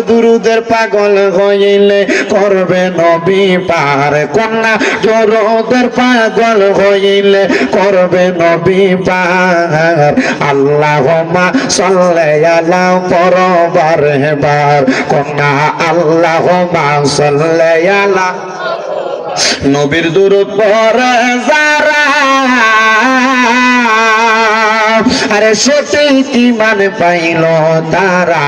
দুরুদের পাগল হইলে করবে নবী পার। কন্যা দরুদের পাগল হইলে করবে নবী পার। আল্লাহুম্মা সাল্লি আলা পরবার হেবার। কন্যা আল্লাহুম্মা সাল্লি আলা নবীর দুরূদ পড়ে যারা আরে সঠিক ঈমান পাইল তারা।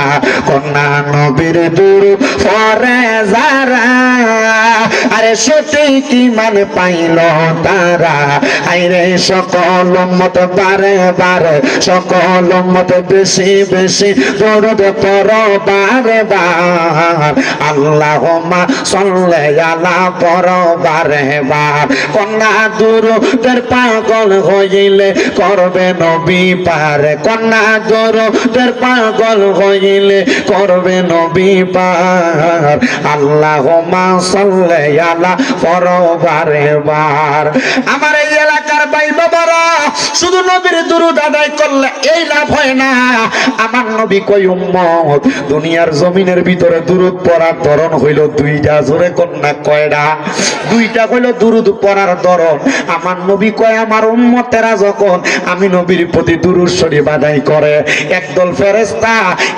কন্যা নবীর দুরূদ পড়ে যারা আরে সঠিক ঈমান পাইল তারা। আইরে সকল উম্মত বারে বারে সকল উম্মত বেশি বেশি দরুদ পড়ো বারে বার। আল্লাহুম্মা সাল্লি আলা পড়ো বারে বার। কন্যা দুরুদের পাগল হইলে করবে নবী পার। কন্যা দুরুদের পাগল হইলে করবে নবী পার। আল্লাহুম্মা সাল্লি আলা পড়ো বারে বার। আমার এই এলাকার ভাই বাবারা শুধু নবীর দুরূদ আদায় করলে এই লাভ হয় না। আমার নবী কই উম্মত দুনিয়ার জমিনের ভিতরে দুরূদ পড়ার ধরন হইল দুইটা। জোরে কন্যা কয়টা? দুইটা হইল দুরূদ পড়ার ধরন। আমার নবী কয় আমার উম্মতেরা যখন আমি নবীর প্রতি দুরূদ শরীফ আদায় করে একদল ফেরেশতা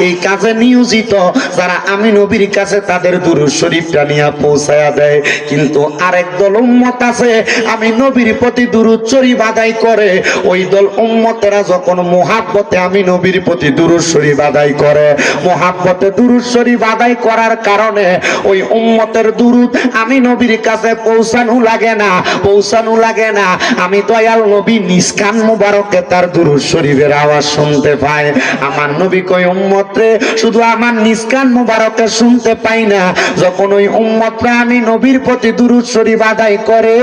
এই কাজে নিয়োজিত যারা আমি নবীর কাছে তাদের দুরূদ শরীফটা নিয়ে পৌঁছায়া দেয়। কিন্তু আরেক দল উম্মত আছে আমি নবীর প্রতি দুরূদ শরীফ আদায় করে ওই দল উম্মতেরা যখন মুহাব্বতে আমি নবীর প্রতি দুরূদ শরীফ আদায় করে মুহাব্বতে দুরূদ শরীফ আদায় করার কারণে ওই উম্মতের দুরূদ আমি নবীর কাছে পৌঁছানো লাগে না পৌঁছানো লাগে না। আমি দয়াল নবী নিজ কান মুবারকে তার দুরূদ শরীফের আওয়াজ শুনতে পাই। আমার নবী কই উম্মত রে শুধু আমার নিজ কান মুবারকে শুনতে পাই না যখন ওই উম্মতরা আমি নবীর প্রতি দুরূদ শরীফ আদায় করে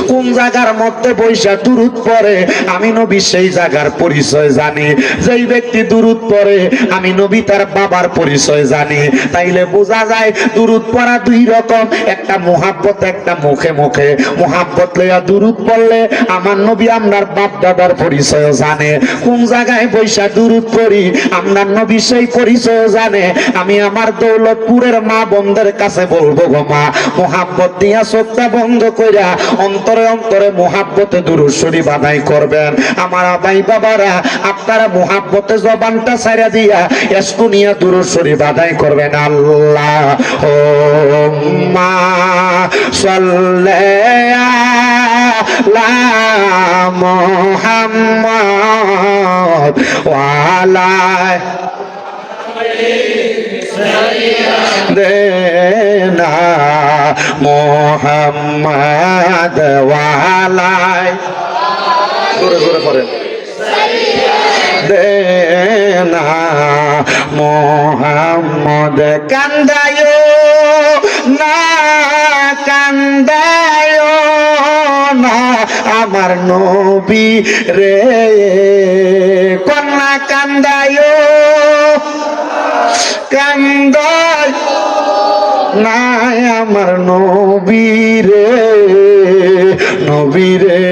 কোন জায়গার মধ্যে বৈশা দুরূদ পড়ে আমি নবী সেই জায়গার পরিচয় জানি। যেই ব্যক্তি দুরূদ পড়ে আমি নবী তার বাবার পরিচয় জানি। তাইলে বোঝা যায় দুরূদ পড়া দুই রকম, একটা মুহাব্বত একটা মুখে মুখে। মুহাব্বত লইয়া দুরূদ পড়লে আমার নবী আপনার বাপ দাদার পরিচয় জানে। কোন জায়গায় বৈশা দুরূদ পড়ি আপনার নবী সেই পরিচয় জানে। আমি আমার দৌলতপুরের মা বোনদের কাছে বলবো গো মা মুহাব্বত দিয়া চোখটা বন্ধ কইরা অন্তরে অন্তরে মুহাব্বতে দুরূদ শরীফ আদায় করবেন। আমার ভাই বাবারা আপনারা মুহাব্বতে জবানটা ছাইড়া দিয়া এসকু নিয়া দুরূদ শরীফ আদায় করবেন। আল্লাহুম্মা সাল্লি আলা মুহাম্মাদ ওয়া আলা দেনা মুহাম্মাদ ওয়া আলা জোরে জোরে পড়েন দেনা মুহাম্মদ। কান্দায়ো না কান্দায়ো না আমার নবী রে। কন্যা কান্দায়ো কান্দায় না আমার নবী রে। নবী রে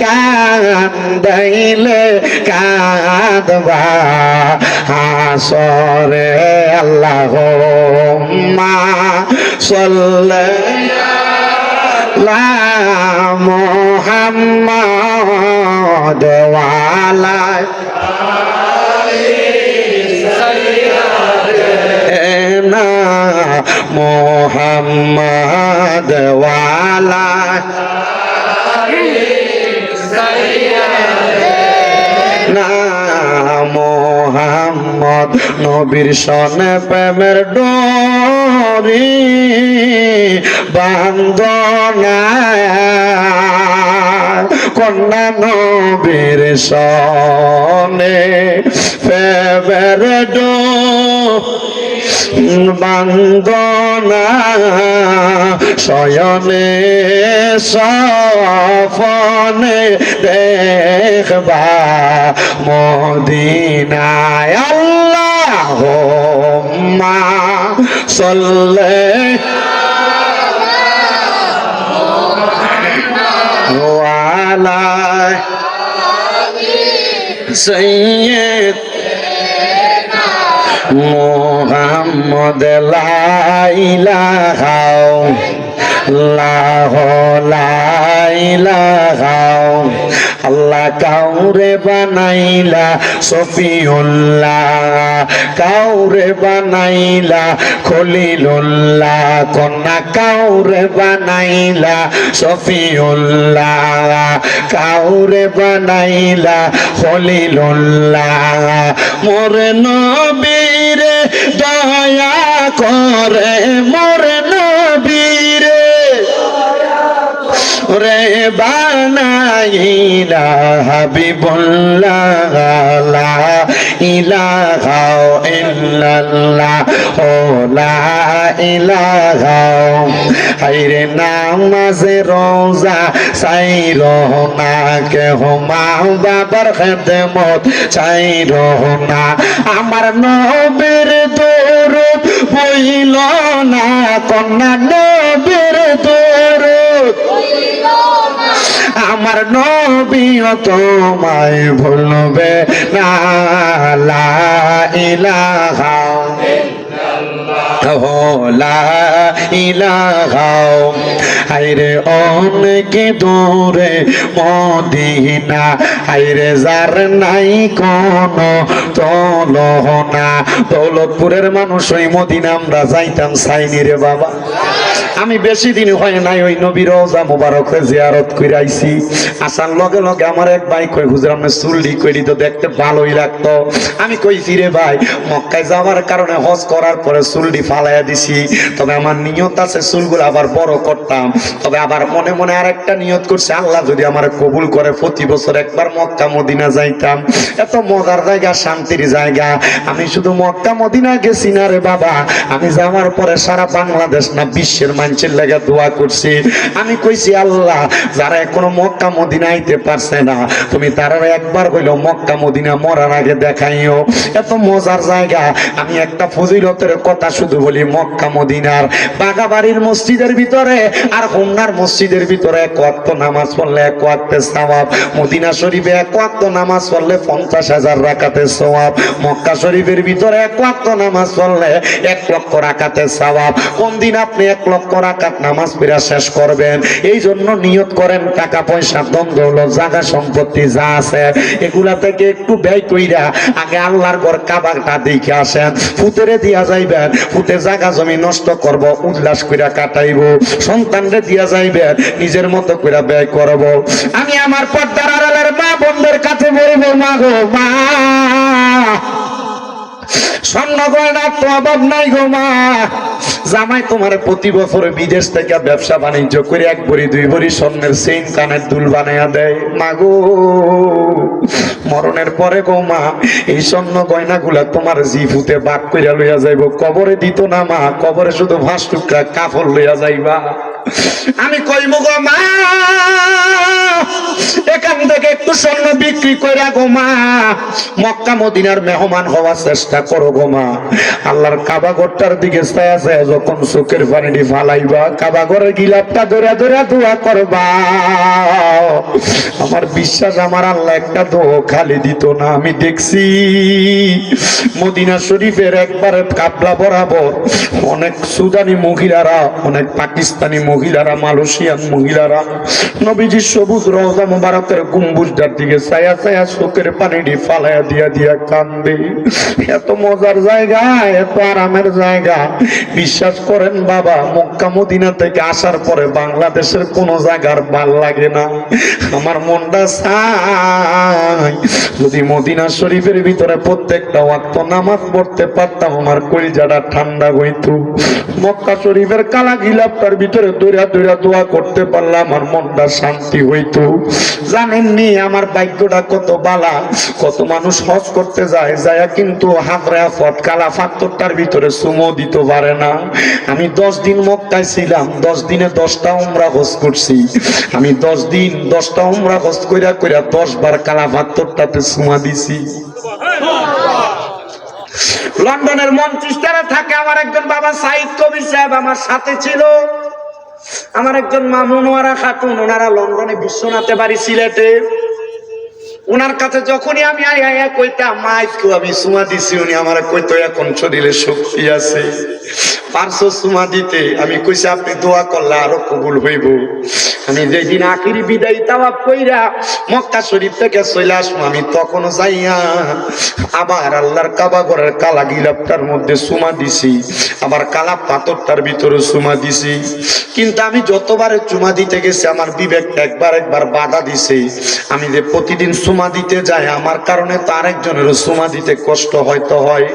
কান্দাইলে কাঁদবা হাসরে। আল্লাহুম্মা সাল্লি আলা মুহাম্মাদ ওয়া আলা মুহাম্মাদ ওয়া আলা না মুহাম্মদ নবীর সনে প্রেমের ডোরি বান্ধনা। কন্যা নবীর সনে প্রেমের ডোরি বান্ধনা। শয়নে সফনে দেখবা মদিনায়। আল্লাহুম্মা সাল্লি আলা সাইয়্যিদিনা মোহাম্মদ লা ইলাহা ইল্লাল্লাহ লা ইলাহা আল্লাহ কাউরে বানাইলা সফিউল্লাহ, কাউরে বানাইলা খলিলুল্লাহ, কন্যা কাউরে বানাইলা সফিউল্লাহ, কাউরে বানাইলা খলিলুল্লাহ। মোর নবীরে দয়া করে, মোর নবীরে রে বানাইলা হাবিবুল্লাহ, লা ইলাহা ইল্লাল্লাহ ও লা ইলাহা। হায়রে নামাজে রোজা চাইরো না, কেহ মা বাবার খেদমত চাইরো না, আমার নবীর দরুদ বইল না, কন্যা নবীর দরুদ আমার নবীও তোমায় ভুলবে না, লা ইলাহা ইল্লাল্লাহ লা ইলাহা। হায়রে অনেক দূরে মদিনা, হায়রে যার নাই কোন তুলনা। দৌলতপুরের মানুষ ওই মদিনা আমরা যাইতাম চাইনি রে বাবা। আমি বেশি দিন হয় নাই ওই নবীর রওজা মুবারকে জিয়ারত করে আইছি। আসার লগে লগে আমার এক ভাই কই হুজুর আপনি চুল্লি করি তো দেখতে ভালোই লাগতো। আমি কইছি রে ভাই মক্কায় যাওয়ার কারণে হজ করার পরে চুল্লি ফালাইয়া দিছি, তবে আমার নিয়ত আছে চুলগুলো আবার বড় করতাম। তবে আবার মনে মনে আর একটা নিয়ত করছে, আল্লাহ যদি আমার কবুল করে প্রতি বছর একবার মক্কা মদিনা যাইতাম। এত মজার জায়গা, শান্তির জায়গা। আমি শুধু মক্কা মদিনা গেছি না রে বাবা, আমি যাওয়ার পরে সারা বাংলাদেশ না বিশ্বের মানুষের লাগা দোয়া করছি। আমি কইছি আল্লাহ যারা এখনো মক্কা মদিনা আইতে পারছে না, তুমি তারা একবার হইলো মক্কা মদিনা মরার আগে দেখাইও। এত মজার জায়গা। আমি একটা ফজিলতের কথা শুধু বলি, মক্কা মদিনার বাগাবাড়ির মসজিদের ভিতরে আর হোমনার মসজিদের ভিতরে এক ওয়াক্ত নামাজ পড়লে এক ওয়াক্তের সওয়াব, মদিনা শরীফে এক ওয়াক্ত নামাজ পড়লে 50,000 রাকাতের সওয়াব, মক্কা শরীফের ভিতরে এক ওয়াক্ত নামাজ পড়লে 1 লক্ষ রাকাতের সওয়াব। কোন দিন আপনি 1 লক্ষ রাকাত নামাজ পড়া শেষ করবেন? এই জন্য নিয়ত করেন, টাকা পয়সা ধন দৌলত জায়গা সম্পত্তি যা আছে এগুলা থেকে একটু ব্যয় কইরা আগে আল্লাহর ঘর কাবাটা দেখে আসেন। ফুতেরে দিয়া যাইবেন, ফুটে জায়গা জমি নষ্ট করব, উল্লাস কইরা কাটাইব, সন্তানরে দিয়া যাইবেন, নিজের মতো কইরা ব্যয় করব। আমি আমার পর্দার আড়ালের মা বোনদের কাছে বলবো, মা গো মা, স্বর্ণ গয়না তো অভাব নাই গো মা। জামাই তোমার প্রতি বছর বিদেশ থেকে ব্যবসা বাণিজ্য করে 1 ভরি 2 ভরি স্বর্ণের চেইন কানের দুল বানাইয়া দেয়। মা গো মরণের পরে গো মা এই স্বর্ণ গয়না গুলা তোমার জিফুতে বাক কইরা লইয়া যাইব, কবরে দিত না মা, কবরে শুধু ভাস টুকরা কাপড় লইয়া যাইবা। আমি কইব গো মা এখান থেকে একটু স্বর্ণ বিক্রি কইরা গো মা মক্কা মদিনার মেহমান হওয়ার চেষ্টা করো গো মা। আল্লাহর কাবা ঘরটার দিকে চায়া চায়া যখন চোখের পানিটি ফালাইবা, কাবা ঘরের গিলাপটা ধরে ধরে দোয়া করবা। আমার বিশ্বাস আমার আল্লাহ একটা দোয়া খালি দিত না। আমি দেখছি মদিনা শরীফের একবার কাবলা বরাবর অনেক সুদানি মহিলারা, অনেক পাকিস্তানি মহিলারা, মালয়েশিয়ান মহিলারা নবীজির সবুজ রওজা মুবারকের গম্বুজটার দিকে ছায়া ছায়া চোখের পানিটি ফালাইয়া দিয়া দিয়া কান্দে। এত মজার জায়গা, এত আরামের জায়গা। বিশ্বাস করেন বাবা, মক্কা মদিনা থেকে আসার পরে বাংলাদেশের কোন জায়গার ভাল লাগে না। আমার মনটা চায় যদি মদিনা শরীফের ভিতরে প্রত্যেকটা ওয়াক্ত নামাজ পড়তে পারতাম, আমার কলিজাটা ঠান্ডা হইতো। মক্কা শরীফের কালা গিলাপটার ভিতরে দৌড়া দৌড়া দোয়া করতে পারলাম, আমার মনটা শান্তি হইতো। জানেননি আমার ভাগ্যটা কত বালা। কত মানুষ হজ করতে যায়, যায় কিন্তু হাজরে আসওয়াদ কালা পাথরটার ভিতরে চুমো দিতে পারে না। আমি 10 দিন মক্কায় ছিলাম, 10 দিনে 10টা উমরা হজ করছি। আমি 10 দিন 10টা উমরা হজ কইরা কইরা 10 বার কালা পাথরটাতে চুমা দিছি। লন্ডনের মঞ্চেস্টারে থাকে আমার একজন বাবা সাইদ কবির সাহেব, আমার সাথে ছিল। আমার একজন মা মনোয়ারা খাতুন, ওনারা লন্ডনে বিশ্বনাথে বাড়ি, সিলেটে। উনার কাছে যখনই আমি আয়া কইতাম মা আজকে আমি সুমা দিছি, উনি আমার কইতো এখন শরীরে শক্তি আছে, পারছো সুমা দিতে। আমি কইছি আপনি দোয়া করলে আরো কবুল হইব। আমি যেদিন আখিরি বিদায় তাওয়াফ কইরা মক্কা শরীফ থেকে চলে আসবো, আমি তখনও যাইয়া আবার আল্লাহর কাবা ঘরের কালা গিলাপটার মধ্যে সুমা দিছি, আবার কালা পাথরটার ভিতরে সুমা দিছি। কিন্তু আমি যতবারে চুমা দিতে গেছি আমার বিবেক একবার বাধা দিছে। আমি যে প্রতিদিন সুমা দিতে যাই আমার কারণে তো আরেকজনেরও সুমা দিতে কষ্ট হয়তো হয়।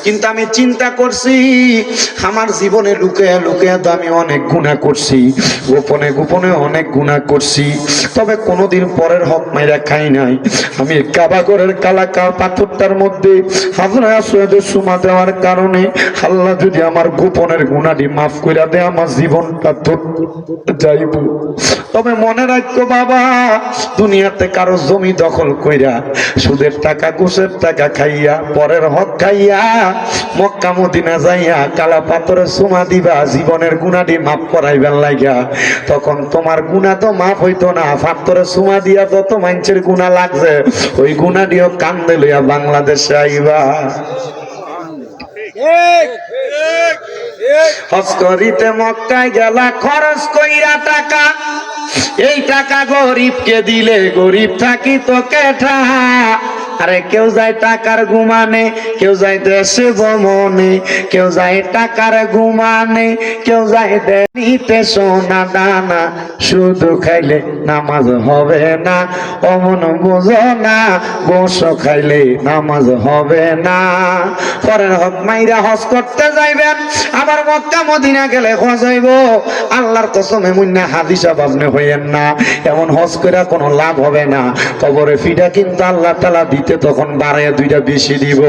কিন্তু আমি চিন্তা করছি আমার জীবনে লুকিয়ে লুকিয়ে তো আমি অনেক গুনাহ করছি, গোপনে গোপনে অনেক গুনাহ করছি, তবে কোনোদিন পরের হক মাইরা খাই নাই। আমি কাবা ঘরের কালা পাথরটার মধ্যে হাজরা আসওয়াদের সুমা দেওয়ার কারণে আল্লাহ যদি আমার গোপনের গুনাহটি মাফ কইরা দেয় আমার জীবনটা তো যাইব। তবে মনে রাখো বাবা, দুনিয়াতে কারো জমি দখল কইরা সুদের টাকা ঘুষের টাকা খাইয়া পরের হক খাইয়া মক্কা মদিনা যাইয়া কালা পাথরে সুমা দিবা জীবনের গুনাহটি মাফ করাইবেন লাগিয়া, তখন তোমার গুনাহ তো মাফ হইতো না। পাথরে সুমা দিয়া যত মানুষের গুনাহ লাগছে ওই গুনাহটিও কান্দে লইয়া বাংলাদেশে আইবা। হজ করিতে মক্কায় গেলা খরচ কইরা টাকা, এই টাকা গরিবকে দিলে গরিব থাকি তো কেঠা। আরে কেউ যায় টাকার ঘুমানে, কেউ যায় দেশে ভ্রমণে, কেউ যায় টাকার ঘুমানে, কেউ যায় নিতে সোনা দানা। শুধু খাইলে নামাজ হবে না, অমন বুঝো না, গোশ খাইলে নামাজ হবে না। পরের হক মাইরা হজ করতে যাইবেন, আবার মক্কা মদিনা গেলে হজ হইব। আল্লাহর কসমে মুন্না হাদিসা ভাবনে হইয়েন না, এমন হজ কইরা কোনো লাভ হবে না। কবরে ফিটা কিন্তু আল্লাহ তাআলা দিতে তখন বাড়াইয়া দুইটা বেশি দিব।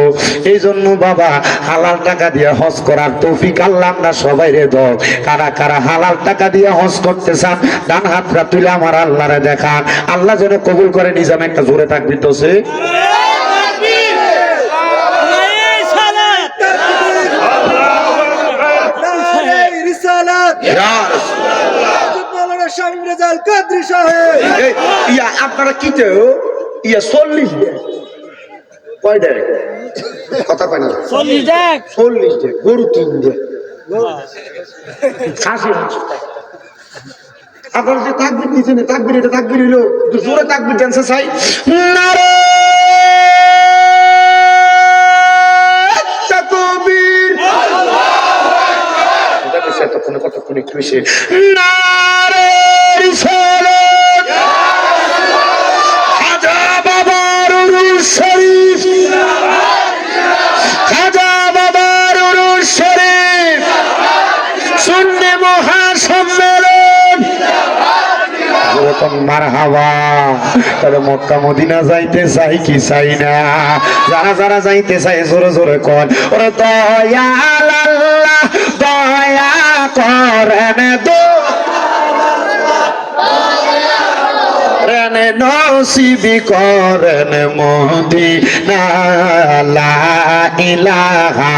এই জন্য বাবা হালাল টাকা দিয়ে হজ করার তৌফিক আল্লাহ আমরা সবাই রে দাও। কারা কারা হালাল টাকা দিয়ে হজ করতে চান ডান হাতটা তুলে আমার আল্লাহরে দেখান, আল্লাহ যেন কবুল করে। নিজাম একটা জোরে থাকবি তো সে আপনারা কি ইয়া 40 দেয় কয় দেয় কথা কয় না 40 দেয় গরু 3 দেয় খাসি আপনারা যে তাকবীর দিয়েছেন তাকবীর এটা তাকবীর হইলো জোরে তাকবীর দেনছে চাই নারে তাকবীর আল্লাহু আকবার। এটা কতক্ষণ একটু এসে নারে রিসালাত শরীফ খাজা বাবার উরুস শরীফ সুন্নি মহাসম্মেলন মারহাবা। তাহলে মক্কা মদিনা যাইতে চাই কি চাই না? যারা যারা যাইতে চাই জোরে জোরে কর ওরে দয়াল আল্লাহ দয়া করেন নসিবি করেন মদিনা লা ইলাহা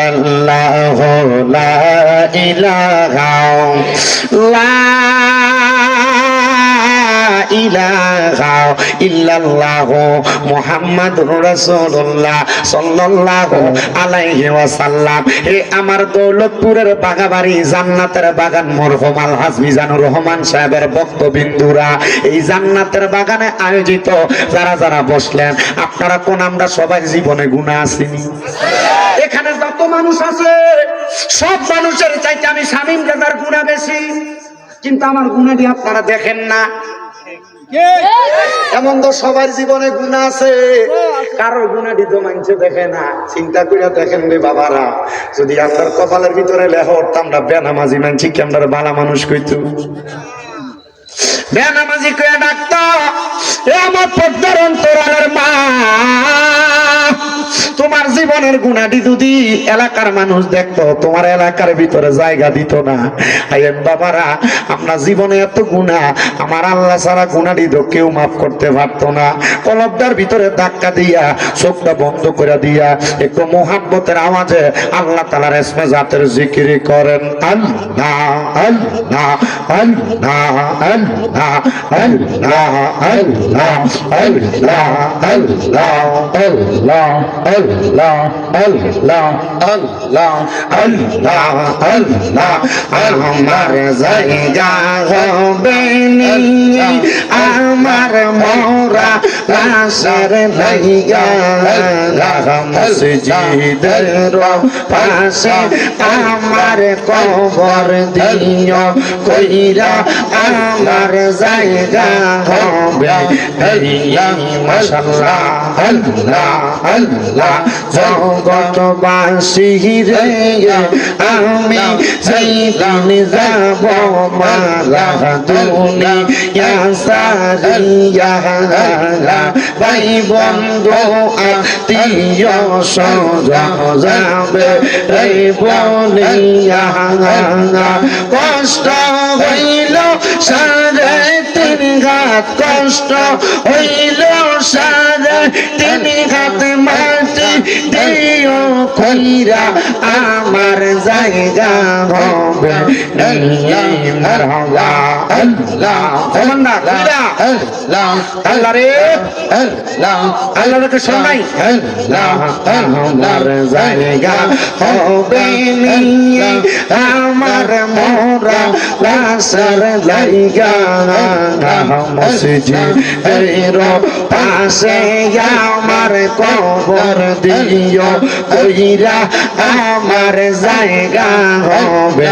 ইল্লাল্লাহু লা ইলাহা ইলাহা ইল্লাল্লাহু মুহাম্মাদুর রাসূলুল্লাহ সাল্লাল্লাহু আলাইহি ওয়াসাল্লাম। হে আমার দৌলতপুরের বাগাবাড়ি জান্নাতের বাগান মরহুম আলহাজ মিজানুর রহমান সাহেবের ভক্তবিন্দুরা, এই জান্নাতের বাগানে আয়োজিত যারা যারা বসলেন আপনারা কোন আমরা সবাই জীবনে গুনাহ আসেনি? এখানে যত মানুষ আছে সব মানুষের চাইতে আমি শামীম দাদার গুনাহ বেশি, কিন্তু আমার গুনাহটি আপনারা দেখেন না। এমন তো সবার জীবনে গুনাহ আছে, কারোর গুনাহটি তো মানুষে দেখে না। চিন্তা করে দেখেন রে বাবারা, যদি আপনার কপালের ভিতরে লেখা উঠতাম আমরা বেনামাজি মানছি কি আমরা ভালো মানুষ কইতো? বেনামাজি কইয়া ডাকতো এ আমার পদ্মার অন্তরালের মা তোমার জীবনের গুণাটি যদি এলাকার মানুষ দেখতো তোমার এলাকার ভিতরে জায়গা দিত না। আইয়েন বাবারা, আপনার জীবনে এত গুনাহ, আমার আল্লাহ ছাড়া গুনাহটি তো কেউ মাফ করতে পারতো না। কলবটার ভিতরে ধাক্কা দিয়া চোখটা বন্ধ করে দিয়া একটু মোহাব্বতের আওয়াজে আল্লাহ তাআলার ইসমে জাতের জিকির করেন। আল্লাহ আল্লাহ আল্লাহ আল্লাহ আল্লাহ আল্লাহ আল্লাহ আল্লাহ আল্লাহ আল্লাহ আল্লাহ আল্লাহ আল্লাহ আল্লাহ আমার জায়গা হবে আমার মোরা লাশের লাইগা মসজিদের পাশে আমার কবর দিও কইরা আমার জায়গা হবে মাশাআল্লাহ আল্লাহ আল্লাহ জগৎবাসী রে আমি যেদিন যাব মারা দুনিয়া সারিয়া ভাই বন্ধু আত্মীয় স্বজন যাবে এই বলিয়া কষ্ট হইল সাড়ে তিন ঘাত কষ্ট হইল সাড়ে তিন ঘাত মাটি দিও কইরা আমার জায়গা হবে মারহাবা আল্লাহ আল্লাহ আল্লাহ আল্লাহ রে আল্লাহ আল্লাহকে শোনাই আল্লাহ আমার জায়গা হবে আমার মোরা লাশের লাইগা মসজিদের পাশে আমার কবর দিও কইরা আমার জায়গা হবে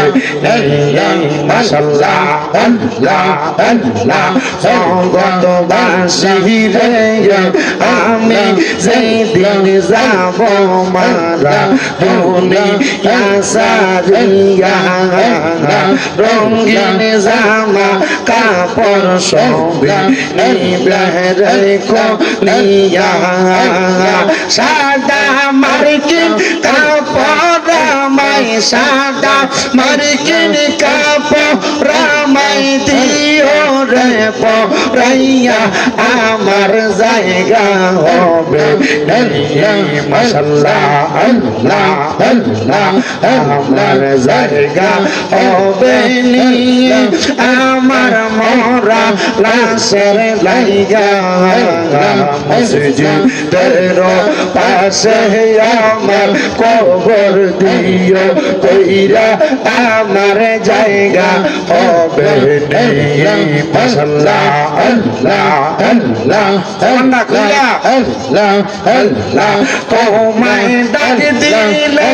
মাশাআল্লাহ আল্লাহ আল্লাহ জগৎবাসী রে আমি যেদিন যাব মারা দুনিয়া সারিয়া রঙিন জামা কাপড় সবে নিবে রেখো নিয়া সাদা মার্কিন কাপড় রামাই সাদা মার্কিন কাপড় রামাই দিও রে পরাইয়া আমার জায়গা হবে মাশাআল্লাহ আল্লাহ আল্লাহ আমার জায়গা হবে আমার মোরা লাশের লাইগা মসজিদের পাশে আমার কবর দিও কইরা আমার জায়গা হবে মাশাআল্লাহ আল্লাহ আল্লাহ আল্লাহ আল্লাহ আল্লাহ তোমায় ডাক দিলে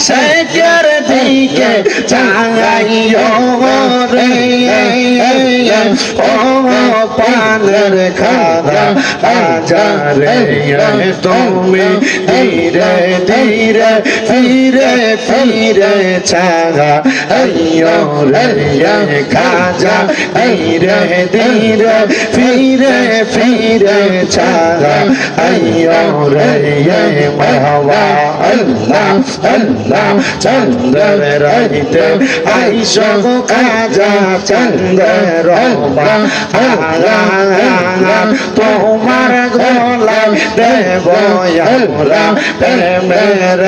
সেকের দিকে চাইও রে ও পানের খাদা আজারে তুমি ধীরে ধীরে ফিরে ফিরে ছাগা আইও রে খাজা ধীরে ধীরে ফিরে ফিরে ছাগা আইও রে মাহওয়া আল্লাহ আল্লাহ চন্দ্র রহিতে আইসো খাজা চন্দ্র তোমার গলায় দেব প্রেমের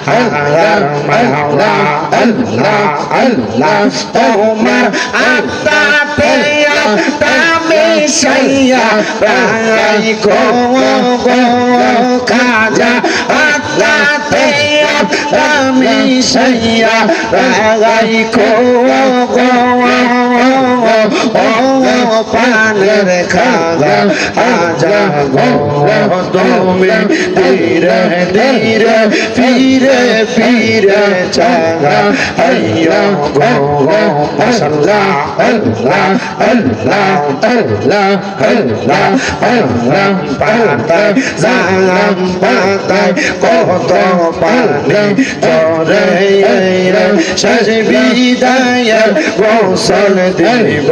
হার মাওলা আল্লাহ আল্লাহ তোমার আত্মাতে আত্মা মিশাইয়া রাই গো খাজা আত্মাতে আত্মা মিশাইয়া রাই গো পানের খাগা আজা গো তুমি ধীরে ধীরে ফিরে ফিরে চাগা আইয়া গো মাশাআল্লাহ আল্লাহ আল্লাহ আল্লাহ আল্লাহ আল্লাহ পাতায় জাম পাতায় কত পানি চরে শেষ বিদায় গোসল দিব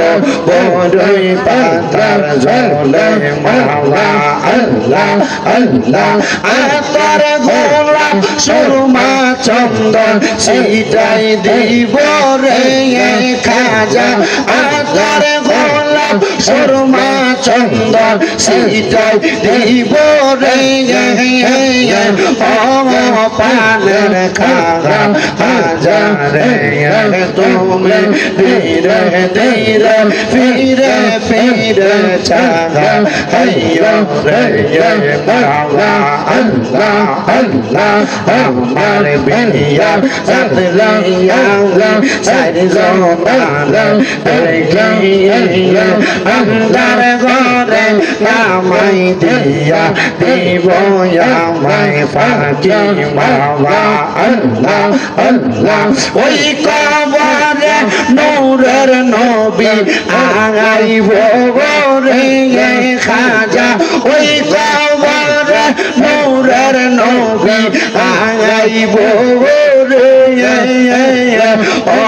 বড়ই পাতার ঝোলে মালা আল্লাহ আল্লাহ আতর গোলাপ সুরমা চন্দন সিটাই দিব রে খাজা আতর গোলাপ সুরমা চন্দন সিটাই দিব রে ও পানের খাজা হাজারে তুমি ধীরে ধীরে ফিরে ফিরে চাগা হাইয়ো রে মাওলা আল্লাহ আল্লাহ আমার বিয়া সাদলাইয়া সাইরে জমানা দেখিয়া আন্দার ঘরে নামাই দিয়া দিব আমায় ফাঁকি মাওলা আল্লাহ আল্লাহ ওই কবরে নূরের নবী আগাইব রে খাজা ওই কবরে নূরের নবী আগাইব রে ও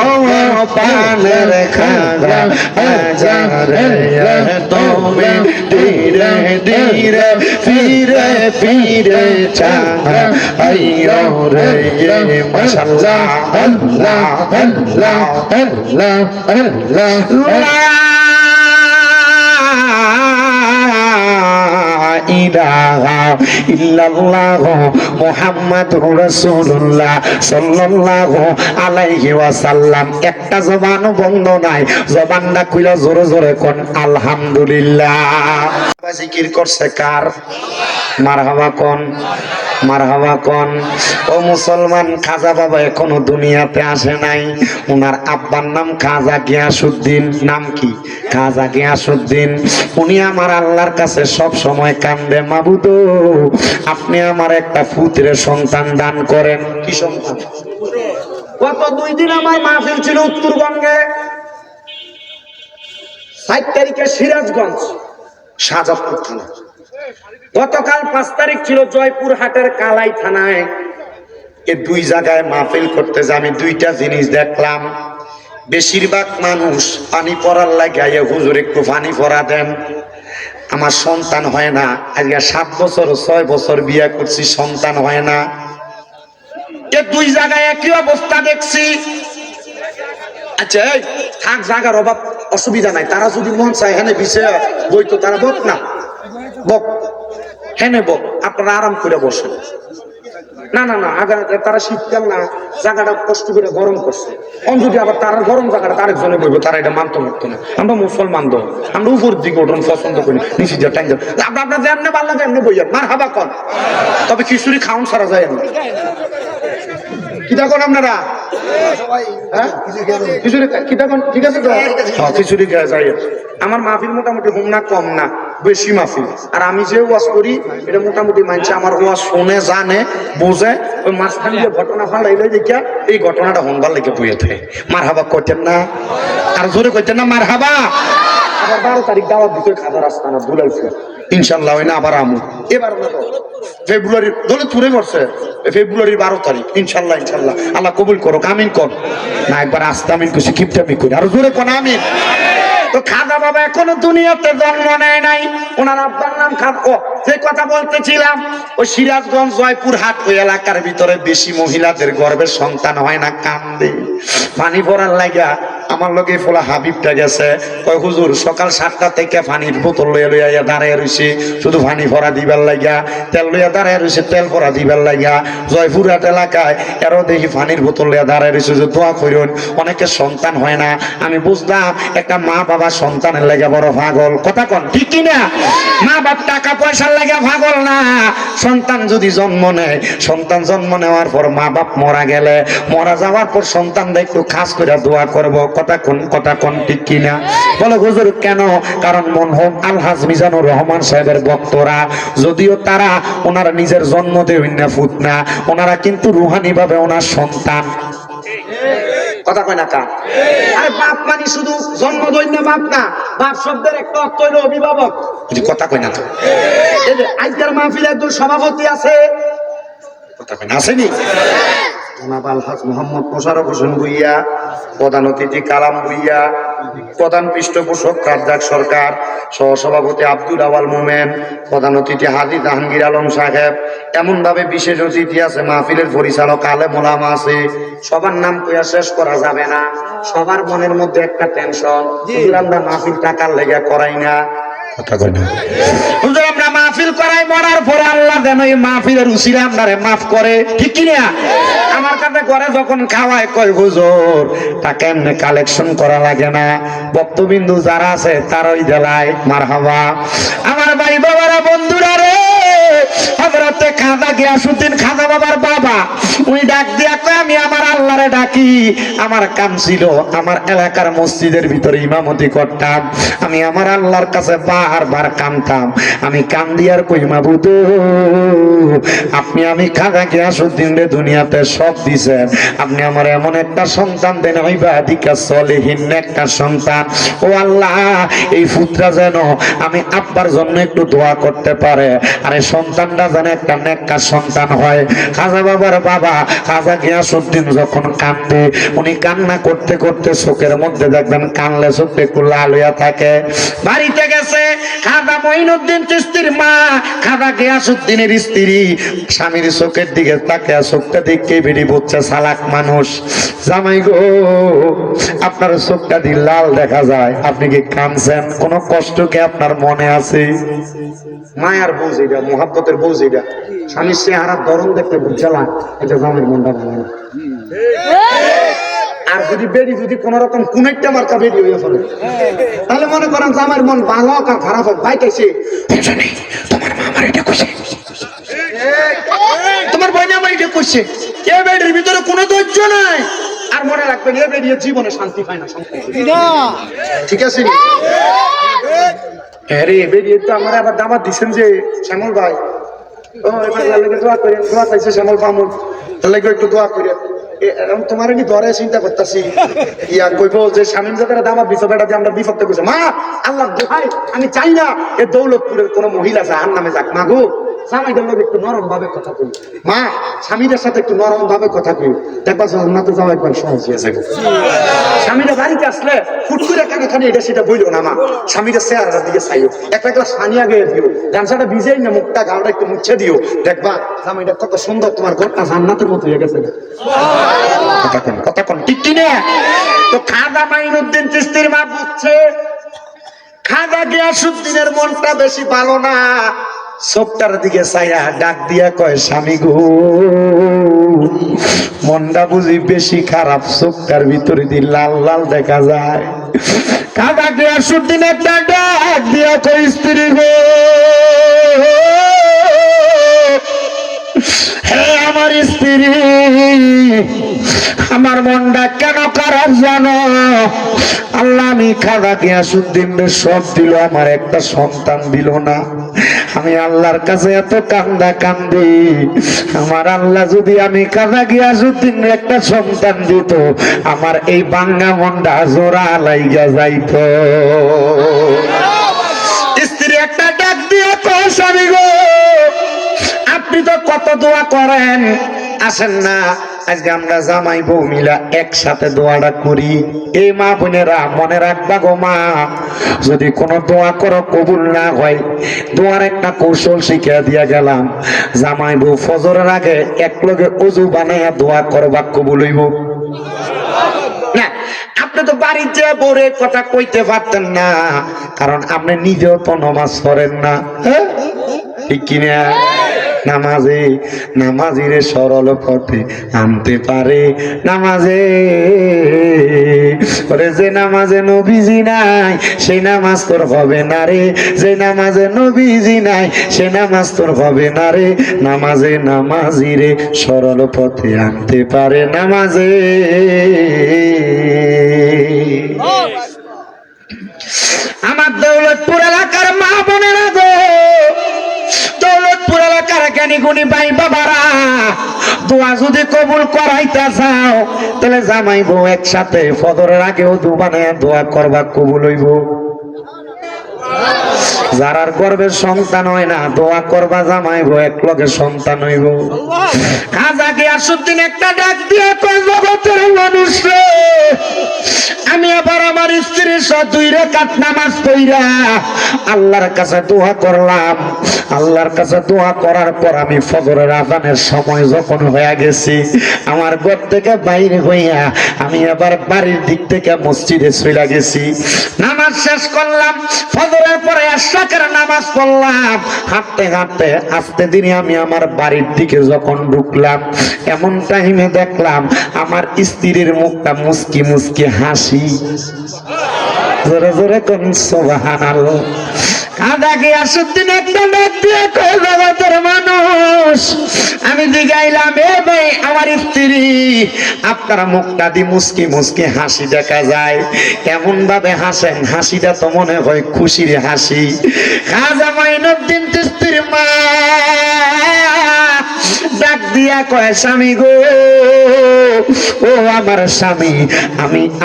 পানের খাজা হাজারে তুমি ধীরে ধীরে ফিরে ফিরে চাগা আইয়ো রে মাশাআল্লাহ আল্লাহ আল্লাহ আল্লাহ আল্লাহ ইলাহা ইল্লাল্লাহ মুহাম্মাদুর রাসূলুল্লাহ সাল্লাল্লাহু আলাইহি ওয়াসাল্লাম একটা জবান বন্ধ নাই জবানটা খুলে জোরে জোরে কোন আলহামদুলিল্লাহ জিকির করছে কার মারহাবা কোন মারহাবা কোন ও মুসলমান খাজা বাবা এখনো দুনিয়াতে আসে নাই ওনার আব্বার নাম খাজা গিয়াসউদ্দিন নাম কি খাজা গিয়াসউদ্দিন উনি আমার আল্লাহর কাছে সব সময় কান্দে মাবুদ আপনি আমার একটা পুত্রের সন্তান দান করেন কি সন্তান গত 2 দিন আমার মাহফিল ছিল উত্তরবঙ্গে 7 তারিখে সিরাজগঞ্জ শাহজাদপুর থানা গতকাল 5 তারিখ ছিল জয়পুরহাটের কালাই থানায় এই 2 জায়গায় মাহফিল করতে যে আমি 2টা জিনিস দেখলাম বেশিরভাগ মানুষ পানি পড়ার লাগে হুজুর একটু পানি পড়া দেন আমার সন্তান হয় না আজকে 7 বছর 6 বছর বিয়ে করছি সন্তান হয় না এই 2 জায়গায় একই অবস্থা দেখছি আচ্ছা থাক জায়গার অভাব অসুবিধা নাই তারা যদি মন চায় এখানে বিষয় বই তো তারা বক না বক হেনে বক আপনারা আরাম করে বসেন না না না আগে তারা শীতকাল না জায়গাটা কষ্ট করে গরম করছে যদি আবার তারা গরম জায়গাটা আরেকজনে বইব তারা এটা মানতে পারতো না আমরা মুসলমান তো আমরা উপর দিকে ওঠন পছন্দ করি নিচে যা টাইম আপনার যেমনি ভালো লাগে এমনি বইয়া মার হাবা কন তবে খিচুড়ি খাউন সারা যায় না কি দেখুন আপনারা ঠিক আছে তো খিচুড়ি খেয়ে যাই আমার মাহফিল মোটামুটি হোম না কম না বেশি মাহফিল আর আমি যে ওয়াজ করি এটা মোটামুটি মানছে আমার ওয়াজ শুনে জানে বোঝে ওই মাঝখানে যে ঘটনা ফালাইলে দেখিয়া এই ঘটনাটা হনবার লেগে বইয়ে থাকে মার হাবা করতেন না আর জোরে করতেন না মার হাবা আবার 12 তারিখ দাওয়াত দিতে খাবার আসতানা দুলাইছে ইনশাআল্লাহ হয় না আবার আমু এবার না ফেব্রুয়ারি দলে তুলে পড়ছে ফেব্রুয়ারির 12 তারিখ ইনশাআল্লাহ ইনশাআল্লাহ আল্লাহ কবুল করুক আমিন কর না একবার আস্তে আমিন খুশি কিপটামি করি আর জোরে কোন আমিন তো খাজা বাবা এখনো দুনিয়াতে জন্ম নেয় নাই ওনার আব্বার নাম খাজা যে কথা বলতেছিলাম ওই সিরাজগঞ্জ জয়পুরহাট ওই এলাকার ভিতরে বেশি মহিলাদের গর্ভের সন্তান হয় না কান্দে পানি পড়ার লাগা আমার লগে ফোলা হাবিবটা গেছে কই হুজুর সকাল 7টা থেকে পানির বোতল লইয়া দাঁড়ায় রইছে শুধু পানি ভরা দিবার লাগা তেল লইয়া দাঁড়ায় রইছে তেল ভরা দিবার লাগা জয়পুরহাট এলাকায় এরও দেখি পানির বোতল লইয়া দাঁড়ায় রইছে যে দোয়া কইরুন অনেকে সন্তান হয় না আমি বুঝলাম একটা মা বাবা সন্তানের লাগা বড় পাগল কথা কোন ঠিক কি না মা বাপ টাকা পয়সার লাগা পাগল না সন্তান যদি জন্ম নেয় সন্তান জন্ম নেওয়ার পর মা বাপ মারা গেলে মারা যাওয়ার পর সন্তানরা একটু খাস করে দোয়া করব কথা কোন ঠিক কিনা বলে হুজুর কেন কারণ মনহম আলহাজ মিজানুর রহমান সাহেবের ভক্তরা যদিও তারা ওনারা নিজের জন্ম দেন না ফুট না ওনারা কিন্তু রুহানি ভাবে ওনার সন্তান কথা কয় না কা আরে বাপ মানে শুধু জন্ম দইন না বাপ না বাপ শব্দের একটা অর্থ হলো অভিভাবক যদি কথা কয় না তো এই যে আজকের মাহফিলে একজন সভাপতি আছে কথা কয় না আসেনি জনাব আলহাজ মোহাম্মদ মোশাররফ হোসেন ভুইয়া প্রধান অতিথি কালাম ভুইয়া প্রধান পৃষ্ঠপোষক রাজ্জাক সরকার, সহসভাপতি আব্দুল আওয়াল মোমেন, প্রধান অতিথি হাজী জাহাঙ্গীর আলম সাহেব, এমন ভাবে বিশেষ অতিথি আছে, মাহফিলের পরিচালক আলেম ওলামা আছে। সবার নাম কইয়া শেষ করা যাবে না। সবার মনের মধ্যে একটা টেনশন, হুজুর আমরা মাহফিল টাকার লেগে করাই না। কথা কই না হুজুর, আমরা মাহফিল করাই মরার পরে আল্লাহ যেন এই মাহফিলের উসিলা আপনারে মাফ করে, ঠিক কি না? আমার কাছে ঘরে যখন খাওয়ায় কয় হুজুর টাকা এমনি কালেকশন করা লাগে না, বক্তবিন্দু যারা আছে তারাই দেলায়। মারহাবা। আমার ভাই বাবারা, বন্ধুরা রে, হযরতে খাজা গিয়াসউদ্দিন খাজা বাবার বাবা উনি ডাক দিয়া কয় আমি আমার আল্লাহরে ডাকি। আমার কাম ছিল আমার এলাকার মসজিদের ভিতরে ইমামতি করতাম, আমি আমার আল্লাহর কাছে বারবার কামতাম। আমি কাম দিয়ার কই মাবুদ, আপনি আমি খাজা গিয়াসউদ্দিন রে দুনিয়াতে সব দিছেন, আপনি আমার এমন একটা সন্তান দেন ইবাদিকা সলিহিন, একটা সন্তান। ও আল্লাহ, এই পুত্রা যেন আমি আব্বার জন্য একটু দোয়া করতে পারে, আর এই সন্তানটা যেন একটা নেককার সন্তান হয়। খাজা বাবার বাবা খাজা গিয়াসউদ্দিন যখন কান্দে, উনি কান্না করতে করতে চোখের মধ্যে দেখবেন কানলে চোখে একটু লাল হইয়া থাকে। বাড়িতে গেছে খাজা মঈনুদ্দিন চিশতির মা খাজা গিয়াসউদ্দিনের স্ত্রী, স্বামীর চোখের দিকে তাকে চোখটা দেখে বেরিয়ে বলছে চালাক মানুষ, জামাই গো আপনার চোখটা দিয়ে লাল দেখা যায়, আপনি কি কাঁদছেন? কোন কষ্ট কি আপনার মনে আছে? মায়ার বুঝ এটা, মোহাব্বতের বুঝ এটা। স্বামীর চেহারার ধরন দেখতে বুঝছিলাম এটা জামাইয়ের মনটা ভালো না। আর যদি বেরি যদি কোন রকম কোন একটা মার্কা বেরি হয়ে পড়ে, তাহলে মনে করেন জামাইয়ের মন ভালো হোক আর খারাপ হোক, বাইতেছে তোমার মা আমার এটা কইছে, তোমার বোন আমার এটা কইছে, এ বেডির ভিতরে কোনো ধৈর্য নাই। আর মনে রাখবেন এ বেরিয়ে জীবনে শান্তি পায় না, ঠিক আছে? আরে বেরিয়ে তো আমার আবার দাবাত দিচ্ছেন যে শ্যামল ভাই, ও এবার লাগে দোয়া করেন, দোয়া চাইছে শ্যামল বামুন, তার লাগে একটু দোয়া করে। এরকম তোমার কি ধরে চিন্তা করতেছি, ইয়া কইব যে স্বামী যাদের দামাত দিছো বেটা দিয়ে আমরা বিপদে কইছে। মা আল্লাহ দোহাই, আমি চাই না এ দৌলতপুরের কোন মহিলা জাহান নামে যাক। মা গো, স্বামীদের লোক একটু নরম ভাবে কথা কই, মা স্বামীদের সাথে একটু নরম ভাবে কথা কই, দেখবা জান্নাতে যাওয়া একবার সহজ হয়ে যাবে। স্বামীরা বাড়িতে আসলে ফুট করে কানে কানে এটা সেটা বইলো না, মা স্বামীদের চেহারাটার দিকে চাইও, একটা গ্লাস পানি আগে দিও, গামছাটা ভিজেই না মুখটা গালটা একটু মুছে দিও, দেখবা স্বামীটা কত সুন্দর, তোমার ঘরটা জান্নাতের মতো হয়ে গেছে। কথা কোন ঠিক কি না? তো খাজা মঈনুদ্দিন চিশতির মা বুঝছে খাজা গিয়াসউদ্দিনের মনটা বেশি ভালো না, চোখটার দিকে চাইয়া ডাক দিয়া কয় স্বামী গো, মনটা বুঝি বেশি খারাপ, চোখটার ভিতরে দিয়ে লাল লাল দেখা যায়। খাজা গিয়াসউদ্দিন একটা ডাক দিয়া কয় স্ত্রী গো, হে আমার স্ত্রী, আমার মনটা কেন খারাপ জানো? আল্লাহ আমি খাজা গিয়াসউদ্দিন সব দিল, আমার একটা সন্তান দিল না। আমি আল্লাহর কাছে এত কান্দা কান্দি, আমার আল্লাহ যদি আমি খাজা গিয়াসউদ্দিন একটা সন্তান দিত, আমার এই বাঙ্গা মনটা জোড়া লাইগা যাইত। স্ত্রী একটা ডাক দিয়ে কয় স্বামী গো, আপনি তো কত দোয়া করেন, আসেন না আজকে আমরা জামাই বউ মিলা একসাথে দোয়াটা করি। এই মা বোনেরা মনে রাখবা গো মা, যদি কোনো দোয়া করো কবুল না হয়, দোয়ার একটা কৌশল শিখিয়ে দিয়া গেলাম। জামাই বউ ফজরের আগে এক লগে ওযু বানাইয়া দোয়া করবা, কবুল হইব না? আপনি তো বাড়ির যে বউরে কথা কইতে পারতেন না, কারণ আপনি নিজেও তো নামাজ পড়েন না, ঠিক কিনা? নামাজে নামাজিরে সরল পথে আনতে পারে, নামাজে ওরে যে নামাজে নবীজি নাই সেই নামাজ তোর হবে না রে, যে নামাজে নবীজি নাই সে নামাজ তোর হবে না রে। নামাজে নামাজিরে সরল পথে আনতে পারে, নামাজে। আমার দৌলতপুর এলাকার মা বোনেরা গো, দৌলতপুর এলাকার জ্ঞানী গুণী ভাই বাবারা, দোয়া যদি কবুল করাইতে চাও তাহলে জামাই বউ একসাথে ফজরের আগেও দু বানায় দোয়া করবা, কবুল হইব। যারার গর্ভের সন্তান হয় না দোয়া করবা, জামাই বউ এক লগে সন্তান হইব। খাজা গিয়াসউদ্দিন একটা ডাক দিয়ে কয় জগতের মানুষ রে, আমি আবার আমার স্ত্রীর সাথে 2 রাকাত নামাজ পড়া আল্লাহর কাছে দোয়া করলাম। আল্লাহর কাছে দোয়া করার পর আমি ফজরের আযানের সময় যখন হয়ে গেছি, আমার ঘর থেকে বাইরে হইয়া আমি আবার বাড়ির দিক থেকে মসজিদে চলে গেছি। নামাজ শেষ করলাম, ফজরের পরে এশরাকের নামাজ পড়লাম। হাঁটতে হাঁটতে আস্তে ধীরে আমি আমার বাড়ির দিকে যখন ঢুকলাম, এমন টাইমে দেখলাম আমার স্ত্রীর মুখটা মুস্কি মুস্কি হাসি। জোরে জোরে কোন সুবহানাল্লাহ। কাদা গিয়াসউদ্দিন একটা ডাক দিয়ে কই, জগতের মানুষ, আমি জিগাইলাম এ ভাই আমার স্ত্রী, আপনার মুখটা দি মুস্কি মুস্কি হাসি দেখা যায়, এমন ভাবে হাসেন, হাসিটা তো মনে হয় খুশির হাসি। খাজা মাইনুদ্দিন চিশতির মা ডাক দিয়া কয়, স্বামী গো, ও আমার স্বামী,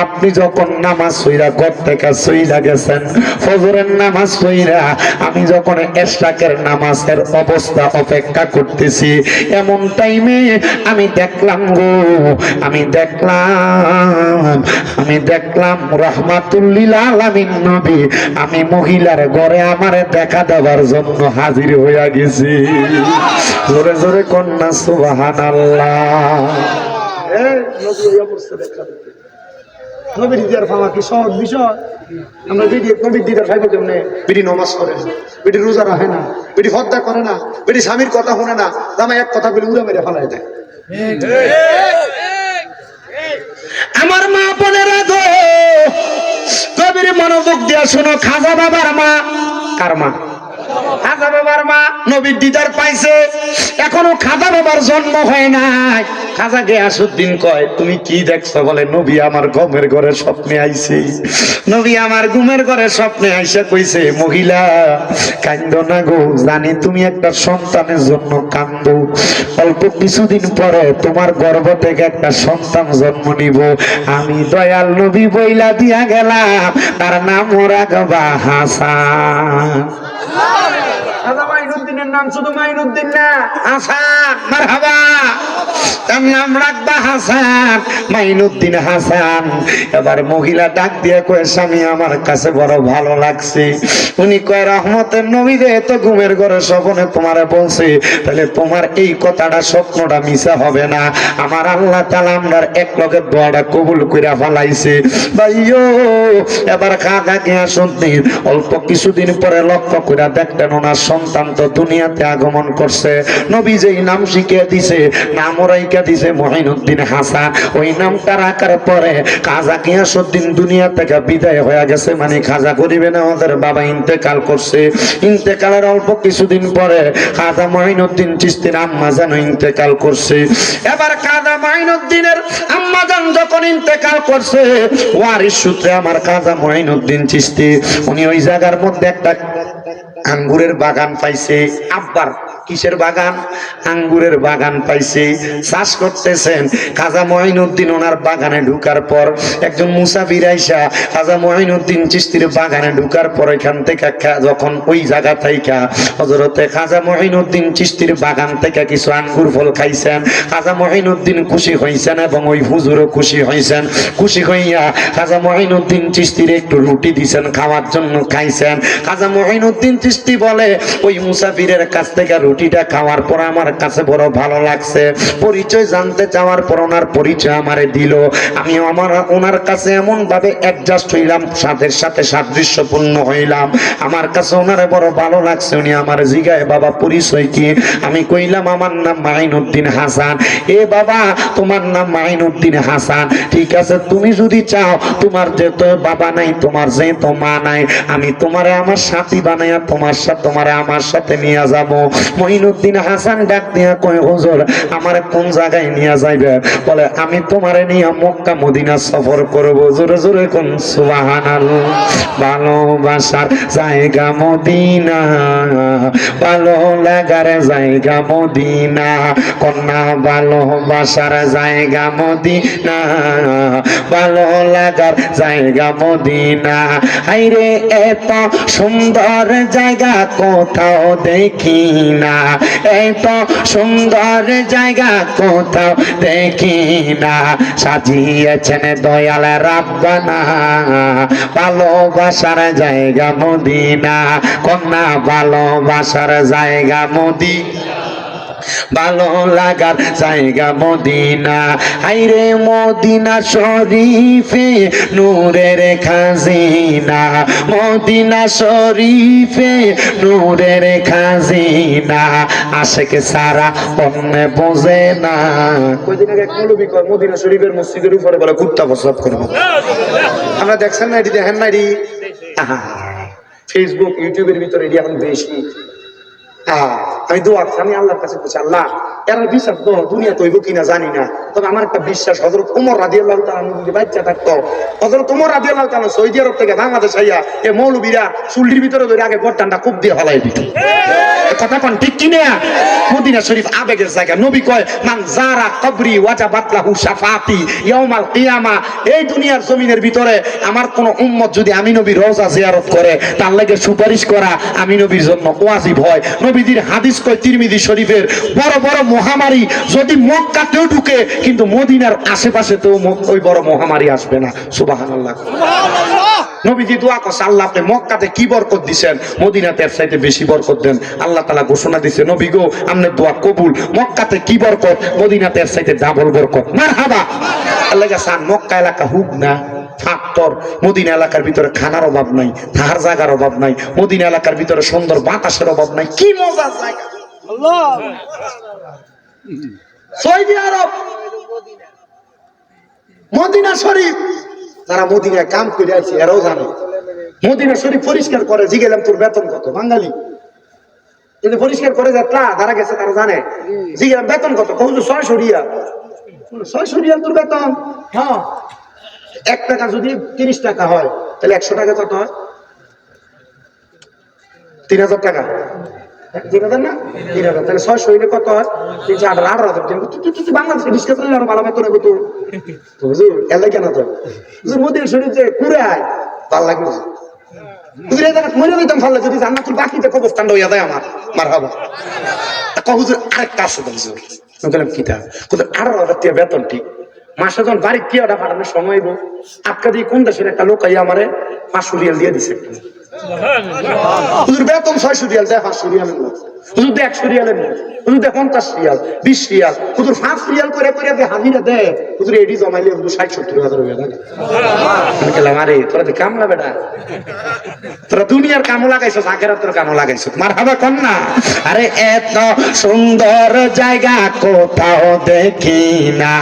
আপনি যখন নামাজ পড়া ঘর থেকে চইলা গেছেন, ফজরের নামাজ পড়া আমি যখন এশরাকের নামাজের অবস্থা অপেক্ষা করতেছি, এমন টাইমে আমি দেখলাম গো, আমি দেখলাম রাহমাতুল লিল আলামিন নবী আমি মহিলার ঘরে আমারে দেখা দেওয়ার জন্য হাজির হইয়া গেছি। জোরে জোরে কন্যা সুবহানাল্লাহ। নবীর দিদার পাওয়া কি সহজ বিষয়? আমরা নবীর দিদার খাইব কেমনে? বিড়ি নমাজ করে না, বিড়ি রোজা রাখে না, বিড়ি হত্যা করে না, বিড়ি স্বামীর কথা শুনে না, জামাই এক কথা বলে উড়া মেরে ফেলাই দেয়। আমার মা বোনেরা গো, কবির মনোযোগ দিয়া শোনো। খাজা বাবার মা, কার মা? খাজা বাবার মা নবীর দিদার পাইছে, এখনো খাজা বাবার জন্ম হয় নাই। খাজা গিয়াসউদ্দিন কয়, তুমি কি দেখছো? বলে, নবী আমার ঘুমের ঘরে স্বপ্নে আইছে। নবী আমার ঘুমের ঘরে স্বপ্নে আইসা কইছে, মহিলা কান্দো না গো, জানি তুমি একটা সন্তানের জন্য কান্দো, অল্প কিছুদিন পরে তোমার গর্ভ থেকে একটা সন্তান জন্ম নিব। আমি দয়াল নবী বইলা দিয়া গেলাম, তার নাম রাখবা হাসান। খাজা মাইনুদ্দিনের নাম শুধু মাইনুদ্দিন না, হাসান। মারহাবা, তার নাম রাখবা হাসান, মাইনুদ্দিন হাসান। এবার মহিলা ডাক দিয়ে কয়, স্বামী আমার কাছে বড় ভালো লাগছে। উনি কয়, রহমতের নবী রে তো ঘুমের ঘরে স্বপ্নে তোমারে বলছে, তাহলে তোমার এই কথাটা স্বপ্নটা মিছা হবে না। আমার আল্লাহ তাআলা আমরার এক লগে দোয়াটা কবুল কইরা ফলাইছে। ভাইও এবার খাজা গিয়াসউদ্দিন অল্প কিছুদিন পরে লক্ষ্য কইরা দেখলেন ওনার সন্তান তো দুনিয়াতে আগমন করছে। নবী যেই নাম শিখিয়ে দিছে, নাম রাইখা দিছে মুঈনুদ্দিন হাসান। ওই নামটা রাখার পরে খাজা গিয়াসউদ্দিন দুনিয়া থেকে বিদায় হয়ে গেছে, মানে খাজা গরিবে না আমাদের বাবা ইন্তেকাল করছে। ইন্তেকালের অল্প কিছুদিন পরে খাজা মুঈনুদ্দিন চিশতির আম্মা জান ইন্তেকাল করছে। এবার খাজা মুঈনুদ্দিনের আম্মা জান যখন ইন্তেকাল করছে, ওয়ারিশ সূত্রে আমার খাজা মুঈনুদ্দিন চিশতি উনি ওই জায়গার মধ্যে একটা আঙ্গুরের বাগান পাইছে। আব্বার কিসের বাগান? আঙ্গুরের বাগান পাইছে, চাষ করতেছেন। খাজা মুঈনুদ্দিন ওনার বাগানে ঢুকার পর একজন মুসাফির আইসা খাজা মুঈনুদ্দিন চিশতির বাগানে ঢুকার পর এখান থেকে যখন ওই জায়গা থেকে হযরতে খাজা মুঈনুদ্দিন চিশতির বাগান থেকে কিছু আঙ্গুর ফল খাইছেন। খাজা মুঈনুদ্দিন খুশি হইছেন এবং ওই হুজুরও খুশি হইছেন। খুশি হইয়া খাজা মুঈনুদ্দিন চিশতির একটু রুটি দিছেন খাওয়ার জন্য, খাইছেন। খাজা মুঈনুদ্দিন চিশতি বলে, ওই মুসাফিরের কাছ থেকে রুটিটা খাওয়ার পর আমার কাছে বড় ভালো লাগছে। পরিচয় জানতে চাওয়ার পর ওনার পরিচয় আমারে দিল। আমি ওনার কাছে এমন ভাবে অ্যাডজাস্ট হইলাম, সাথে সাথে সাদৃশ্যপূর্ণ হইলাম। আমার কাছে ওনারে বড় ভালো লাগছে। উনি আমার জিগায়, বাবা পরিচয় কি? আমি কইলাম, আমার নাম মাইনুদ্দিন হাসান। এ বাবা, তোমার নাম মাইনুদ্দিন হাসান, ঠিক আছে, তুমি যদি চাও, তোমার যে তো বাবা নাই, তোমার যে তো মা নাই, আমি তোমারে আমার সাথী বানাইয়া তোমারে আমার সাথে নিয়ে যাব। মুঈনুদ্দিন হাসান ডাক দিয়া কয়, হুজুর আমারে কোন জায়গায় নিয়ে যাইবে? বলে, আমি তোমারে নিয়ে মক্কা মদিনা সফর করব। জোরে জোরে কোন সুবহানাল্লাহ। ভালোবাসার জায়গা মদিনা, ভালো লাগার জায়গা মদিনা, কন্যা ভালোবাসার জায়গা মদিনা, ভালো লাগার জায়গা মদিনা। হাইরে এত সুন্দর জায়গা কোথাও দেখি না, না, এত সুন্দর জায়গা কোথাও দেখি না। সাজিয়েছেন দয়াল রাব্বানা ভালোবাসার জায়গা মদিনা, কন্যা ভালোবাসার জায়গা মদিনা, ভালো লাগার জায়গা মদিনা। হাইরে মদিনা শরীফে নূরের খাজিনা, মদিনা শরীফে নূরের খাজিনা, আশেক সারা পণ্যে বোঝে না। কয়দিন আগে এক মৌলবী কয় মদিনা শরীফের মসজিদের উপরে বলে কুত্তা প্রস্রাব করবো। আমরা দেখছেন না, এটি দেখেন না, এটি ফেসবুক ইউটিউবের ভিতরে এটি এখন বেশি। আমি দোয়া আমি আল্লাহর কাছে বলছি, আল্লাহ এর বিশ্বাস তো দুনিয়া তৈব কিনা জানি না, তবে আমার একটা বিশ্বাস হযরত ওমর রাদিয়াল্লাহু তাআলা যদি বাচ্চা থাকতো, হযরত ওমর রাদিয়াল্লাহু তাআলা সৌদি আরব থেকে বাংলাদেশ আইয়া এ মৌলবীরা চুল্লির ভিতরে ধরে আগে গর্দানটা কূপ দিয়ে ফেলাই দিত। কথা কোন ঠিক কিনা? মদিনা শরীফ আবেগের জায়গা। নবী কয় মান যারা কবরি ওয়াজাবাত লাহু শাফাতি ইয়াউমাল কিয়ামা। এই দুনিয়ার জমিনের ভিতরে আমার কোন উম্মত যদি আমি নবীর রওজা জিয়ারত করে, তার লাগি সুপারিশ করা আমি নবীর জন্য ওয়াজিব হয়। নবীজির হাদিস কয় তিরমিজি শরীফের, বড় বড় মহামারী যদি মক্কাতেও ঢুকে কিন্তু মদিনার আশেপাশেতেও ওই বড় মহামারী আসবে না। সুবহানাল্লাহ, সুবহানাল্লাহ। নবীজি দোয়া করছে, আল্লাহ আপনি মক্কাতে কি বরকত দিবেন, মদিনাতে এর চাইতে বেশি বরকত দেন। আল্লাহ তাআলা ঘোষণা দিয়েছে, নবী গো আপনার দোয়া কবুল, মক্কাতে কি বরকত, মদিনাতে এর চাইতে ডাবল বরকত। মারহাবা। আল্লাহ গাছান মক্কা এলাকা হুক না ফাক্তর, মদিনা এলাকার ভিতরে খানার অভাব নাই, থাকার জায়গার অভাব নাই, মদিনা এলাকার ভিতরে সুন্দর বাতাসের অভাব নাই। কি মজার জায়গা আল্লাহ। সৌদি আরব মদিনা শরীফ, যারা মদিনায় কাম করে আছে এরাও জানে মদিনা শরীফ পরিষ্কার করে। জিগেলাম তোর বেতন কত, বাঙালি যদি পরিষ্কার করে যাত্রা যারা গেছে তারা জানে। জিগেলাম বেতন কত, কত 600 রিয়াল। 600 রিয়াল তোর বেতন? হ্যাঁ। 1 টাকা যদি 30 টাকা হয় তাহলে 100 টাকা কত হয়? 3000 টাকা। 3000 না 3000, তাহলে 600 হইলে কত হয়? 18,000। তুই বাংলাদেশে ডিসকাস করলে আরো ভালো বেতন হবে তো। হুজুর এলাই কেন তো হুজুর মদিনা শরীফ যে ঘুরে আয় ভালো লাগে। হুজুর এই জায়গা মরে যেতাম ভালো, যদি জান্নাতুল বাকিতে কবরস্থানটা হইয়া যায় আমার। মারহাবা। হুজুর আরেকটা আছে হুজুর, আমি বললাম কিটা? হুজুর 18,000 টাকা বেতন ঠিক, মাসে যখন বাড়ির টিয়াটা পাঠানোর সময় আটকা দিয়ে কোন দেশের একটা লোক আইয়া আমারে 500 রিয়াল দিয়ে দিছে। হুজুর বেতন 600 রিয়াল দেয়, 500 রিয়াল হুজুর দেয়, 100 রিয়ালের নোট হুজুর দেয়, 50 রিয়াল 20 রিয়াল হুজুর 5 রিয়াল করে করে দিয়ে হাজিরা দেয়। হুজুর এডি জমাইলে হুজুর 60-70 হাজার হয়ে যায়। আমি বললাম আরে তোরা তো কামলা বেটা, তোরা দুনিয়ার কামও লাগাইছো, আখিরাতের কামও লাগাইছো। মারহাবা কোন না? আরে এত সুন্দর জায়গা কোথাও দেখি না,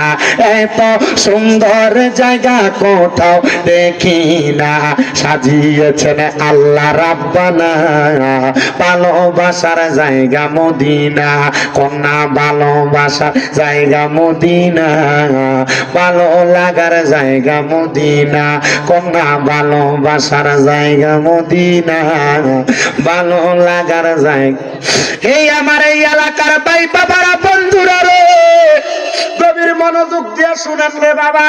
এত সুন্দর জায়গা কোথাও দেখি না। সাজিয়েছেন আল্লাহ রাব্বানা ভালোবাসার জায়গা মদিনা, কন্যা ভালোবাসার জায়গা মদিনা, ভালো লাগার জায়গা মদিনা, কন্যা ভালোবাসার জায়গা মদিনা, ভালো লাগার জায়গা। এই আমার এই এলাকার ভাই বাবারা বন্ধুরা রে, গভীর মনোযোগ দিয়া শুনেন রে বাবা।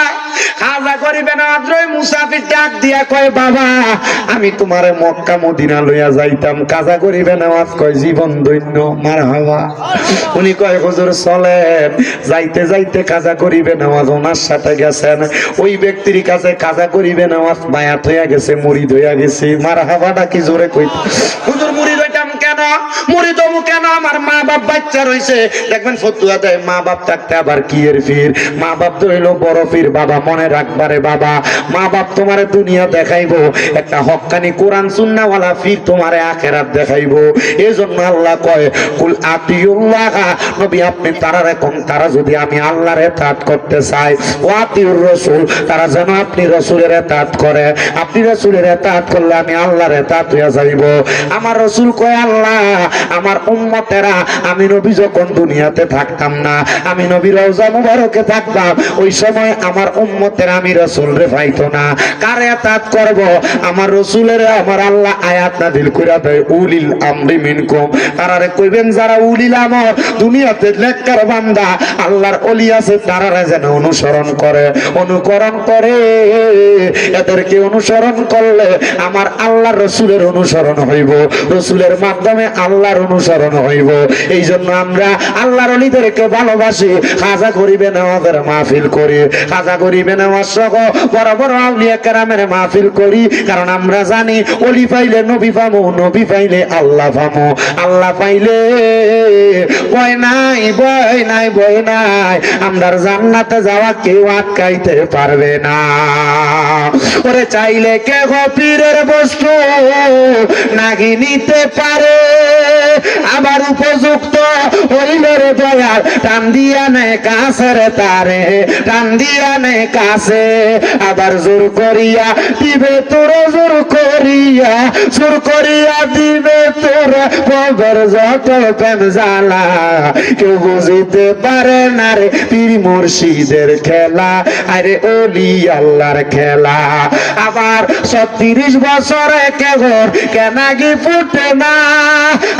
খাজা করিবে না আদ্রই মুসাফির ডাক দিয়া কয়, বাবা আমি তোমারে মক্কা মদিনা লইয়া যাইতাম। কাজা করিবে না আজ কয় জীবন ধন্য। মারহাবা। উনি কয় হুজুর চলেন। যাইতে যাইতে কাজা করিবে না আজ ওনার সাথে গেছেন, ওই ব্যক্তির কাছে কাজা করিবে না আজ বায়াত হইয়া গেছে, মুরিদ হইয়া গেছে। মারহাবাটা কি জোরে কই। হুজুর মুরিদ হইতাম কেন, মুরিদ হবো কেন? আমার মা বাপ বাচ্চা রইছে। দেখবেন ফতুয়া দেয় মা বাপ থাকতে আবার কি এর ফির। মা বাপ তো হইলো বড় ফির। বাবা মনে রাখবারে বাবা, মা বাপ তোমারে দুনিয়া দেখাইবো, একটা হক্কানি কোরআন সুন্নাহওয়ালা ফির তোমারে আখিরাত দেখাইবো। এজন্য আল্লাহ কয় কুল আতিউল্লাহ, নবী আপনি তারা রাখুন, তারা যদি আমি আল্লাহর ইতাআত করতে চাই, ও আতিউর রাসূল, তারা যেন আপনি রাসূলের ইতাআত করে। আপনি রাসূলের ইতাআত করলে আমি আল্লাহর ইতাআত হইয়া যাইবো। আমার রাসূল কয় আল্লাহ আমার উম্মতেরা, আমি নবী যখন দুনিয়াতে থাকতাম না, আমি নবীর রওজা মুবারকে থাকতাম, ওই সময় আমার উম্মতের আমি রাসূলরে পাইতো না। কার ইতাআত করব? আমার রাসূলের। আমার আল্লাহ আয়াত নাযিল কইরা দেয় উলিল আমরি মিনকুম, তারারে কইবেন যারা উলিল আমর দুনিয়াতে নেককার বান্দা আল্লাহর ওলি আছে, তারারে যেন অনুসরণ করে, অনুকরণ করে। এদেরকে অনুসরণ করলে আমার আল্লাহর রাসূলের অনুসরণ হইব। রাসূলের মাধ্যমে আল্লাহর অনুসরণ হইব। এই জন্য আমরা আল্লাহর ওলিদেরকে ভালোবাসি। খাজা গরিবেন আমাদের মাহফিল করি, খাজা গরিবেন আমার সহ বড় বড় আউলিয়া কেরামের মাহফিল করি। কারণ আমরা জানি ওলি পাইলে নবী পামু, নবী পাইলে আল্লাহ পামু, আল্লাহ পাইলে ভয় নাই, ভয় নাই, ভয় নাই। আমরার জান্নাতে যাওয়া কেউ আটকাইতে পারবে না। ওরে চাইলে কে পীরের বস্তু নাগি নিতে পারে, আবার উপযুক্ত হইলে রে দয়াল টান দিয়া নে কাছের তারে, টান দিয়া নে কাছে। আবার জোর করিয়া দিবে তোর, জোর করিয়া, জোর করিয়া দিবে তোর পবের যত প্রেম জ্বালা। কেউ বুঝিতে পারে না রে পীর মুর্শিদের খেলা, আরে ওলি আল্লাহর খেলা। আবার 36 বছরে কেবর কেনাগি ফুটে না,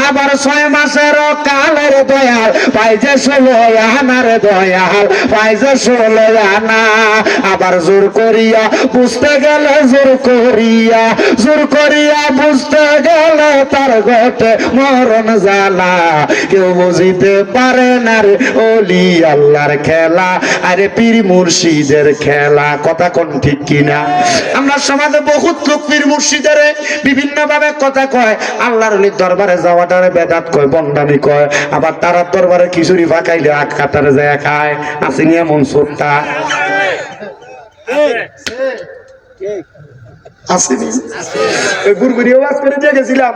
আবার 6 মাসের কালের দয়াল পাইছে 16 আনার দয়াল পাইছে 16 আনা। আবার জোর করিয়া বুঝতে গেলে, জোর করিয়া, জোর করিয়া বুঝতে গেলে তার ঘটে মরণ জ্বালা। কেউ বুঝিতে পারে না রে ওলি আল্লাহর খেলা, আরে পীর মুর্শিদের খেলা। কথা কোন ঠিক কিনা? আমরা সমাজে বহুত লোক পীর মুর্শিদের বিভিন্ন ভাবে কথা কয়। আল্লাহর ওলির দরবারে যাওয়াটারে বেদাত কয়, বন্ডামি কয়। আবার তার দরবারে খিচুড়ি পাকাইলে আখ কাটারে যায় খায়। আসেনি এমন ছোট্টা? আসেনি? গুড়গুড়ি ওয়াজ করে দিয়ে গেছিলাম,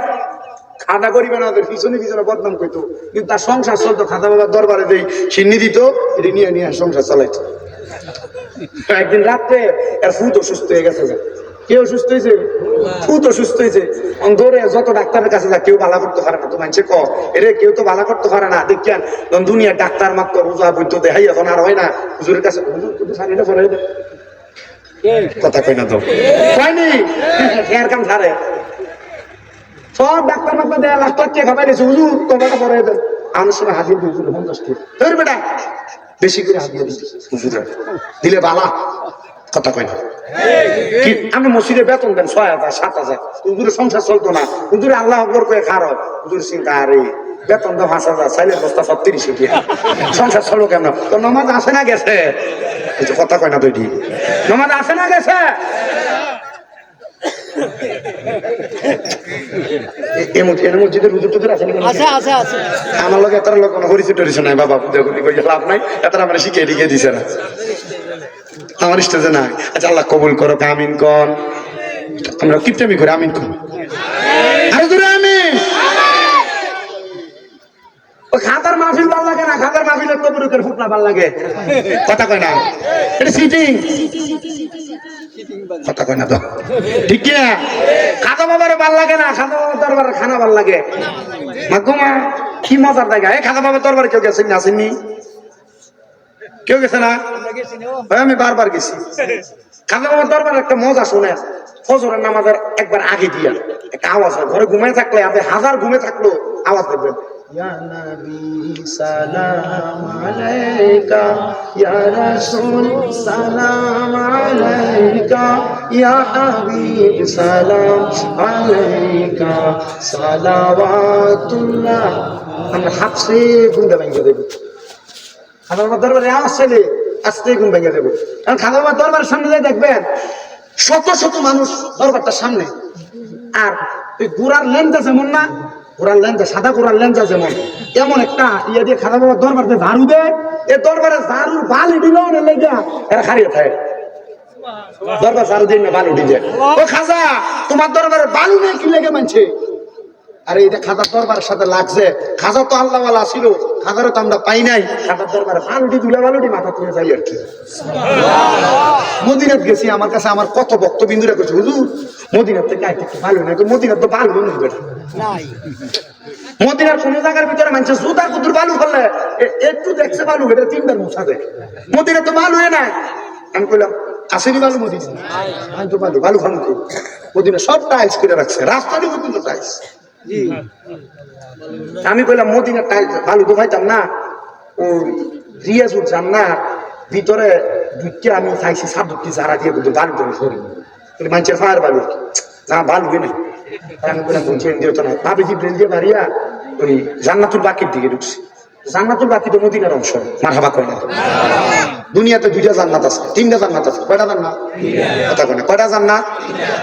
খানা করিবে না ওদের পিছনে পিছনে বদনাম করতো, কিন্তু তার সংসার চলতো। খাজা বাবার দরবারে যেই সিন্নি দিত, এটি নিয়ে নিয়ে সংসার চালাইতো। একদিন রাত্রে এর ফুট অসুস্থ হয়ে গেছে। কেউ সুস্থ হয়েছে? ফুট অসুস্থ হয়েছে। ধরে যত ডাক্তারের কাছে যা, কেউ ভালো করতে পারে না। তো মানছে ক এরে কেউ তো ভালো করতে পারে না, দেখেন দুনিয়া ডাক্তার মাত্র রোজা বৈদ্য দেখাই এখন আর হয় না। হুজুরের কাছে কথা কই না তো হয়নি, এর কাম ছাড়ে সব ডাক্তার মাত্র দেয়, লাখ লাখ খাবাই দিয়েছে। হুজুর তোমাকে পরে দেন, আমার সময় হাজির হুজুর 50 টাকা বেটা বেশি করে হাজির হুজুরের দিলে বালা। কথা কই না? আমি মসজিদে বেতন দেন 6,000 7,000, হুজুরের সংসার চলতো না। হুজুরে আল্লাহ আকবর করে খারো, হুজুর চিন্তা আরে বেতন দাও 5,000, চাইলের বস্তা 36 টাকা, সংসার চলো কেন? তো নমাজ আসে না গেছে? কথা কয় না? তুই নমাজ আসে না গেছে? আমার লোক এত লোক হরিচে টরিছে নাই বাবা, লাভ নাই, এত আমার শিখে টিকে দিছে না আমার স্টেজে নাই। আচ্ছা আল্লাহ কবুল করো, আমিন কন। আমরা কিপটামি করে আমিন কন, আরো দূরে আমিন। ওই খাতার মাহফিল ভাল লাগে না, খাতার মাহফিলের কবুরকের ফুটনা ভাল লাগে। কথা কয় না? এটা সিটিং। কথা কয় না তো ঠিক কিনা? খাতা বাবার ভাল লাগে না, খাতা বাবার দরবারে খানা ভাল লাগে। মা কি মজার জায়গা। এই খাতা বাবার দরবারে কেউ গেছেন? আসেননি? কেউ গেছে না? আমি বারবার গেছি। খাজা বাবার দরবারে একটা মজা শুনে, ফজরের নামাজের একবার আগে দিয়া একটা আওয়াজ হয়। ঘরে ঘুমায় থাকলে, আপনি 1000 ঘুমে থাকলেও আওয়াজ দেখবেন, ইয়া নবী সালাম আলাইকা, ইয়া রাসূল সালাম আলাইকা, ইয়া হাবিব সালাম আলাইকা, সালাওয়াতুল্লাহ। আমরা হাফসে গুন্ডা ভেঙে দেব। খাজা বাবার দরবারে আওয়াজ ছেলে আস্তে ঘুম ভেঙে দেবো। কারণ খাজা বাবার দরবারের সামনে যাই দেখবেন শত শত মানুষ দরবারটার সামনে। আর ওই ঘোড়ার লেঞ্জা যেমন না, ঘোড়ার লেঞ্জা, সাদা ঘোড়ার লেঞ্জা যেমন, এমন একটা ইয়ে দিয়ে খাজা বাবার দরবারে ঝাড়ু দেয়। এ দরবারে ঝাড়ুর বালি দিল না লেগে এরা খারিয়ে থাকে। দরবার ঝাড়ু দিন না বালু দিয়ে, ও খাজা তোমার দরবারে বালু নেই কি লেগে মানছে? আরে এটা খাজার দরবারের সাথে লাগছে। খাজা তো আল্লাহওয়ালা ছিল, খাজারও তো আমরা পাই নাই। খাজার দরবারে বালুটি দুলে বালুটি মাথা তুলে যাই আর কি। মদিনাত গেছি, আমার কাছে আমার কত ভক্তবিন্দুরা করছে, হুজুর মদিনার থেকে আইতে একটু ভালো নাই। তো মদিনার তো বালু নেই, মদিনার কোন জায়গার ভিতরে মানুষ জুতার কুতুর বালু ফেললে একটু দেখছে বালু, এটা 3বার মুছা দেয়। মদিনার তো বালু নাই। আমি কইলাম আসেনি বালু মদিনা? আমি তো বালু বালু ফালু মদিনা সব টাইলস করে রাখছে, রাস্তার উপর কিন্তু টাইলস। আমি কইলাম মদিনার টাইলস বালু তো পাইতাম না। ও রিয়াজুল জান্নাত ভিতরে ঢুকে আমি খাইছি সাবুকি যারা দিয়ে কিন্তু বালু টালু সরি মানুষের ফায়ার বালু না, বালু নেই। আমি বললাম বলছেন দিও তো না, ভাবি জিব্রাইল দিয়ে বাড়িয়া ওই জান্নাতুল বাকির দিকে ঢুকছি। জান্নাতুল বাকি তো মদিনার অংশ, মারহাবা কয় না? দুনিয়াতে দুইটা জান্নাত আছে, তিনটা জান্নাত আছে। কয়টা জান্নাত? কথা কয় না। কয়টা জান্নাত?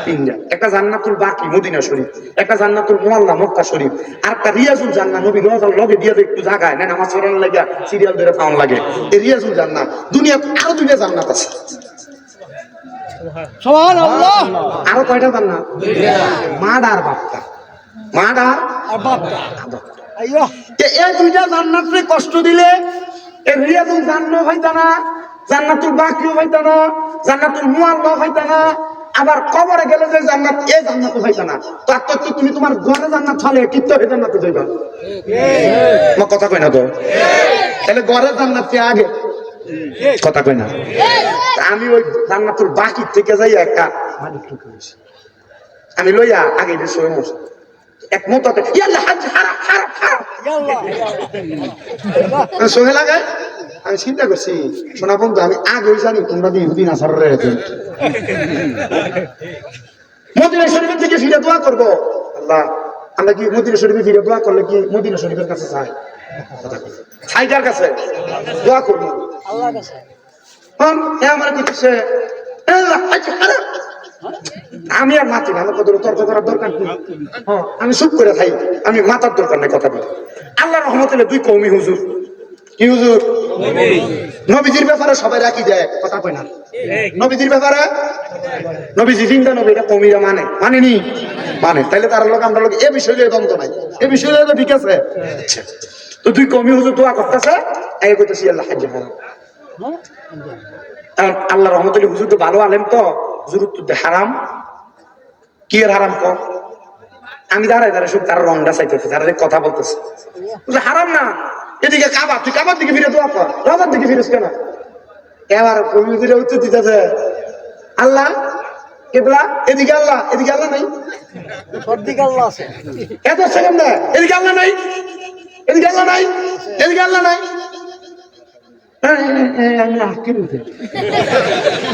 তিনটা। একটা জান্নাতুল বাকি মদিনা শরীফ, একটা জান্নাতুল মুআল্লা মক্কা শরীফ, আর একটা রিয়াজুল জান্নাত নবী রওজার লগে দিয়ে একটু জায়গায় না নামাজ পড়ার লাগে সিরিয়াল ধরে পাওয়ার লাগে, এই রিয়াজুল জান্নাত। দুনিয়াতে আরো দুইটা জান্নাত আছে। সুবহানাল্লাহ। আরো কয়টা জান্নাত? মাড আর বাপটা, মাড আর বাপটা। এই দুইটা জান্নাতরে কষ্ট দিলে এই রিয়াজুল জান্নাত হইতা না, জান্নাতুল বাকিও হইতা না, জান্নাতুল মুআল্লা হইতা না, আবার কবরে গেলে যে জান্নাত এই জান্নাত হইতা না। তো আত্ম তুমি তোমার ঘরে জান্নাত হলে কিত্ত এই জান্নাতে যাইবা। ঠিক কথা কই না তো? তাহলে ঘরে জান্নাত কে আগে? কথা কই না? আমি ওই জান্নাতুল বাকির থেকে যাই একটা আমি লইয়া আগে যে সই মশা এক মততে ইয়াল্লাহ হাজ হারাম হারাম হারাম ইয়াল্লাহ সঙ্গে লাগায়। আমি চিন্তা করছি শোনা বন্ধু, আমি আগে জানি তোমরা ইহুদি নাসারারে মদিনা শরীফের থেকে ফিরে দোয়া করবো। আল্লাহ, আমরা কি মদিনা শরীফে ফিরে দোয়া করলে কি মদিনা শরীফের কাছে চাই? ছাইটার কাছে দোয়া করবো আল্লাহর কাছে। আমার কিছু আমি আর মাতি না, আমার কত তর্ক করার দরকার নেই। আমি চুপ করে খাই, আমি মাতার দরকার নেই কথা বলি। আল্লাহ রহমতুল্লাহ দুই কওমি হুজুর। কি হুজুর? নবীজির ব্যাপারে সবাই রাখি দেয়, কথা কয় না? নবীজির ব্যাপারে নবীজি চিন্তা নবী এটা কমিরা মানেনি মানে, তাইলে তার লোক আমরা লোক এ বিষয়ে দ্বন্দ্ব নাই, এ বিষয়ে তো ঠিক আছে। তো দুই কওমি হুজুর দোয়া করতেছে, আগে কইতেছি আল্লাহ হাজ্জে হারাম। আল্লাহ রহমতুল্লাহ হুজুর তো ভালো আলেম, তো হুজুর তো হারাম কি এর হারাম কম। আমি দাঁড়াই দাঁড়াই সব তার রংটা চাইতেছে, তারা কথা বলতেছে হারাম না। এদিকে কাবা, তুই কাবার দিকে ফিরে দোয়া কর, রাজার দিকে ফিরিস কেন? এবার কমিটিরা উত্তর দিতেছে আল্লাহ কেবলা, এদিকে আল্লাহ, এদিকে আল্লাহ নাই, সবদিকে আল্লাহ আছে। এত সেকেন্ড এদিকে আল্লাহ নাই, এদিকে আল্লাহ নাই, এদিকে আল্লাহ নাই।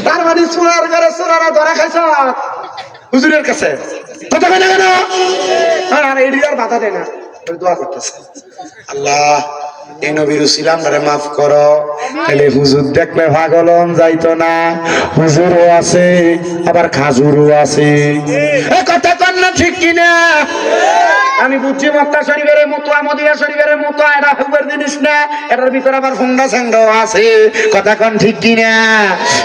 তার মানে সোনার ঘরে সোনারা ধরা খাইছ হুজুরের কাছে, কথা কয় না কেন? আর এদিকে বাধা দেয় না, দোয়া করতেছে আল্লাহ এই নবীর উসিলা আমারে মাফ করো। তাহলে হুজুর দেখলে পাগলন যাইতো না, হুজুরও আছে আবার খাজুরও আছে। এই কথা কন না ঠিক কিনা? আমি বুঝছি মক্কা শরীফের মতো মদিনা শরীফের মতো এটা হুবের জিনিস না, এটার ভিতরে আবার ফুঙ্গা স্যাংডাও আছে। কথা কন ঠিক কিনা?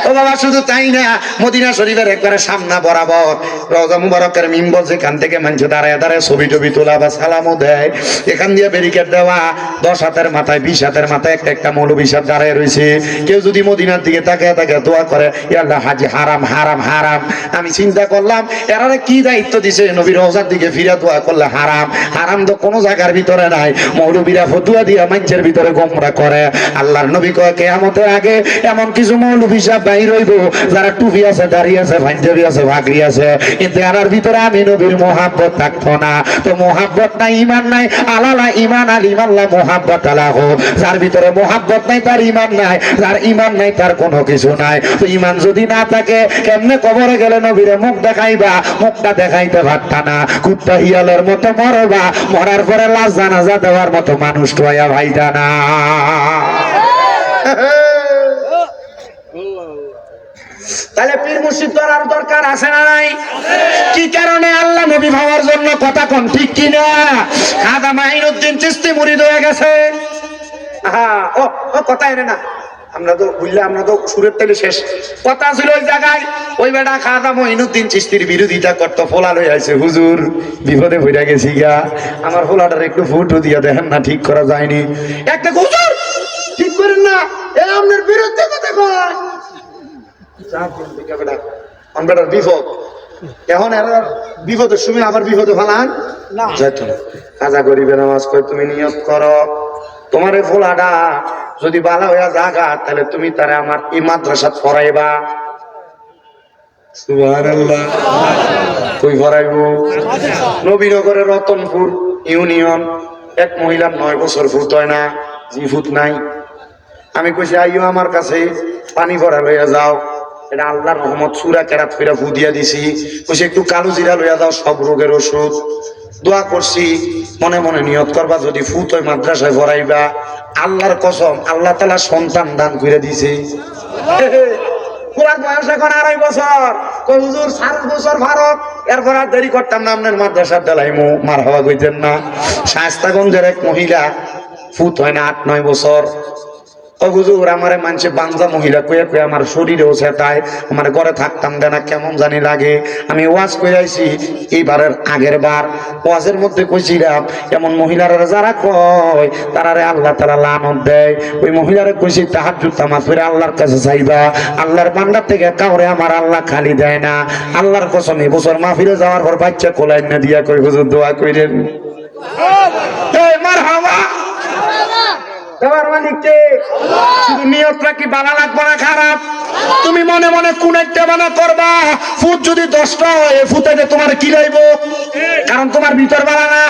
ও বাবা শুধু তাই না, মদিনা শরীফের একবারে সামনা বরাবর রওজা মুবারকের মিম্বর, যেখান থেকে মানুষ দাঁড়ায় দাঁড়ায় ছবি টবি তোলা বা সালামও দেয়, এখান দিয়ে ব্যারিকেড দেওয়া, 10 হাতের মাথায় 20 হাতের মাথায় একটা একটা মৌলবী সাহেব দাঁড়ায় রয়েছে। কেউ যদি মদিনার দিকে তাকে তাকে দোয়া করে আল্লাহ হাজি হারাম হারাম হারাম। আমি চিন্তা করলাম এরারে কি দায়িত্ব দিছে, নবীর রওজার দিকে ফিরে দোয়া করলে হারাম। হারাম তো কোনো জায়গার ভিতরে নাই, মৌলবীরা ফতুয়া দিয়া মানুষের ভিতরে গোমরা করে। আল্লাহর নবী কয় কিয়ামতের আগে এমন কিছু মৌলবী সাহেব বাইর হইব যারা টুপি আছে, দাড়ি আছে, পাঞ্জাবি আছে, ভাগরি আছে, কিন্তু এরার ভিতরে আমি নবীর মোহাব্বত থাকতো না। তো মোহাব্বত নাই, ইমান নাই, আলালা ইমান আল ইমাল্লাহ মোহাব্বত আলাহ। যার ভিতরে মোহাব্বত নাই তার ইমান নাই, যার ইমান নাই তার কোনো কিছু নাই। তো ইমান যদি না থাকে কেমনে কবরে গেলে নবীরে মুখ দেখাইবা? মুখটা দেখাইতে পারতা না, কুত্তা হিয়ালের মতো মরবা, মরার পরে লাশ জানাজা দেওয়ার মতো মানুষ তো ভাইটা না। তাহলে পীর মুর্শিদ ধরার দরকার আছে না নাই? কি কারণে? আল্লাহ নবী ভাবার জন্য। কথা কোন ঠিক কিনা? খাজা মাইনুদ্দিন চিশতি মুরিদ হয়ে গেছে। ও কথা এনে না, আমরা তো বুঝলে আমরা তো সুরের তেলে শেষ কথা ছিল ওই জায়গায়। ওই বেটা খাজা মাইনুদ্দিন চিশতির বিরোধিতা করতো, ফোলা লই আইছে, হুজুর বিপদে পড়ে গেছি গা, আমার ফোলাটার একটু ফুটো দিয়া দেখেন না, ঠিক করা যায়নি। একটা হুজুর ঠিক করেন না, এ আপনার বিরুদ্ধে কথা কয় বিপদ। এখন এরা বিপদের সময় আবার বিপদে ফালান যাইতো না। কাজা গরিবে নামাজ কয় তুমি নিয়ত করো, তোমার এই ফোলাটা যদি বালা হইয়া জাগা তাহলে তুমি তারে আমার এই মাদ্রাসা পড়াইবা। সুবহানাল্লাহ। কই পড়াইব? নবীনগরের রতনপুর ইউনিয়ন। এক মহিলার 9 বছর ফুট হয় না, জি ফুট নাই। আমি কইছি আইও আমার কাছে, পানি ভরা লইয়া যাও। এটা আল্লাহর রহমত, সূরা কেরাত ফিরা ফু দিয়া দিছি, কইছে একটু কালো জিরা লইয়া দাও, সব রোগের ওষুধ। দোয়া করছি, মনে মনে নিয়ত করবা যদি ফুত ওই মাদ্রাসায় ভরাইবা, আল্লাহর কসম আল্লাহ তাআলা সন্তান দান করে দিছে। পুরার বয়স এখন 2.5 বছর, কই হুজুর 7 বছর ফারক, এরপর আর দেরি করতাম না, আপনার মাদ্রাসার দেলাইমু, মারহাবা কইতেন না। শায়েস্তাগঞ্জের এক মহিলা ফুত হয় না 8-9 বছর, ও হুজুর আমারে মানছে বাঞ্জা মহিলা কয়ে কয়ে আমার শরীরেও সেটায়, আমার ঘরে থাকতাম দেনা কেমন জানি লাগে। আমি ওয়াজ করে আইছি এইবারের আগের বার ওয়াজের মধ্যে কইছিলাম এমন মহিলারা যারা কয় তারারে আল্লাহ তাআলা লানত দেয়। ওই মহিলারে কইছি তাহাজ্জুদ নামাজ পড়ে আল্লাহর কাছে চাইবা, আল্লাহর বান্দার থেকে কাউরে আমার আল্লাহ খালি দেয় না। আল্লাহর কসম এই বছর মাহফিলে যাওয়ার পর বাচ্চা কোলাই না দিয়া কই হুজুর দোয়া কইরেন। এই মারহাবা, দেওয়ার মালিক কে? শুধু নিয়তটা কি বানা লাগবে না খারাপ? তুমি মনে মনে কোন একটা বানা করবা, ফুট যদি 10টা হয় ফুটে তোমার কি লাইব, কারণ তোমার ভিতর বানা না।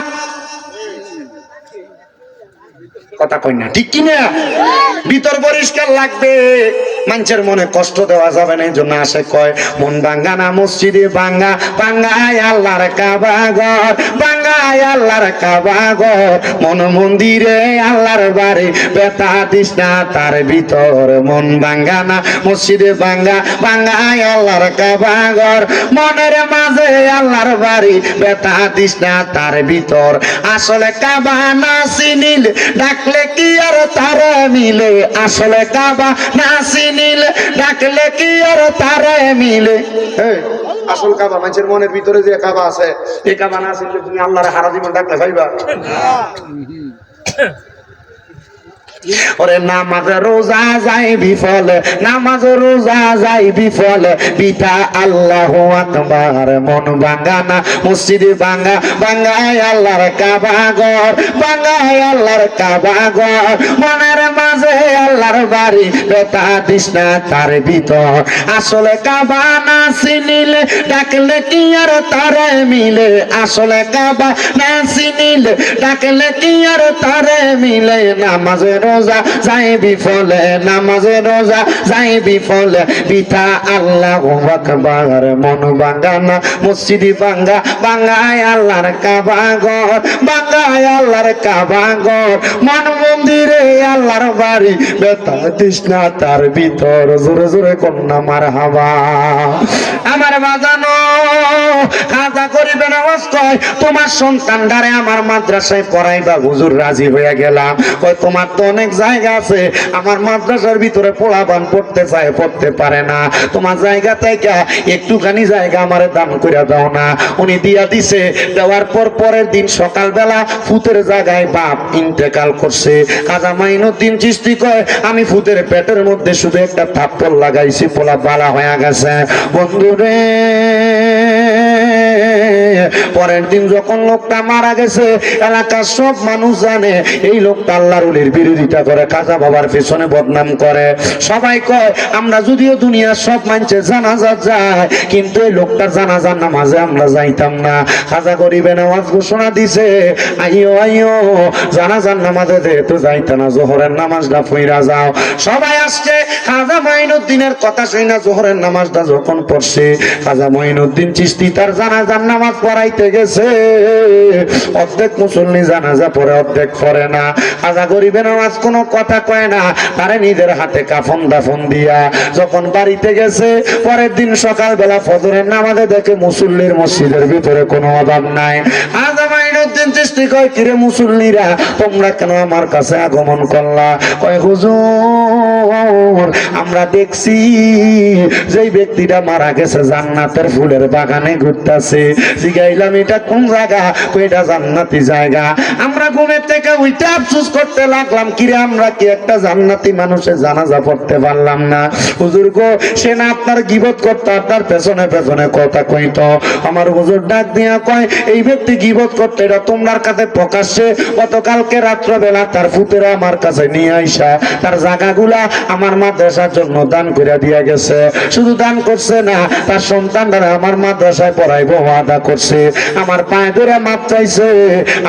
কথা কই না ঠিক কিনা? ভিতর পরিষ্কার লাগবে, মানুষের মনে কষ্ট দেওয়া যাবে না। এই জন্য আসে কয় মন ভাঙ্গা না মসজিদে ভাঙ্গা, ভাঙ্গায় আল্লাহর কাবা ঘর, ভাঙ্গায় আল্লাহর কাবা ঘর, মন মন্দিরে আল্লাহর বাড়ি, বেতা দিস না তার ভিতর। মন ভাঙ্গা না মসজিদে ভাঙ্গা, ভাঙ্গায় আল্লাহর কাবা ঘর, মনের মাঝে আল্লাহর বাড়ি, বেতা দিস না তার ভিতর। আসলে কাবা না চিনিল ডাকলে কি আর তারে মিলে, আসলে কাবা না চিনিল ডাকলে কি আর তারে মিলে। আসল কাবা মানুষের মনের ভিতরে যে কাবা আছে, এই কাবা না চিনলে তুমি আল্লাহর সারা জীবন ডাকলে পাইবা? ওরে নামাজ রোজা যাই বিফল, নামাজ রোজা যাই বিফল, পিতা আল্লাহু আকবার। মন ভাঙ্গা না মসজিদে ভাঙ্গা, ভাঙ্গায় আল্লাহর কাবা ঘর, ভাঙ্গায় আল্লাহর কাবা ঘর, মনের মাঝে আল্লাহর বাড়ি, বেতা দিস না তার ভিতর। আসলে কাবা না চিনিলে ডাকলে কি আর তারে মিলে, আসলে কাবা না চিনিলে ডাকলে কি আর তারে মিলে। নামাজে রোজা যাই বিফলে, নামাজে রোজা যাই বিফলে, পিতা আল্লাহু আকবার। মন ভাঙ্গা না মসজিদে ভাঙ্গা, ভাঙ্গায় আল্লাহর কাবা ঘর, ভাঙ্গায় আল্লাহর কাবা ঘর, মন মন্দিরে আল্লাহর বাড়ি, বেতা দিস না তার ভিতর। জোরে জোরে কন্যা মারহাবা। আমার বাজানো খাজা করিবে না কয় তোমার সন্তানটারে আমার মাদ্রাসায় পড়াইবা। হুজুর রাজি হয়ে গেলাম। কয় তোমার তো অনেক জায়গা আছে, আমার মাদ্রাসার ভিতরে পোলাপান পড়তে চায় পড়তে পারে না, তোমার জায়গা থেকে একটুখানি জায়গা আমারে দান করে দাও না। উনি দিয়া দিছে, দেওয়ার পর পরের দিন সকালবেলা ফুতের জায়গায় বাপ ইন্তেকাল করছে। খাজা মাইনুদ্দিন চিশতি কয় আমি ফুতের পেটের মধ্যে শুধু একটা থাপ্পড় লাগাইছি, পোলা বালা হয়ে গেছে। বন্ধুরে পরের দিন যখন লোকটা মারা গেছে, এলাকার সব মানুষ জানে এই লোকটা আল্লাহর ওলির বিরোধিতা করে, খাজা বাবার পেছনে বদনাম করে। সবাই কয় আমরা যদিও দুনিয়ার সব মানুষের জানাজা যায়, কিন্তু এই লোকটার জানাজার নামাজে আমরা যাইতাম না। খাজা গরিবে নামাজ ঘোষণা দিছে, আইও আইও জানাজার নামাজে যেহেতু যাইতে না, জোহরের নামাজটা পইরা যাও। সবাই আসছে, খাজা মাইনুদ্দিনের কথা শুনে জোহরের নামাজটা যখন পড়ছে, খাজা মাইনুদ্দিন চিশতি তার জানাজার নামাজ পড়াইতে গেছে। অর্ধেক মুসল্লি জানাজা পড়ে, অর্ধেক পড়ে না। খাজা গরিবে নামাজ কোনো কথা কয় না, তারে নিজের হাতে কাফন দাফন দিয়া যখন বাড়িতে গেছে, পরের দিন সকালবেলা ফজরের নামাজে দেখে মুসল্লির মসজিদের ভিতরে কোনো অভাব নাই। খাজা মাইনুদ্দিন চিশতি কয় কিরে মুসল্লিরা তোমরা কেন আমার কাছে আগমন করলা? কয় হুজুর আমরা দেখছি যেই ব্যক্তিটা মারা গেছে জান্নাতের ফুলের বাগানে ঘুরতেছে। জিগাইলাম এটা কোন জায়গা? কই এটা জান্নাতি জায়গা। আমরা ঘুমের থেকে উইটা আফসোস করতে লাগলাম, কিরে আমরা কি একটা জান্নাতি মানুষের জানাজা পড়তে পারলাম না? হুজুর গো সে না আপনার গীবত করতে, আপনার পেছনে পেছনে কথা কইতো। আমার হুজুর ডাক দিয়া কয় এই ব্যক্তি গীবত করতে, এটা কইরা তোমার কাছে প্রকাশ্যে গতকালকে রাত্রবেলা তার ফুতেরা আমার কাছে নিয়ে আইসা তার জায়গাগুলা আমার মাদ্রাসার জন্য দান করে দিয়া গেছে। শুধু দান করছে না, তার সন্তানরা আমার মাদ্রাসায় পড়াইবো ওয়াদা করছে। আমার পায়ে ধরে মাপ চাইছে,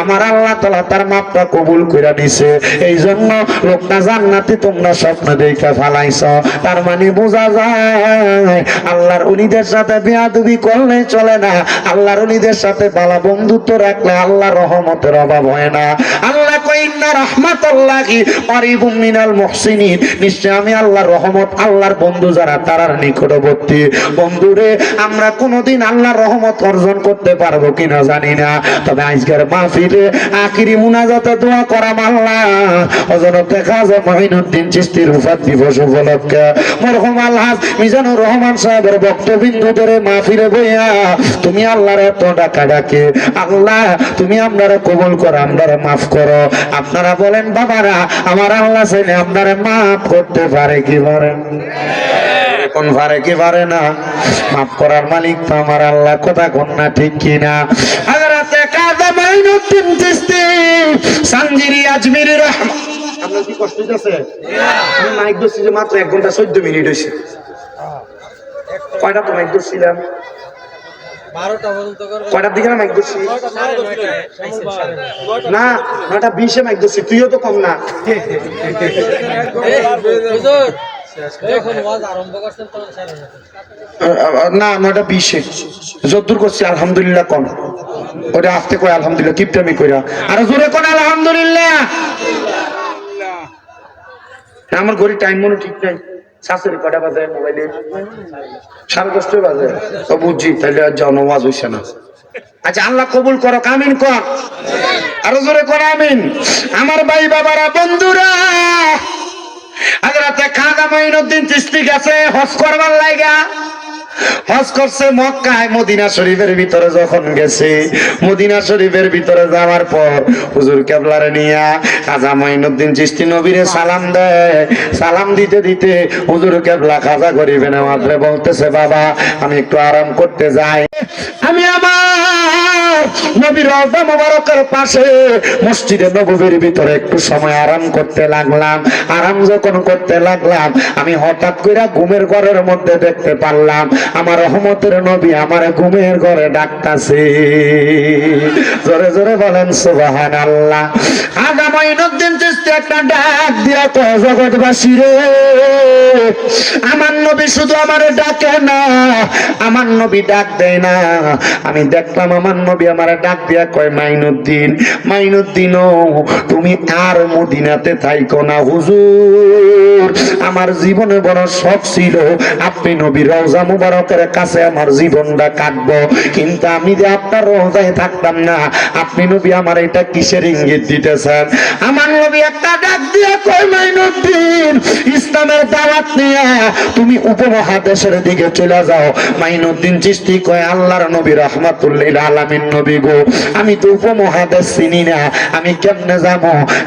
আমার আল্লাহ তাআলা তার মাপটা কবুল করে নিছে। এই জন্য লোকটা জান্নাতি তোমরা স্বপ্ন দেখা ফেলাইছ। তার মানে বোঝা যায় আল্লাহর ওলিদের সাথে বেয়াদবি করলে চলে না, আল্লাহর ওলিদের সাথে ভালো বন্ধুত্ব রাখলে আল্লাহর রহমতের অভাব হয় না। আল্লাহ কয় ইন্না রাহমাতাল্লাহি করিবুম মিনাল মুহসিনিন, নিশ্চয় আমি আল্লাহর রহমত, আল্লাহর বন্ধু যারা তারার নিকটবর্তী। বন্ধুরে আমরা কোনোদিন আল্লাহর রহমত অর্জন করতে পারবো কিনা জানি না, তবে আজকের মাহফিলে আখিরি মুনাজাতে দোয়া করা আল্লাহ হযরত খাজা মঈনুদ্দিন চিশতির ওফাত দিবস উপলক্ষে মরহুম আলহাজ মিজানুর রহমান সাহেবের বক্তবিন্দু ধরে মাহফিলে বইয়া তুমি আল্লাহর এত ডাকা ডাকে, আল্লাহ তুমি আপনারা কবুল করো, আপনারা মাফ করো। আপনারা বলেন বাবারা, আমার আল্লাহ চাইলে আপনারা মাফ করতে পারে কি পারে? এখন পারে কি পারে না? মাফ করার মালিক তো আমার আল্লাহ, কথা কোন না ঠিক কিনা? হযরতে খাজা মঈনুদ্দিন চিশতি সানজিরি আজমিরি রহমান, আপনার কি কষ্ট হইতাছে? আমি মাইক ধরছি যে মাত্র 1 ঘন্টা 14 মিনিট হইছে। কয়টা তো মাইক ধরছিলাম? 12টা পর্যন্ত করব। কয়টার দিকে মাইক ধরছি? না 9:20 মাইক ধরছি। তুইও তো কম না। হুজুর এখন ওয়াজ আরম্ভ করছেন তো না 9:20 যতদূর করছি আলহামদুলিল্লাহ কম। ওটা আস্তে কই আলহামদুলিল্লাহ, কিপটামি কইরা আর জোরে কোন আলহামদুলিল্লাহ। আমার ঘড়ি টাইম মনে ঠিক নাই। শাশুড়ি কটা বাজে মোবাইলে? 10:30 বাজে। তো বুঝছি তাহলে আর যাও, নামাজ হইছে না। আচ্ছা আল্লাহ কবুল করো, আমিন কর, আরো জোরে কর আমিন। আমার ভাই বাবারা বন্ধুরা, হযরতে খাজা মঈনুদ্দিন চিশতি গেছে হজ করবার লাগা। হজ করছে মক্কায়, মদিনা শরীফের ভিতরে যখন গেছে, মদিনা শরীফের ভিতরে যাওয়ার পর হুজুর কেবলারে নিয়া খাজা মঈনুদ্দিন চিশতি নবীরে সালাম দেয়। সালাম দিতে দিতে হুজুর কেবলা খাজা গরিবে নেওয়াতে বলতেছে, বাবা আমি একটু আরাম করতে যাই। আমি আমার নবীর রওজা মুবারকের পাশে মসজিদে নববীর ভিতরে একটু সময় আরাম করতে লাগলাম। আরাম যখন করতে লাগলাম, আমি হঠাৎ করে ঘুমের ঘরের মধ্যে দেখতে পারলাম আমার রহমতের নবী আমার ঘুমের ঘরে ডাকতাছে। জোরে জোরে বলেন সুবহানাল্লাহ। খাজা মঈনুদ্দিন চিশতি একটা ডাক দিয়া কয়, জগৎবাসী রে, আমার নবী শুধু আমারে ডাকে না, আমার নবী ডাক দেয় না। আমি দেখলাম আমার নবী আমারে ডাক দিয়া কয়, মাইনুদ্দিন, মাইনুদ্দিনও তুমি আর মদিনাতে থাইকো না হুজুর, আমার জীবনে বড় শখ ছিল আপনি নবীর রওজা মুবারকের কাছে আমার জীবনটা কাটবো, কিন্তু আমি যে আপনার রওজায় থাকতাম না, আপনি নবী আমার এটা কিসের ইঙ্গিত দিতেছেন? আমার নবী একটা ডাক দিয়ে কয়, মাইনুদ্দিন ইসলামের দাওয়াত নিয়ে তুমি উপমহাদেশের দিকে চলে যাও। মাইনুদ্দিন চিশতি কয়, আল্লাহর নবী রাহমাতুল লিল আলামিন নবী গো, আমি তো উপমহাদেশ চিনি না, আমি কেমনে যাব?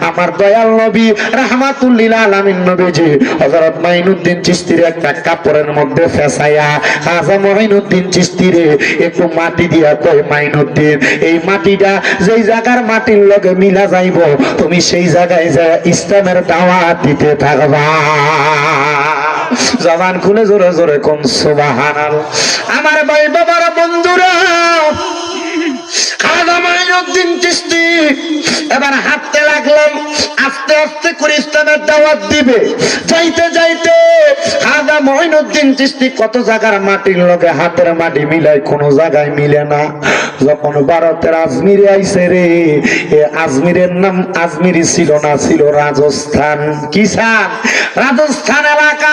আমার দয়াল নবী রাহমাতুল লিল আলামিন নবীজি হযরত মাইনুদ্দিন চিশতির একটা কাপড়ের মধ্যে ফেসাইয়া খাজা মঈনুদ্দিন চিশতিরে একটু মাটি দিয়া কয়, মাইনুদ্দিন এই মাটিটা যেই জায়গার মাটির লগে মিলা যাইব, তুমি সেই জায়গায় যা ইসলামের দাওয়াত দিতে থাকবা। জবান খুলে জোরে জোরে কোন সুবহানাল্লাহ। আমার ভাই বাবারা বন্ধুরা, খাজা মঈনুদ্দিন চিশতি এবার হাঁটতে লাগলেন, আস্তে আস্তে করে ইসলামের দাওয়াত দিবে। যাইতে যাইতে খাজা মঈনুদ্দিন চিশতি কত জায়গার মাটির লগে হাতের মাটি মিলাই, কোনো জায়গায় মিলে না। যখন ভারতের আজমিরে আইছে রে, এ আজমিরের নাম আজমিরি ছিল না, ছিল রাজস্থান। কি স্থান? রাজস্থান এলাকা।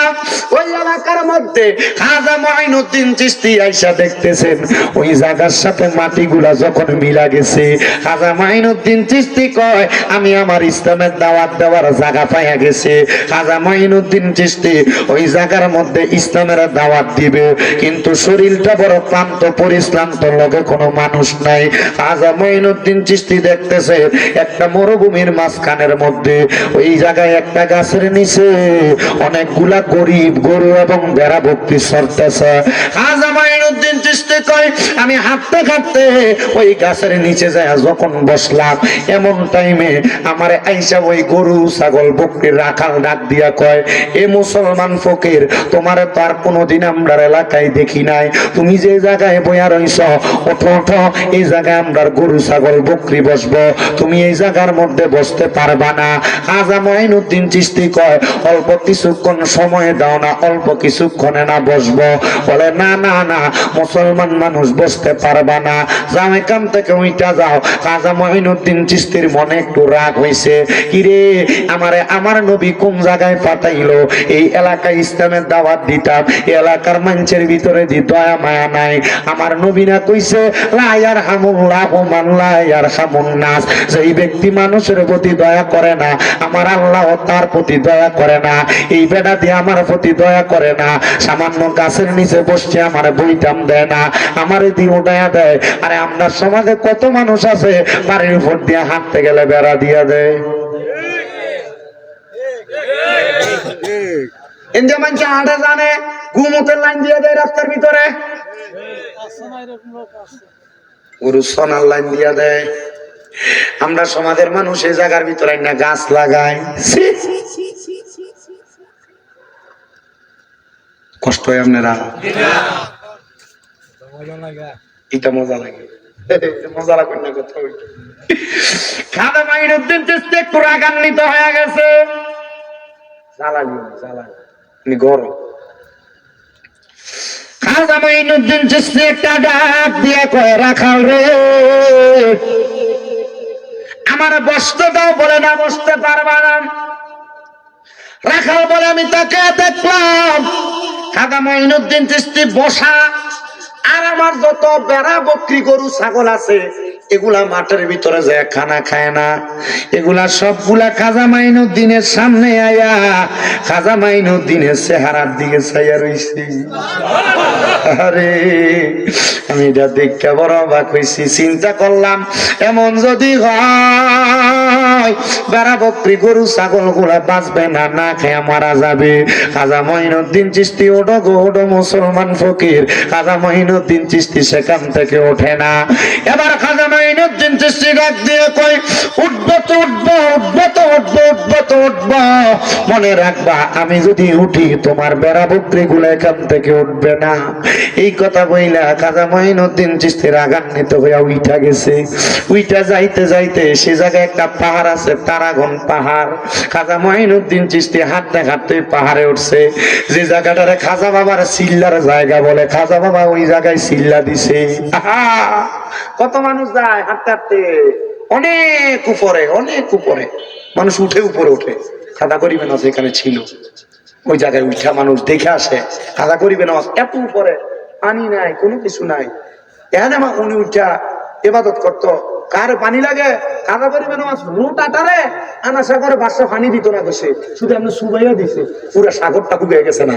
ওই এলাকার মধ্যে খাজা মঈনুদ্দিন চিশতি আইসা দেখতেছেন ওই জায়গার সাথে মাটিগুলা যখন মিলা গেছে, খাজা মঈনুদ্দিন চিশতি কয়, আমি আমার ইসলামের দাওয়াত দেওয়ার জায়গা পাইয়া গেছে। খাজা মঈনুদ্দিন চিশতি ওই জায়গার মধ্যে ইসলামের দাওয়াত দিবে, কিন্তু শরীরটা বড় ক্লান্ত পরিশ্রান্ত, লগে কোনো মানুষ নাই। খাজা মঈনুদ্দিন চিশতি দেখতেছে একটা মরুভূমির মাঝখানের মধ্যে ওই জায়গায় একটা গাছের নিচে অনেকগুলা গরিব গরু এবং ভেড়া ভক্তি চলতেছে। খাজা মঈনুদ্দিন চিশতি চিশতি কয় আমি হাঁটতে হাঁটতে ওই গাছের নিচে যায় যখন বসলাম, এমন টাইমে আমার আইসা ওই গরু ছাগল বকরির রাখাল ডাক দিয়া কয়, এ মুসলমান ফকির, তোমার তো আর কোনোদিন আমরা এলাকায় দেখি নাই, তুমি যে জায়গায় বইয়া রইছ, ওঠো ওঠো, এই জায়গায় আমরা গরু ছাগল বকরি বসবো, তুমি এই জায়গার মধ্যে বসতে পারবা না। খাজা মঈনুদ্দিন চিশতি কয়, অল্প কিছুক্ষণ সময় দাও না, অল্প কিছুক্ষণে না বসবো? বলে না না না, মুসলমান মানুষ বসতে পারবা না, যাও এখান থেকে উইটা যাও। খাজা মঈনুদ্দিন চিশতির মনে একটু রাগ হইছে, কিরে আমারে আমার নবী কোন জায়গায় পাঠাইলো, এই এলাকায় ইসলামের দাওয়াত দিতাম, এলাকার মানুষের ভিতরে দি দয়া মায়া নাই, আমার নবী না কইছে লা ইয়ারহামুল্লাহু মান লা ইয়ারহামুন নাস, যেই ব্যক্তি মানুষের প্রতি দয়া করে না, আমার আল্লাহ তার প্রতি দয়া করে না। এই বেটা দিয়ে আমার প্রতি দয়া করে না, সামান্য গাছের নিচে বসছে আমার বইটাম দেয় না, আমার দিয়ে উঠাইয়া দেয়। আরে আপনার সমাজে কত মানুষ আছে বাড়ির উপর দিয়ে হাঁটতে গেলে বেড়া দিয়া দেয়। ইন্ডিয়া মানুষ হাঁটে জানে, ঘুমতের লাইন দিয়ে দেয় রাস্তার ভিতরে, গরু সোনার লাইন দিয়া দেয়। আমরা সমাজের মানুষ এই জায়গার ভিতরে না গাছ লাগায়, কষ্ট হয় আপনারা? এটা মজা লাগে, মজা লাগবে না কথা। খাজা মঈনুদ্দিন চিশতি একটু রাগান্বিত হয়ে গেছে, জ্বালানি গরম। খাজা মঈনুদ্দিন চিশতি একটা ডাক দিয়ে কয়, রাখাল রে, আমার বসতে দাও। বলে না, বসতে পারবা না। রাখাল বলে, আমি তাকে দেখলাম খাজা মঈনুদ্দিন চিশতি বসা, আর আমার যত বেড়া বকরি গরু ছাগল আছে এগুলা মাঠের ভিতরে যায় খানা খায় না, এগুলা সবগুলা খাজা মঈনুদ্দিনের সামনে আয়া খাজা মঈনুদ্দিনের চেহারার দিকে চাইয়া রইছে। আরে আমি এটা দেখতে বড় অবাক হইছি, চিন্তা করলাম এমন যদি হয় বেড়া বকরি গরু ছাগল গুলা বাঁচবে না, না খেয়ে মারা যাবে। খাজা মঈনুদ্দিন চিশতি ওঠো গো ওঠো মুসলমান ফকির। খাজা মঈনুদ্দিন চিশতি সেখান থেকে ওঠে না। এবার খাজা মঈনুদ্দিন চিশতি ডাক দিয়ে কয়, উঠবো তো উঠবো, উঠবো তো উঠবো, উঠবো তো উঠবো, মনে রাখবা আমি যদি উঠি তোমার বেড়া বকরি গুলা এখান থেকে উঠবে না। এই কথা বইলা খাজা মঈনুদ্দিন চিশতি রাগান্বিত হইয়া উইঠা গেছে। উইঠা যাইতে যাইতে সে জায়গায় একটা পাহাড় আছে, তারাগণ পাহাড়। খাজা মঈনুদ্দিন চিশতি হাঁটতে হাঁটতে পাহাড়ে উঠছে, যে জায়গাটারে খাজা বাবার সিল্লার জায়গা বলে, খাজা বাবা ওই জায়গায় সিল্লা দিছে। কত মানুষ যায় হাঁটতে হাঁটতে, অনেক উপরে, অনেক উপরে মানুষ উঠে, উপরে উঠে। খাজা গরিবের নামাজ এখানে ছিল, ওই জায়গায় উঠা মানুষ দেখে আসে। খাজা গরিবের নামাজ এত উপরে, পানি নাই, কোনো কিছু নাই, এখানে উনি উঠা ইবাদত করতো। কার পানি লাগে? খাজা গরিবের নামাজ লোটাটারে আনা সাগরে বাসা পানি দিত না, বসে শুধু এমনি সুবাইয়া দিছে, পুরো সাগরটা ডুবে গেছে না।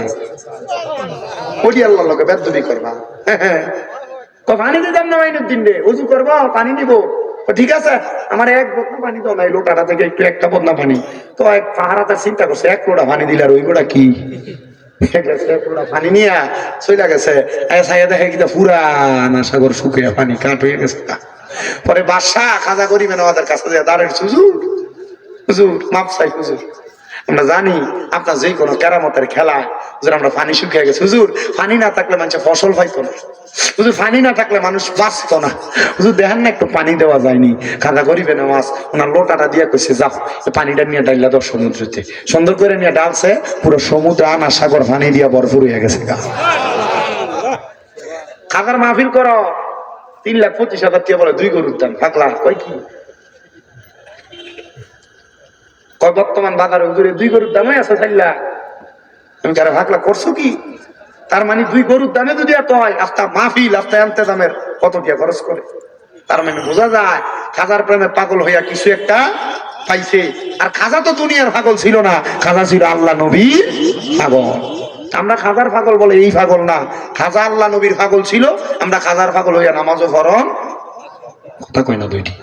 ওটি আল্লাহ লোকে বেদবি করবা, পানি দিতাম না মঈনুদ্দিন রে, উজু করবো পানি নিবো, ঠিক আছে আমার এক বদনা পানি তো নাই, লোটাটা থেকে একটু একটা বদনা পানি তো এক পাহারাতে চিন্তা করছে, এক লোটা পানি দিলে আর ওই গোটা কি পানি নিয়ে চলে গেছে। দেখে কিনা পুরানা সাগর শুকিয়ে পানি কাঠ হয়ে গেছে। পরে বাদশাহ খাজা গরিবের আমাদের কাছে দাঁড়ের, হুজুর হুজুর মাপ চাই হুজুর, আমরা জানি আপনার যে কোনো কেরামতের খেলা, হুজুর আমরা পানি শুকিয়ে গেছে, হুজুর পানি না থাকলে মানুষ ফসল পাইতো না, হুজুর পানি না থাকলে মানুষ বাঁচতো না, হুজুর দেখেন না একটু পানি দেওয়া যায়নি। খাজা গরিবের নামাজ ওনার লোটাটা দিয়ে কইছে, যাও পানিটা নিয়ে ডাইলা দাও সমুদ্রতে। সুন্দর করে নিয়ে ডালছে, পুরো সমুদ্র আনা সাগর পানি দিয়া ভরপুর হয়ে গেছে। খাজার মাহফিল করো, 3,25,000 টাকা বলে 2 গরুর দাম, পাগলা কই কি কয় বর্তমান বাজারে হুজুরে 2 গরুর দামই আছে 4 লাখ। আমি কারে পাগলা করছো কি? তার মানে 2 গরুর দামে যদি এত হয়, আস্তা মাহফিল আস্তা আনতে দামের কত টাকা খরচ করে। তার মানে বোঝা যায় খাজার প্রেমে পাগল হইয়া কিছু একটা পাইছে। আর খাজা তো দুনিয়ার পাগল ছিল না, খাজা ছিল আল্লাহ নবীর পাগল। আমরা খাজার পাগল বলে এই পাগল না, খাজা আল্লাহ নবীর পাগল ছিল। আমরা খাজার পাগল হইয়া নামাজও ফরন কথা কই না দুইটি।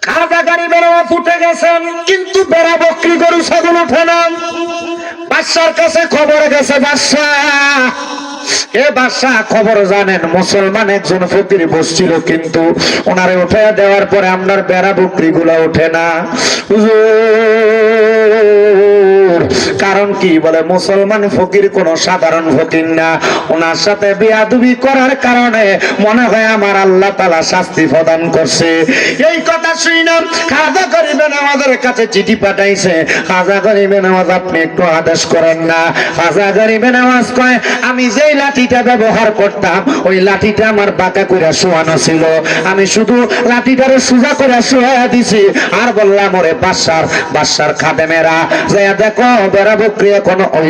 খাজা গাড়ি বেড়া ফুটে গেছেন, কিন্তু বেড়া বকরি গরু ছাগল ওঠে না। বাদশার কাছে খবর গেছে, বাদশাহ এ বাদশাহ খবর জানেন মুসলমান একজন ফকির বসছিল, কিন্তু ওনারে উঠে দেওয়ার পরে আপনার বেড়া বকরি গুলা ওঠে না। কারণ কি বলে, মুসলমান ফকির কোন সাধারণ ফকির না, ওনার সাথে বেয়াদবি করার কারণে মনে হয় আমার আল্লাহ তাআলা শাস্তি প্রদান করছে। এই কথা শুনে খাজা গরিবে নওয়াজের কাছে চিঠি পাঠাইছে, খাজা গরিবে নওয়াজ আপনি একটু আদেশ করেন না। খাজা গরিবে নওয়াজ কয়, আমি যেই লাঠিটা ব্যবহার করতাম ওই লাঠিটা আমার বাঁকা করে শোয়ানো ছিল, আমি শুধু লাঠিটারে সোজা করে শোয়া দিছি, আর বললাম ওরে বাদশার খাদেমেরা যে দেখো বেড়া বকরি এখন ওই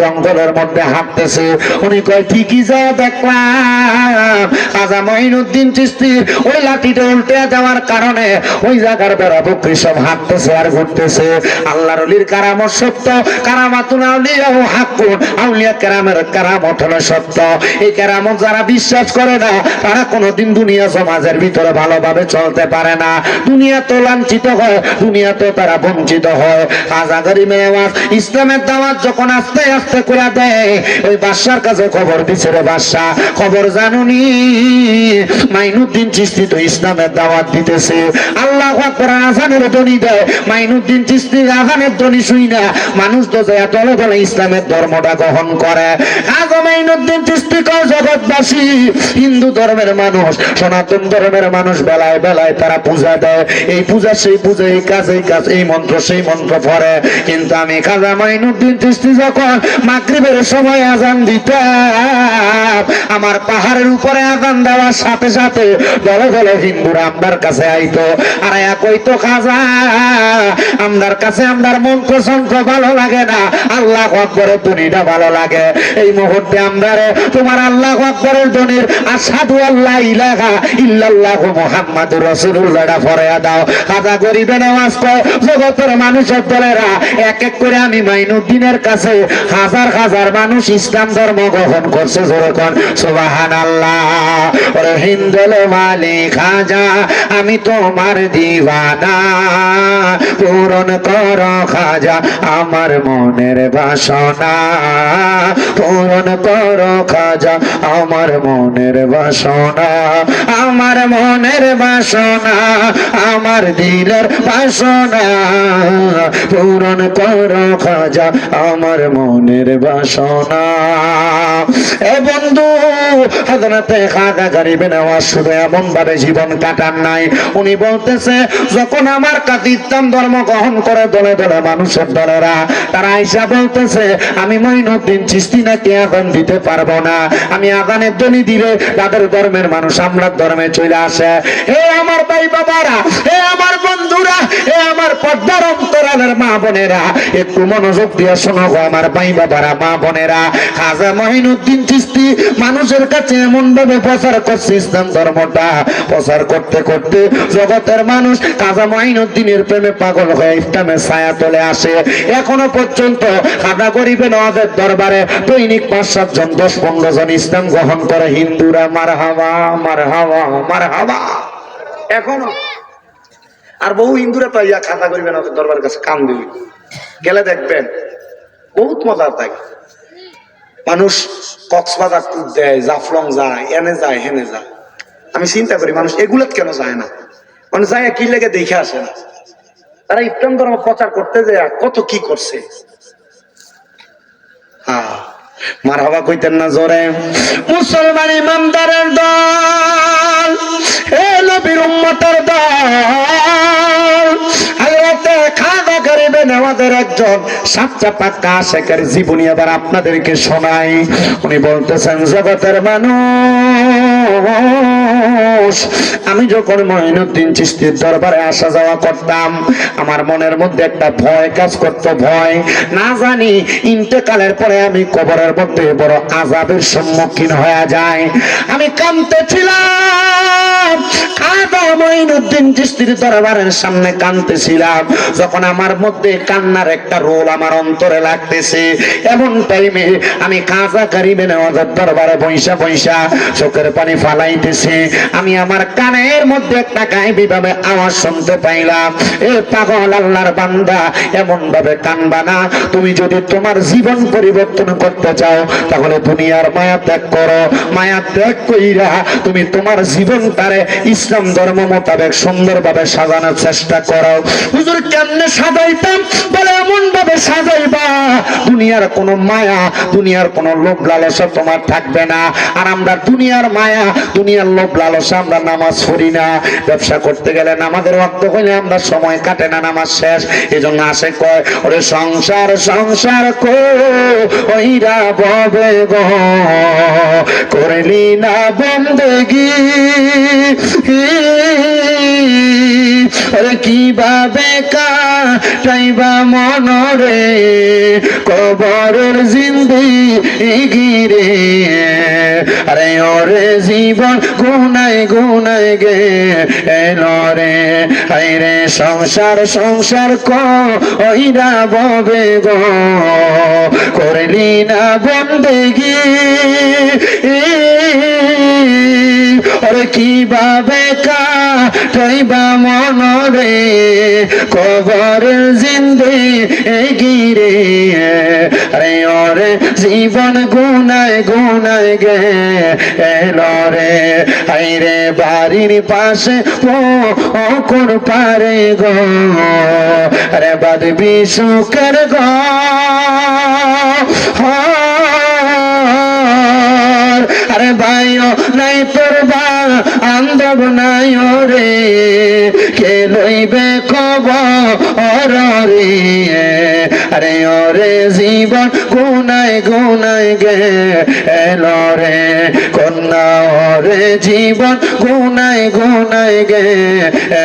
জঙ্গলের মধ্যে হাঁটতেছে। উনি কয় ঠিকই যা দেখলাম, খাজা মঈনুদ্দিন চিশতির ওই লাঠিটা উল্টে দেওয়ার কারণে ওই জায়গার বেড়া বকরি সব হাঁটতেছে আর ঘুরতেছে। আল্লাহর ওলির কারামত সত্য, কারামাতুল আউলিয়া ও হাক্কুন, আউলিয়া কেরামের কারামত হলো সত্য। এই কেরামত যারা বিশ্বাস করে না তারা কোনোদিন দুনিয়া সমাজের ভিতরে ভালোভাবে চলতে পারে না, দুনিয়া তো লাঞ্ছিত হয়, দুনিয়া তো তারা বঞ্চিত হয়। খাজা গরিবে নওয়াজ ইসলামের দাওয়াত যখন আস্তে আস্তে করে দেয়, ওই বাদশার কাছে খবর দিছে, রে বাদশাহ খবর জানুনি মাইনুদ্দিন চিশতি তো ইসলামের দাওয়াত দিতেছে। আল্লাহু আকবার আযানের ধ্বনি দেয়, মাইনুদ্দিন চিশতির আযানের ধ্বনি শুই না মানুষ তো যায় দলে দলে ইসলামের ধর্মটা গ্রহণ করে। খাজা মঈনুদ্দিন চিশতি কয় জগৎবাসী, হিন্দু ধর্মের মানুষ, সনাতন ধর্মের মানুষ বেলায় বেলায় তারা পূজা দেয়, এই পূজা সেই পূজা, এই কাজ এই কাজ, এই মন্ত্র সেই মন্ত্র পড়ে, কিন্তু আমি খাজা মঈনুদ্দিন চিশতি যখন মাগরিবের সময় আযান দিতাম, আমার পাহাড়ের উপরে আযান দেওয়ার সাথে সাথে দলে দলে হিন্দুরা আমরার কাছে আইতো, আর কইতো খাজা আমরার কাছে আমরার মন্ত্র শঙ্খ ভালো লাগে না, আল্লাহু আকবারের ধ্বনিটা ভালো লাগে। এই মুহূর্তে আমরারে তোমার আল্লাহু আকবারের ধ্বনির আশহাদু আল্লা ইলাহা ইল্লাল্লাহু মুহাম্মাদুর রাসূলুল্লাহটা ফরিয়া দাও। খাজা গরিবে নওয়াজ কয়, জগতের মানুষের দলেরা এক এক করে আমি মাইনুদ্দিনের কাছে হাজার হাজার মানুষ ইসলাম ধর্ম গ্রহণ করছে, জোরে কোন সুবহানাল্লাহ। ওরে হিন্দুল মালিক খাজা আমি তোমার দিওয়ানা, পূরণ করো খাজা আমার মনের বাসনা, পূরণ করো খাজা আমার মনের বাসনা, আমার মনের বাসনা, আমার দিলের বাসনা, পূরণ করো খাজা আমার মনের বাসনা। এ বন্ধু, হযরতে খাজা গরিবে নওয়াজ শুধু এমন ভাবে জীবন কাটান নাই, উনি বলতেছে যখন আমার কাছে ইসলাম ধর্ম গ্রহণ করে দলে দলে মানুষের দলেরা তারা আইসা বলতেছে আমি মঈনুদ্দিন চিশতি নাকি আযান দিতে পারবো না, আমি আযানের ধ্বনি দিলে তাদের ধর্মের মানুষ আমরার ধর্মে চলে আসে। হে আমার ভাই বাবারা, হে আমার বন্ধুরা, হে আমার পর্দার অন্তরালের মা বোনেরা, একটু মনোযোগ দিয়ে শোনো গো আমার ভাই বাবারা, মা বোনেরা। খাজা মঈনুদ্দিন চিশতি মানুষের কাছে এমন ভাবে প্রচার করছে ইসলাম ধর্মটা, প্রচার করতে করতে জগতের মানুষ খাজা মঈনুদ্দিনের প্রেমে পাগল হয়ে ইসলামের ছায়া তলে আসে। এখনো পর্যন্ত খাজা গরিবে নওয়াজের দরবারে দৈনিক ৫-৭ জন ১০-১৫ জন ইসলাম গ্রহণ করে হিন্দুরা। মারহাবা মারহাবা মারহাবা। এখনো আর বহু হিন্দুরা পাইয়া খাজা গরিবে নওয়াজের দরবারের কাছে কান দিল গেলে দেখবেন বহুত মজা থাকে। মানুষ কক্সবাজার ট্যুর দেয়, জাফলং যায়, এনে যায় হেনে যায়। আমি চিন্তা করি মানুষ এগুলোতে কেন যায় না, মানুষ যায় কি লেগে দেখে আসে না। তারা ইসলাম ধর্ম প্রচার করতে যায় কত কি করছে। মারহাবা কইতেন না জোরে। মুসলমান ইমানদারের দল, হে নবীর উম্মতের দল, হযরতে খাজা গরিবে নওয়াজের একজন সাচ্চা পাক্কা আশিকের জীবনী আবার আপনাদেরকে শোনাই। উনি বলতেছেন জগতের মানুষ, আমি যখন মঈনুদ্দিন চিশতির দরবারে আসা যাওয়া করতাম আমার মনের মধ্যে একটা ভয় কাজ করত, ভয় না জানি ইন্তেকালের পরে আমি কবরের মধ্যে বড় আযাবের সম্মুখীন হয়ে যায়। আমি কাঁদতেছিলাম, খাজা মঈনুদ্দিন চিশতির দরবারের সামনে কাঁদতেছিলাম, যখন আমার মধ্যে কান্নার একটা রোল আমার অন্তরে লাগতেছে, এমন টাইমে আমি খাজা গরিবে নওয়াজের দরবারে বইসা বইসা চোখের পানি ফালাইতেছি। আমি আমার কানের মধ্যে একটা গায়েবী ভাবে আওয়াজ শুনতে পাইলাম, এ পাগল আল্লাহর বান্দা, এমন ভাবে কানবা না। তুমি যদি তোমার জীবন পরিবর্তন করতে চাও তাহলে দুনিয়ার মায়া ত্যাগ করো। মায়া ত্যাগ কইরা তুমি তোমার জীবনটারে ইসলাম ধর্ম মোতাবেক সুন্দরভাবে সাজানোর চেষ্টা করো। হুজুর কেমনে সাজাইতাম? বলে এমন ভাবে সাজাইবা দুনিয়ার কোনো মায়া, দুনিয়ার কোনো লোভ লালসা তোমার থাকবে না। আর আমরা দুনিয়ার মায়া, দুনিয়ার লোভ লালসা আমরা নামাজ পড়ি না। ব্যবসা করতে গেলে নামাজের ওয়াক্ত হইলে আমরা সময় কাটে না, নামাজ শেষ। এজন্য আসে কয়, ওরে সংসার সংসার কইরা ববে গো, করলি না বন্দেগি, আরে কিভাবে কাটাইবা মনরে কবরের জিন্দেগি রে। আরে ওরে জীবন গুনায় গুনায় গে এলো রে, আরে সংসার সংসার কইরা ববে গো, করলি না বন্দেগি, আরে কিভাবে কাটাইবা মনরে কবরের জিন্দেগি রে। আরে ওরে জীবন গুনায় গুনায় গে এলো রে, আইরে বাড়ির পাশে পুকুর পারে গো, আরে বাঁধবি সুখের ঘর, আরে ভাইও নাই তোর বান্ধব নাই রে, কে লইবে খবর রে। আরে ওরে জীবন গুনায় গুনায় গে এলো রে কন্যা, ওরে জীবন গুনায় গুনায় গে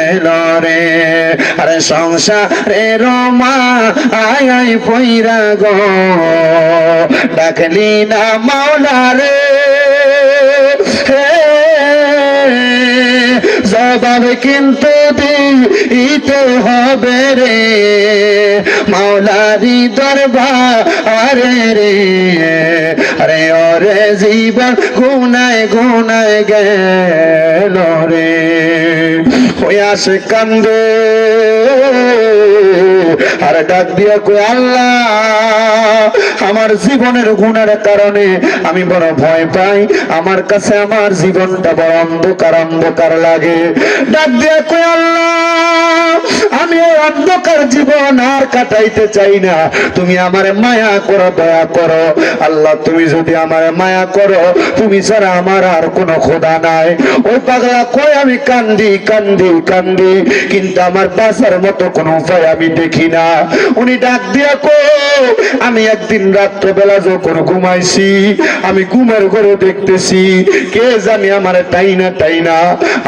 এলো রে। আরে সংসারের মা আয় আয় পইরা গো, ডাকলি না মাওলা রে, জবাব কিন্তু দিতে হবে রে মাওলারি দরবারে রে। আরে ওরে জীবন গুনায় গুনায় গেল রে, হইয়া সে কান্দে আর ডাক দিয়া কই, আল্লাহ আমার জীবনের গুনার কারণে আমি বড় ভয় পাই, আমার কাছে আমার জীবনটা বড় অন্ধকার অন্ধকার লাগে। ডাক দিয়া কই, আল্লাহ আমি এই অন্ধকার জীবন আর কাটাইতে চাই না, তুমি আমারে মায়া করো, দয়া করো। আল্লাহ তুমি যদি আমারে মায়া করো, তুমি ছাড়া আমার আর কোনো খোদা নাই। ওই পাগলা কই, আমি কান্দি কান্দি কান্দি, কিন্তু আমার বাঁচার মতো কোনো উপায় আমি দেখি না। উনি ডাক দিয়া কো, আমি একদিন রাত্রবেলা যখন ঘুমাইছি, আমি ঘুমের ঘরে দেখতেছি কে জানি আমার টাইনা টাইনা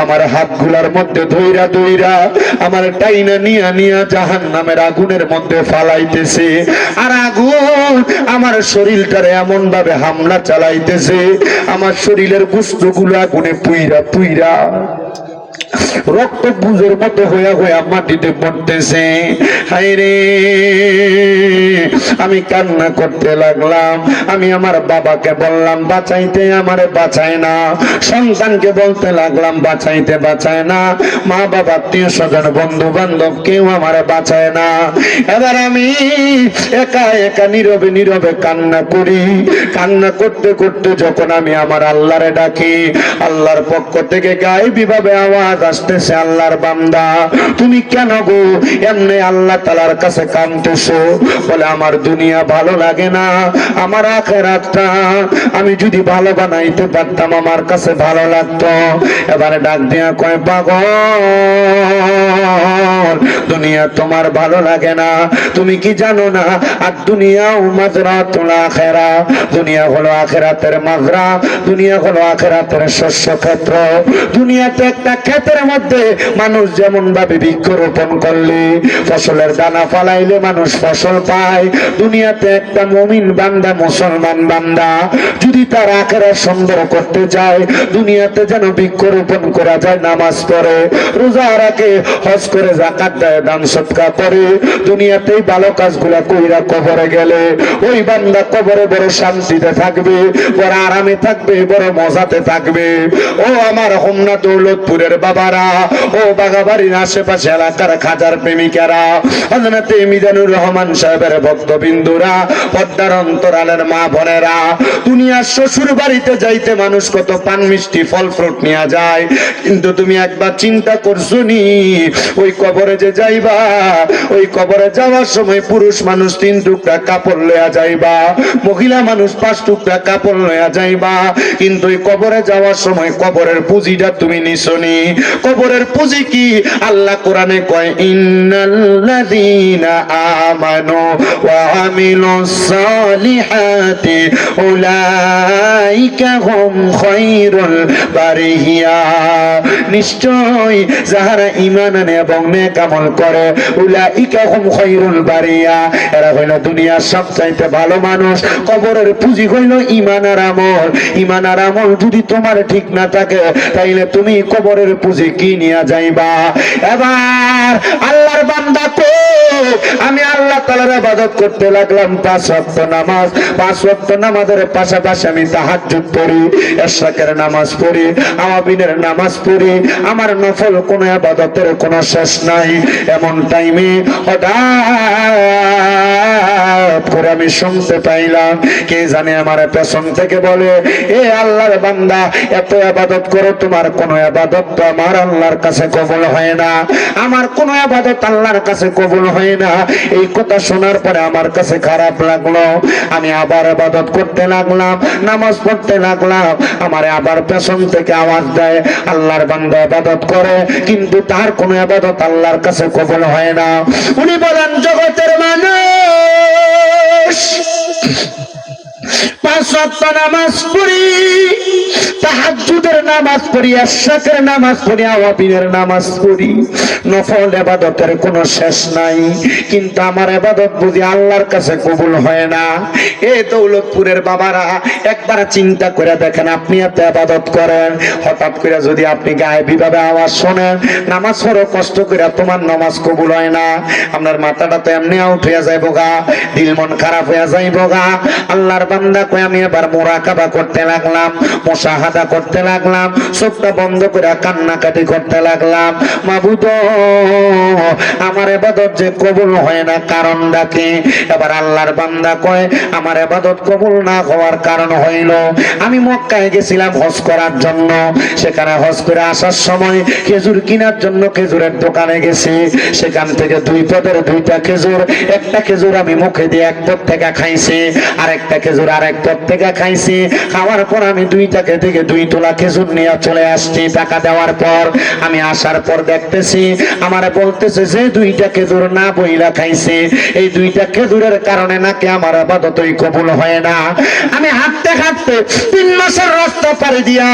আমার হাতগুলার মধ্যে ধইরা ধইরা আমার টাইনা নিয়া নিয়া জাহান্নামের আগুনের মধ্যে ফালাইতেছে। আর আগুন আমার শরীরটারে এমন ভাবে হামলা চালাইতেছে, আমার শরীরের গোশতগুলো আগুনে পুইরা পুইরা রক্ত বুঝের মতো হইয়া হইয়া মাটিতে পড়তেছে। হায়রে আমি কান্না করতে লাগলাম। আমি আমার বাবাকে বললাম বাঁচাইতে, আমারে বাঁচায় না। সন্তানকে বলতে লাগলাম বাঁচাইতে, বাঁচায় না। মা বাবা আত্মীয় স্বজন বন্ধু বান্ধব কেউ আমারে বাঁচায় না। এবার আমি একা একা নীরবে নীরবে কান্না করি। কান্না করতে করতে যখন আমি আমার আল্লাহরে ডাকি, আল্লাহর পক্ষ থেকে গায়েবী ভাবে আওয়াজ আসতেছে, আল্লাহর বান্দা তুমি কেন গো এমনি আল্লাহ তাআলার কাছে কাঁদতেছো? বলে আমার দুনিয়া ভালো লাগে না, আমার আখিরাতটা আমি যদি ভালো বানাইতে পারতাম আমার কাছে ভালো লাগতো। এবারে ডাক দিয়া কয়, পাগল দুনিয়া তোমার ভালো লাগে না, তুমি কি জানো না? আর দুনিয়া মাজরাতুল আখিরা, দুনিয়া হলো আখিরাতের মাজরা, দুনিয়া হলো আখিরাতের শস্য ক্ষেত্র। দুনিয়াতে একটা ক্ষেতের মধ্যে মানুষ যেমন ভাবে বৃক্ষরোপণ করলে ফসলের দানা ফালাইলে মানুষ ফসল পায়, দুনিয়াতে একটা মুমিন বান্দা মুসলমান বান্দা যদি তার আখিরাত সুন্দর করতে চায়, দুনিয়াতে যেন বৃক্ষরোপণ করা যায়, নামাজ পড়ে, রোজা রাখে, হজ করে, যাকাত দেয়, দান সদকা করে, দুনিয়াতেই ভালো কাজগুলা কইরা কবরে গেলে ওই বান্দা কবরে বড় শান্তি শান্তিতে থাকবে, বড় আরামে থাকবে, বড় মজাতে থাকবে। ও আমার হোমনা দৌলতপুরের বাবারা, ও বাগাবাড়ির আশেপাশে এলাকার খাজার প্রেমিকারা, হযরতে মিজানুর রহমান সাহেবের ভক্তবিন্দুরা, পদ্মার অন্তরালের মা বোনেরা, দুনিয়ার শ্বশুর বাড়িতে যাইতে মানুষ কত পান মিষ্টি ফল ফ্রুট নিয়ে যায়, কিন্তু তুমি একবার চিন্তা করছো নি ওই কবরে যে যাইবা, ওই কবরে যাওয়ার সময় পুরুষ মানুষ 3 টুকরা কাপড় লইয়া যাইবা, মহিলা মানুষ 5 টুকরা কাপড় লইয়া যাইবা, কিন্তু ওই কবরে যাওয়ার সময় কবরের পুঁজিটা তুমি নিছনি। কবরের পুঁজি কি? আল্লাহ কোরআনে কয় ইন্নাল্লাযীনা আমানু ওয়া আমিলুস সালিহাতি উলাইকা হুম খায়রুল বারিয়া, নিশ্চয় যাহারা ঈমান আনে এবং নেক আমল করে, উলাইকা হুম খায়রুল বারিয়া, এরা হইল দুনিয়ার সবচাইতে ভালো মানুষ। কবরের পুঁজি হইল ঈমান আর আমল। ঈমান আর আমল যদি তোমার ঠিক না থাকে, তাইলে তুমি কবরের পুঁজি কি নিয়ে যাইবা? এবার আল্লাহর বান্দা কো, আমি আল্লাহ তাআলার ইবাদত করতে লাগলাম 5 ওয়াক্ত নামাজ। 5 ওয়াক্ত নামাজের পাশাপাশি আমি তাহাজ্জুদ পড়ি, ইশরাকের নামাজ পড়ি, আওয়াবিনের নামাজ পড়ি, আমার নফল কোন ইবাদতের কোনো শেষ নাই। এমন টাইমে হঠাৎ করে আমি শুনতে পাইলাম, কে জানে আমার পেছন থেকে বলে, এ আল্লাহর বান্দা, এত ইবাদত করো, তোমার কোন ইবাদত তো আমার আল্লাহর কাছে কবুল হয় না, আমার কোন ইবাদত আল্লাহর কাছে কবুল হয় না। এই কথা শোনার পরে আমার কাছে খারাপ লাগলো। আমি আবার ইবাদত করতে লাগলাম, নামাজ পড়তে লাগলাম। আমারে আবার পেছন থেকে আওয়াজ দেয়, আল্লাহর বান্দা ইবাদত করে, কিন্তু তার কোন ইবাদত আল্লাহর কাছে কবুল হয় না। উনি বলেন, জগতের মানুষ, 5 ওয়াক্ত নামাজ পড়ি, তাহাজ্জুদের নামাজ পড়ি, ইশরাকের নামাজ পড়ি, আওয়াবিনের নামাজ পড়ি, নফল ইবাদতের কোনো শেষ নাই, কিন্তু আমার ইবাদত বুঝি আল্লাহর কাছে কবুল হয় না। এ দৌলতপুরের বাবারা, একবার চিন্তা করে দেখেন, আপনি এত ইবাদত করেন, হঠাৎ করে যদি আপনি গায়েবী ভাবে আওয়াজ শোনেন, নামাজ পড়ো কষ্ট করে, তোমার নামাজ কবুল হয় না, আপনার মাথাটা তো এমনি আউট হয়ে যাইব গা, দিল মন খারাপ হয়ে যাইব গা। আল্লাহর বান্দা কই, আমি এবার মুরাকাবা করতে লাগলাম, মুশাহাদা করতে লাগলাম, চোখটা বন্ধ করে কান্নাকাটি করতে লাগলাম। মাবুদ, আমার ইবাদত যে কবুল হয় না, কারণটা কি? এবার আল্লাহর বান্দা কয়, আমার ইবাদত কবুল না হওয়ার কারণ হইল, আমি মক্কায় গেছিলাম হজ করার জন্য, সেখানে হজ করে আসার সময় খেজুর কেনার জন্য খেজুরের দোকানে গেছি, সেখান থেকে 2 পদের 2টা খেজুর, একটা খেজুর আমি মুখে দিয়ে 1 পদ থেকে খাইছি, আরেকটা খেজুর আরেক পদ থেকে খাইছি। খাওয়ার পর আমি 2টাকে থেকে 2 তোলা খেজুর নিয়ে চলে আসছি। টাকা দেওয়ার পর আমি আসার পর দেখতেছি আমারে বলতেছে যে 2টা খেজুর না বইলা খাইছে, এই 2টা খেজুরের কারণে নাকি আমার ইবাদতই কবুল হয় না। আমি হাঁটতে হাঁটতে 3 মাসের রাস্তা পাড়ি দিয়া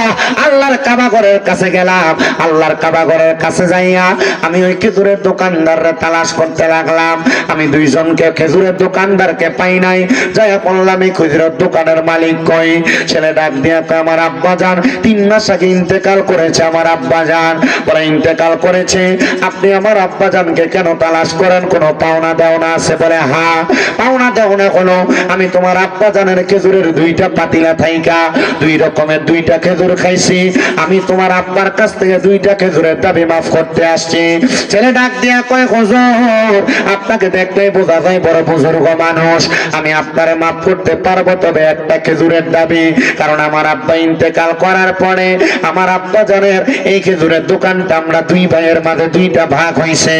আল্লাহর কাবা ঘরের কাছে গেলাম। আল্লাহর কাবা ঘরের কাছে যাইয়া আমি ওই খেজুরের দোকানদাররা তালাশ করতে লাগলাম। আমি 2 জনকে খেজুরের দোকানদারকে পাই নাই। যাইয়া বললাম, এই খেজুরের দোকানের মালিক কই? ছেলে ডাক দিয়া কয়, আমার আব্বা জান 3 মাস আগে ইন্তেকাল করেছে। আমার আব্বা জান বলে, ইন্তেকাল করেছে? আপনি আমার আব্বা জানকে কেন তালাশ করেন? কোনো পাওনা দেওনা আছে? বলে, হ্যাঁ, পাওনা দেওনা হলো আমি তোমার আব্বা জানের খেজুরের 2টা পাতিলা থাইকা 2 রকমের 2টা খেজুর খাইছি। আমি তোমার আব্বার কাছ থেকে 2টা খেজুরের দাবি মাফ করতে আসছি। ছেলে ডাক দিয়া কয়, হুজুর, আপনাকে দেখলেই বোঝা যায় বড় বুজুর্গ মানুষ, আমি আপনারে মাফ করতে পারবো, তবে একটা খেজুরের দাবি। কারণ আমার আব্বা ইন্তেকাল করার পরে আমার আব্বা জানের এই খেজুরের দোকানটা আমরা 2 ভাইয়ের মাঝে 2টা ভাগ হইছে।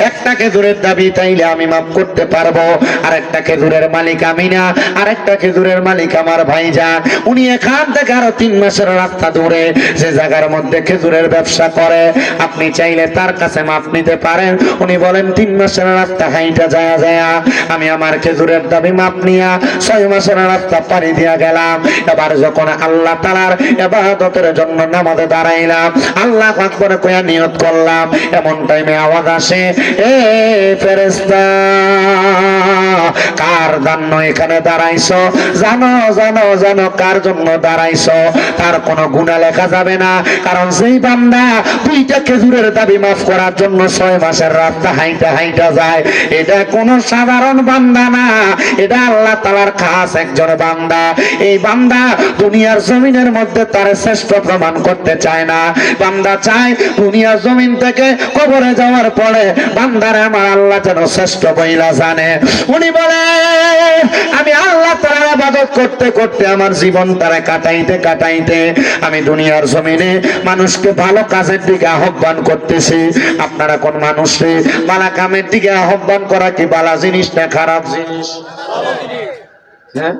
একটা খেজুরের দাবি তাইলে আমি মাফ করতে পারবো, আর একটা খেজুরের মালিক আমি না, আরেকটা খেজুরের মালিক আমার ভাইজান। উনি এখান থেকে আরো 3 মাসের রাস্তা দূরে যে জায়গার মধ্যে খেজুরের ব্যবসা করে, আপনি চাইলে তার কাছে মাফ নিতে পারেন। উনি বলেন, 3 মাসের রাস্তা হাইটা যায় যায় আমি আমার খেজুরের দাবি মাপ নিয়া 6 মাসের রাস্তা পাড়ি দিয়া গেলাম। এবার যখন আল্লাহ তাআলার ইবাদতের জন্য নামাজে দাঁড়াইলাম, আল্লাহু আকবার কইয়া নিয়ত করলাম, এমন টাইমে আওয়াজ আসে, এ ফেরেশতা, কার জন্য এখানে দাঁড়াইছো? জানো জানো জানো কার জন্য দাঁড়াইছো? তার কোনো গুনাহ লেখা যাবে না, কারণ যেই বান্দা 2টা খেজুরের দাবি মাফ করার জন্য 6 মাসের রাস্তা হাইটা হাইটা যায়, এটা কোনো সাধারণ বান্দা না, এটা আল্লাহ তাআলার খাস একজন বান্দা। এই বান্দা দুনিয়ার জমিনের মধ্যে তার শ্রেষ্ঠ প্রমাণ করতে চায় না। বান্দা চায় দুনিয়ার জমিন থেকে কবরে যাওয়ার পরে বান্দারে আমার আল্লাহ যেন শ্রেষ্ঠ বইলা জানে। উনি বলে আমি আল্লাহ তাআলার ইবাদত করতে করতে আমার জীবন তারা কাটাইতে কাটাইতে আমি দুনিয়ার জমিনে মানুষকে ভালো কাজের দিকে আহ্বান করতেছি। আপনারা কোন মানুষে ভালো কামের দিকে আহ্বান করা কি ভালো জিনিস না খারাপ জিনিস? হ্যাঁ,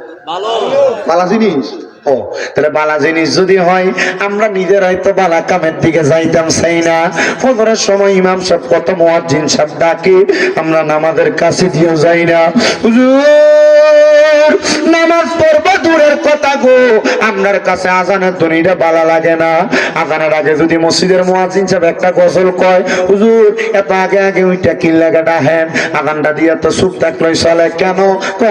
ভালো জিনিস। ও তাহলে বালা জিনিস যদি হয় আমরা নিজেরাই তো বালা কামের দিকে যাইতাম চাই না। ফজরের সময় ইমাম সাহেব কত মুয়াজ্জিন সাহেব ডাকে, আমরা নামাজের কাছে দিয়েও যাই না। হুজুর নামাজ পড়বা দূরের কথা গো, আপনার কাছে আজানের ধ্বনিটা ভালো লাগে না। আজানের আগে যদি মসজিদের মুয়াজ্জিন সাহেব একটা গজল কয়, হুজুর এত আগে আগে ওইটা কি লাগা ডাহেন, আজানটা দিয়ে তো চুপ থাকলেই চলে কেন?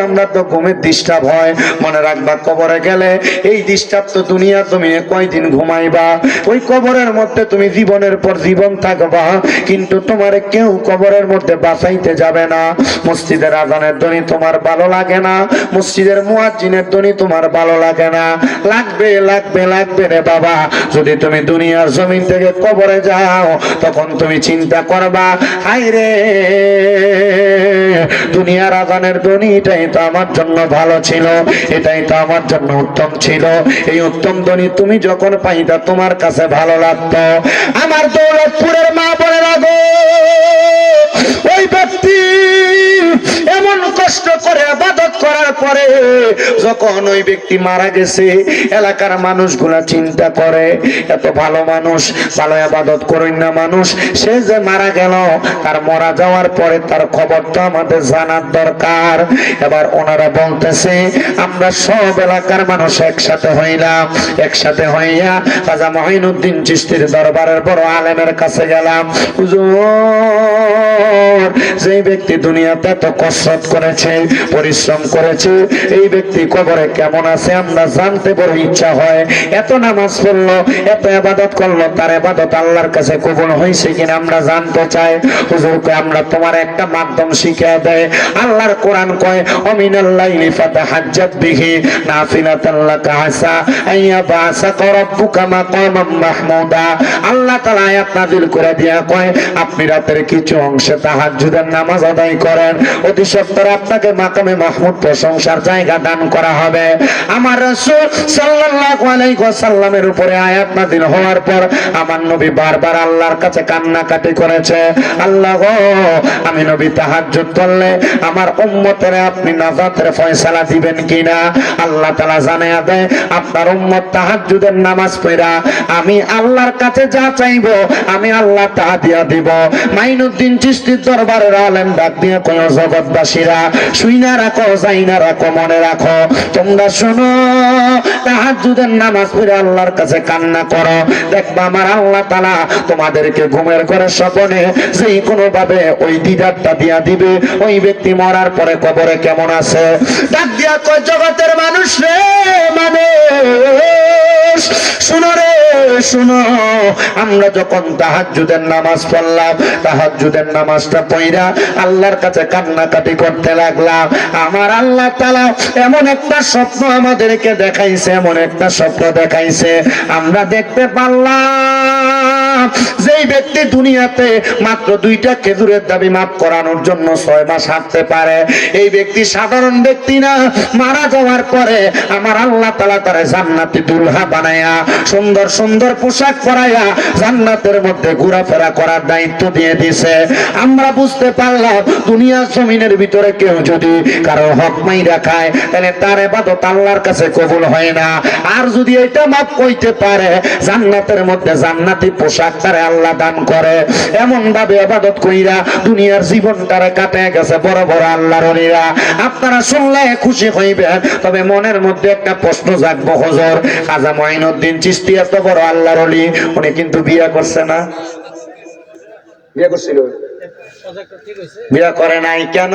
আমরা তো ঘুমের ডিস্টার্ব হয়। মনে রাখবা কবরে গেলে এই ডিস্টার্ব তো দুনিয়া তুমি কয়দিন ঘুমাইবা, ওই কবরের মধ্যে তুমি জীবনের পর জীবন থাকবা, কিন্তু তোমার কেউ কবরের মধ্যে বাঁচাইতে যাবে না। মসজিদের আজানের ধ্বনি তোমার ভালো লাগে না, মসজিদের মুয়াজ্জিনের ধ্বনি তোমার ভালো লাগে না। লাগবে লাগবে লাগবে রে বাবা। যদি তুমি দুনিয়ার জমিন থেকে কবরে যাও তখন তুমি চিন্তা করবা, হায় রে দুনিয়ার আজানের ধ্বনি এটাই তো আমার জন্য ভালো ছিল, এটাই তো আমার জন্য উত্তম ছিল। এই উত্তম ধ্বনি তুমি যখন পাইতা তোমার কাছে ভালো লাগতো। আমার দৌলতপুরের মা বলে লাগো, ওই ব্যক্তি এমন কষ্ট করে ইবাদত করার পরে যখন ওই ব্যক্তি মারা গেছে, এলাকার মানুষগুলা চিন্তা করে এত ভালো মানুষ, ভালো ইবাদত করেন না মানুষ, সে যে মারা গেল, তার মারা যাওয়ার পরে তার খবরটা আমাদের জানার দরকার। এবার ওনারা বলতেছে আমরা সব এলাকার মানুষ একসাথে হইলাম, একসাথে হইয়া খাজা মঈনুদ্দিন চিশতির দরবারের বড় আলেমের কাছে গেলাম। হুজুর যে ব্যক্তি দুনিয়াতে এত কসরত করেছে, পরিশ্রম করেছে, এই ব্যক্তি কবরে কেমন আছে আমরা জানতে বড় ইচ্ছা হয়। এত নামাজ পড়লো, এত ইবাদত করলো, তার ইবাদত আল্লাহর কাছে কবুল হয়েছে কিনা আমরা জানতে চাই। হুজুরকে আমরা তোমার একটা মাধ্যম শিখিয়ে দেয়। আল্লাহর কোরআন কয় অমিনাল লাইলি ফাতাহাজ্জাত বিহি নাফিলাতান লাকা আসা আইয়া বাসাকা রাব্বুকা মাকামাম মাহমুদা। আল্লাহ তাআলা আয়াত নাযিল করে দিয়া কয় আপনি রাতের কিছু অংশে তাহাজ্জুদের নামাজ আদায় করেন, অতি সত্বর আপনাকে মাকামে মাহমুদ প্রশংসার জায়গা দান করা হবে। আমার রাসূল সাল্লাল্লাহু আলাইহি ওয়াসাল্লামের উপরে আয়াত নাযিল হওয়ার পর আমার নবী বারবার আল্লাহর কাছে কান্নাকাটি করেছে, আল্লাহ গো আমি নবী তাহাজ্জুদ করলে আমার উম্মতের আপনি নাজাতের ফয়সালা দিবেন কিনা? আল্লাহ তাআলা জানায়া দেয় আপনার উম্মত তাহাজ্জুদের নামাজ পড়া আমি আল্লাহর কাছে যা চাইবো আমি আল্লাহ তা দিয়া দিব। মাইনুদ্দিন চিশতির দরবারের আলেম ডাক দিয়ে কয় জগৎবাসীরা শুইনা রাখো, যাইনা রাখো, মনে রাখো, তোমরা শোনো তাহাজ্জুদের নামাজ পড়ে আল্লাহর কাছে কান্না করো, দেখবা আমার আল্লাহ তাআলা তোমাদেরকে ঘুমের ঘরে স্বপ্নে যেই কোনো ভাবে ওই দিদারটা দিয়া দিবে। ওই ব্যক্তি মরার পরে কবরে কেমন আছে? ডাক দিয়া কয় জগতের মানুষ রে, মানুষ শুনো রে শুনো, আমরা যখন তাহাজ্জুদের নামাজ পড়লাম, তাহাজ্জুদের নামাজটা পড়া আল্লাহর কাছে কান্নাকাটি করতে লাগলাম, আমার আল্লাহ তাআলা এমন একটা স্বপ্ন আমাদেরকে দেখাইছে, এমন একটা স্বপ্ন দেখাইছে, আমরা দেখতে পারলাম যেই ব্যক্তি দুনিয়াতে মাত্র 2টা খেজুরের দাবি মাফ করানোর জন্য 6 মাস হাঁটতে পারে, এই ব্যক্তি সাধারণ ব্যক্তি না। মারা যাওয়ার পরে আমার আল্লাহ তাআলা তারে জান্নাতি দুলহা বানায়া সুন্দর সুন্দর পোশাক পরাইয়া জান্নাতের মধ্যে ঘোরাফেরা করার দায়িত্ব দিয়ে দিয়েছে। আমরা বুঝতে পারলাম দুনিয়ার জমিনের ভিতরে কেউ যদি কারো হক মাইরা খায় তাহলে তার ইবাদত আল্লাহর কাছে কবুল হয় না। আর যদি এটা মাফ কইতে পারে জান্নাতের মধ্যে জান্নাতি পোশাক তারে আল্লাহ দান করে। এমন ভাবে ইবাদত কইরা দুনিয়ার জীবনটারে কাটে গেছে বড় বড় আল্লাহর ওলিরা। আপনারা শুনলে খুশি হইবেন, তবে মনের মধ্যে একটা প্রশ্ন জাগবে, হুজুর খাজা মঈনুদ্দিন চিশতি এত বড় আল্লাহর ওলি, উনি কিন্তু বিয়ে করছে না? বিয়ে করছিল? বিয়া করে নাই কেন?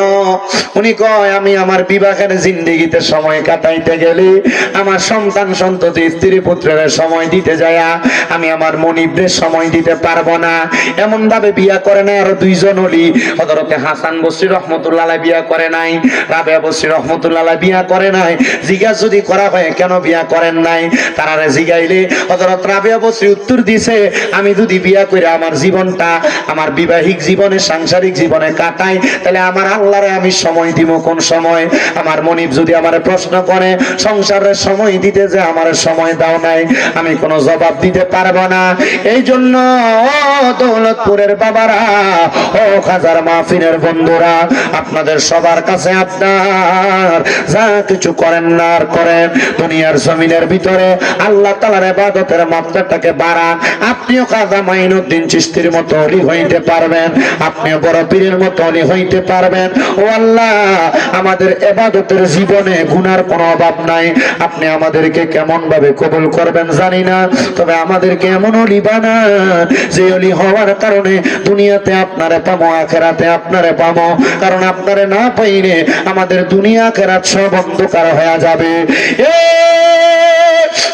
উনি কয় আমি আমার বিবাহের জিন্দেগিতে সময় কাটাইতে গেলে আমার সন্তান সন্ততি স্ত্রী পুত্রের সময় দিতে যায় আমি আমার মনিবদের সময় দিতে পারবো না, এমন ভাবে বিয়া করে নাই। আরো দুইজন হলি হযরতে হাসান বসরি রহমতুল্লাহ আলাইহি বিয়া করে নাই, রাবেয়া বসরি রহমতুল্লাহ আলাইহি বিয়া করে নাই। জিজ্ঞাসা যদি করা হয় কেন বিয়া করেন নাই, তারারে জিগাইলে হযরত রাবেয়া বসরি উত্তর দিছে, আমি যদি বিয়া করে আমার জীবনটা আমার বিবাহিক জীবনে সাংসারিক জীবনে কাটাই তাহলে আমার আল্লাহরে আমি সময় দিব কোন সময়? আমার মনিব যদি আমারে প্রশ্ন করে সংসারের সময় দিতে যে আমার সময় দাও নাই, আমি কোনো জবাব দিতে পারবো না। এই জন্য দৌলতপুরের বাবারা, ও হাজার মাহফিলের বন্ধুরা, আপনাদের সবার কাছে আপনার যা কিছু করেন না আর করেন, দুনিয়ার জমিনের ভিতরে আল্লাহ তাআলার ইবাদতের মাত্রাটাকে বাড়ান। আপনিও খাজা মাইনুদ্দিন চিশতির মতো ওলি হইতে পারবেন, আপনিও বড় পীরের মতো ওলি হইতে পারবেন। ও আল্লাহ, আমাদের ইবাদতের জীবনে গুনার কোনো অভাব নাই। আপনি আমাদেরকে কেমন ভাবে কবুল করবেন জানি না, তবে আমাদেরকে এমন ওলি বানান যে ওলি হওয়ার কারণে দুনিয়াতে আপনারে পাবো, আখিরাতে আপনারে পাবো। কারণ আপনারে না পাইলে আমাদের দুনিয়া আখিরাত সব অন্ধকার হয়ে যাবে।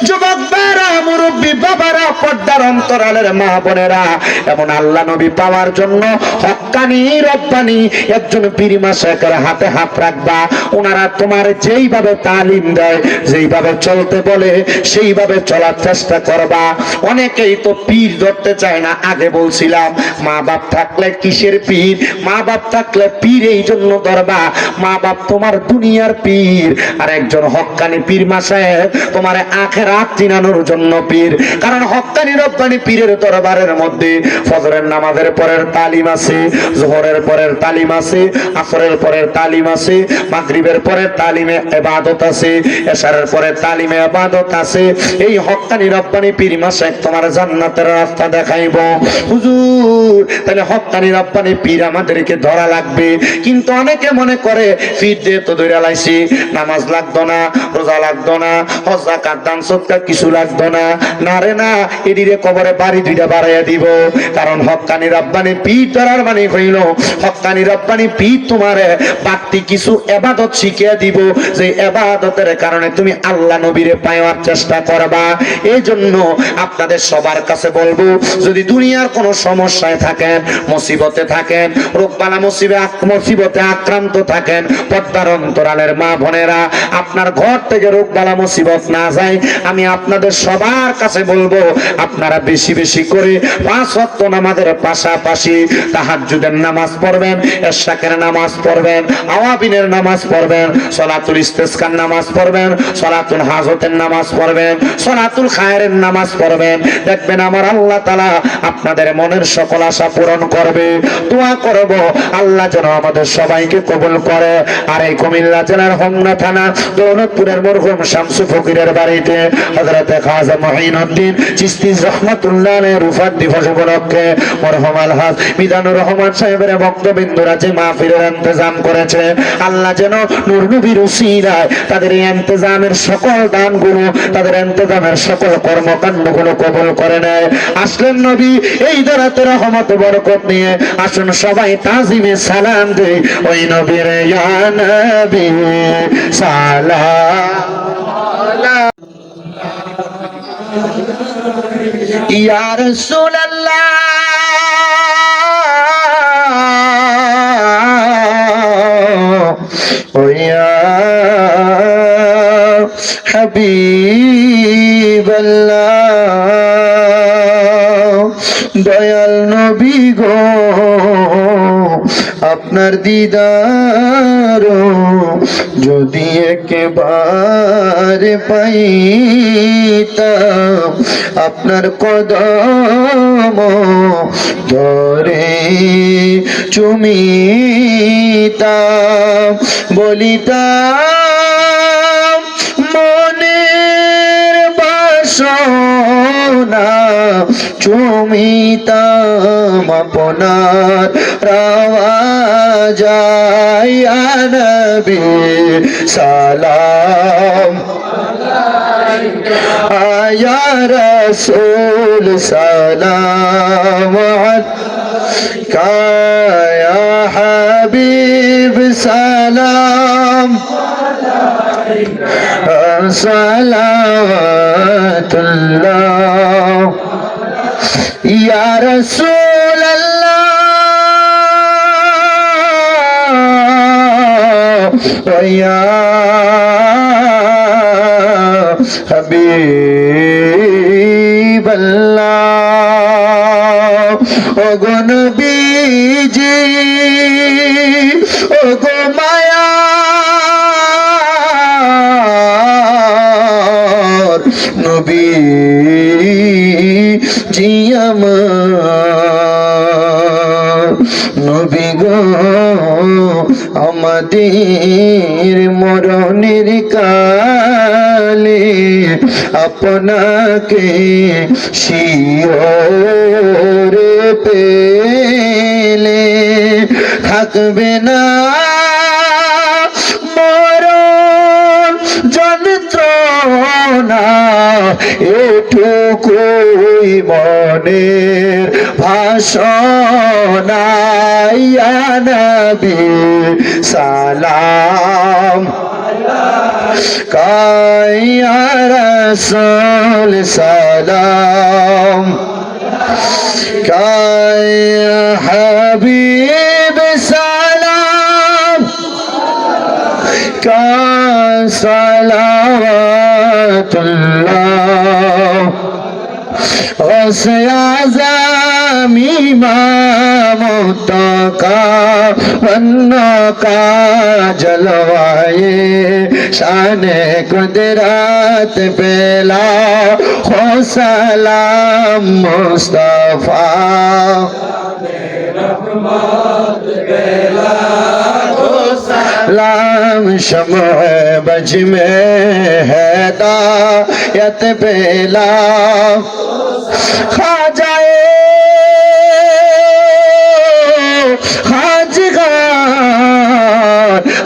যুবক বারা, মুরব্বী বাবারা, পর্দার অন্তরালের মা বোনেরা, এমন আল্লাহ নবী পাওয়ার জন্য হক্কানি রব্বানি একজন পীর মাশায়েখের হাতে হাত রাখবা। ওনারা তোমার যেইভাবে তালিম দেয়, যেইভাবে চলতে বলে সেইভাবে চলার চেষ্টা করবা। অনেকেই তো পীর ধরতে চায় না। আগে বলছিলাম মা বাপ থাকলে কিসের পীর? মা বাপ থাকলে পীর এই জন্য ধরবা, মা বাপ তোমার দুনিয়ার পীর, আর একজন হক্কানি পীর মাশায়েখ তোমার আখিরাত চিনানোর জন্য পীর। কারণ হক্কানি রব্বানি পীরের দরবারের মধ্যে ফজরের নামাজের পরের তালিম আছে, যোহরের পরের তালিম আছে, আসরের পরের তালিম আছে, মাগরিবের পরের তালিমে ইবাদত আছে, এশারের পরের তালিমে ইবাদত আছে। এই হক্কানি রব্বানি পীর মাশায়েখ তোমার জান্নাতের রাস্তা দেখাইব। হুজুর, তাহলে হক্কানি রব্বানি পীর আমাদেরকে ধরা লাগবে। কিন্তু অনেকে মনে করে পীর দিয়ে তো ধরে লাইছি, নামাজ লাগতো না, রোজা লাগতো না, হজ যাকাত দান সদকা কিছু লাগতো না। না রে না, এদিকে কবরে বাড়ি দুইটা বাড়াইয়া দিব। কারণ হক্কানি রব্বানি পীর ধরার মানে হইল হক্কানি রব্বানি পীর তোমারে বাড়তি কিছু ইবাদত শিখিয়ে দিব, যে ইবাদতের কারণে তুমি আল্লাহ নবীরে পাওয়ার চেষ্টা করবা। এই জন্য আপনাদের সবার কাছে বলবো, যদি দুনিয়ার কোনো সমস্যায় থাকেন, মুসিবতে থাকেন, রোগবালা মুসিবতে আক্রান্ত থাকেন, পর্দার অন্তরালের মা বোনেরা, আপনার ঘর থেকে রোগবালা মুসিবত না যায়, আমি আপনাদের সবার কাছে বলবো আপনারা বেশি বেশি করে 5 ওয়াক্ত নামাজের পাশাপাশি তাহাজ্জুদের নামাজ পড়বেন, ইশরাকের নামাজ পড়বেন, আওয়াবিনের নামাজ পড়বেন, সলাতুল ইস্তিসকার নামাজ পড়বেন, সলাতুল হাজতের নামাজ পড়বেন, সলাতুল খায়রের নামাজ পড়বেন। দেখবেন আমার আল্লাহ তাআলা আপনাদের মনের সকল আশা পূরণ করবে। দোয়া করব আল্লাহ যেন আমাদের সবাইকে কবুল করে। আর এই কুমিল্লা জেলার হোমনা থানা দৌলতপুরের মরহুম শামসু ফকিরের বাড়িতে হযরতে খাজা মুঈনুদ্দিন চিশতি রাহমাতুল্লাহ আলাইহি রুফাত দিবস উপলক্ষে মরহুম আলহাজ মিজানুর রহমান সাহেবের ভক্তবৃন্দরা যে মাহফিলের ইন্তজাম করেছে, আল্লাহ যেন নূর নবীর উসিলায় তাদের এই ইন্তজামের সকল দানগুলো, তাদের ইন্তজামের সকল কর্মকাণ্ডগুলো কবুল করে নেয়। আসলেন নবী এই দরাতে রহমত বরকত নিয়ে, আসুন সবাই তাজিমে সালাম দেই ওই নবীর, ইয়া নবী সালাম ইয়া রাসূলুল্লাহ, ও ইয়া হাবিবাল্লাহ, দয়াল নবী গো আপনার দিদার যদি একেবারে পাইতাম, আপনার কদম ধরে চুমিতাম, বলিতাম মনের বাসনা, চুমিতাম আপনার রাওয়াজায়, ইয়া নবী সালাম আলাইকা, ইয়া রাসূল সালাম আলাইকা। या हबीब सलाम सलावतुल्लाह या रसूल अल्लाह या हबीब अल्लाह ओ गो नबीजी ओ गो माया नबी জি আমার নবী গো আমাদের মরণের কালে আপনাকে শিওরে পেলে থাকবে না মরণ যন্ত্রণা এটুকুই মনের ভাষণা ইয়া নবী সালাম ইয়া রাসূল সালাম ইয়া হাবিব সালাম সালাওয়াতুল্লাহ গৌসে আযম ইমাম তাকা वन्नका जलवाए शान कुदरत पेला हो सलाम मुस्तफा सलाम शम्अ बज में हिदायत पेला खा जाए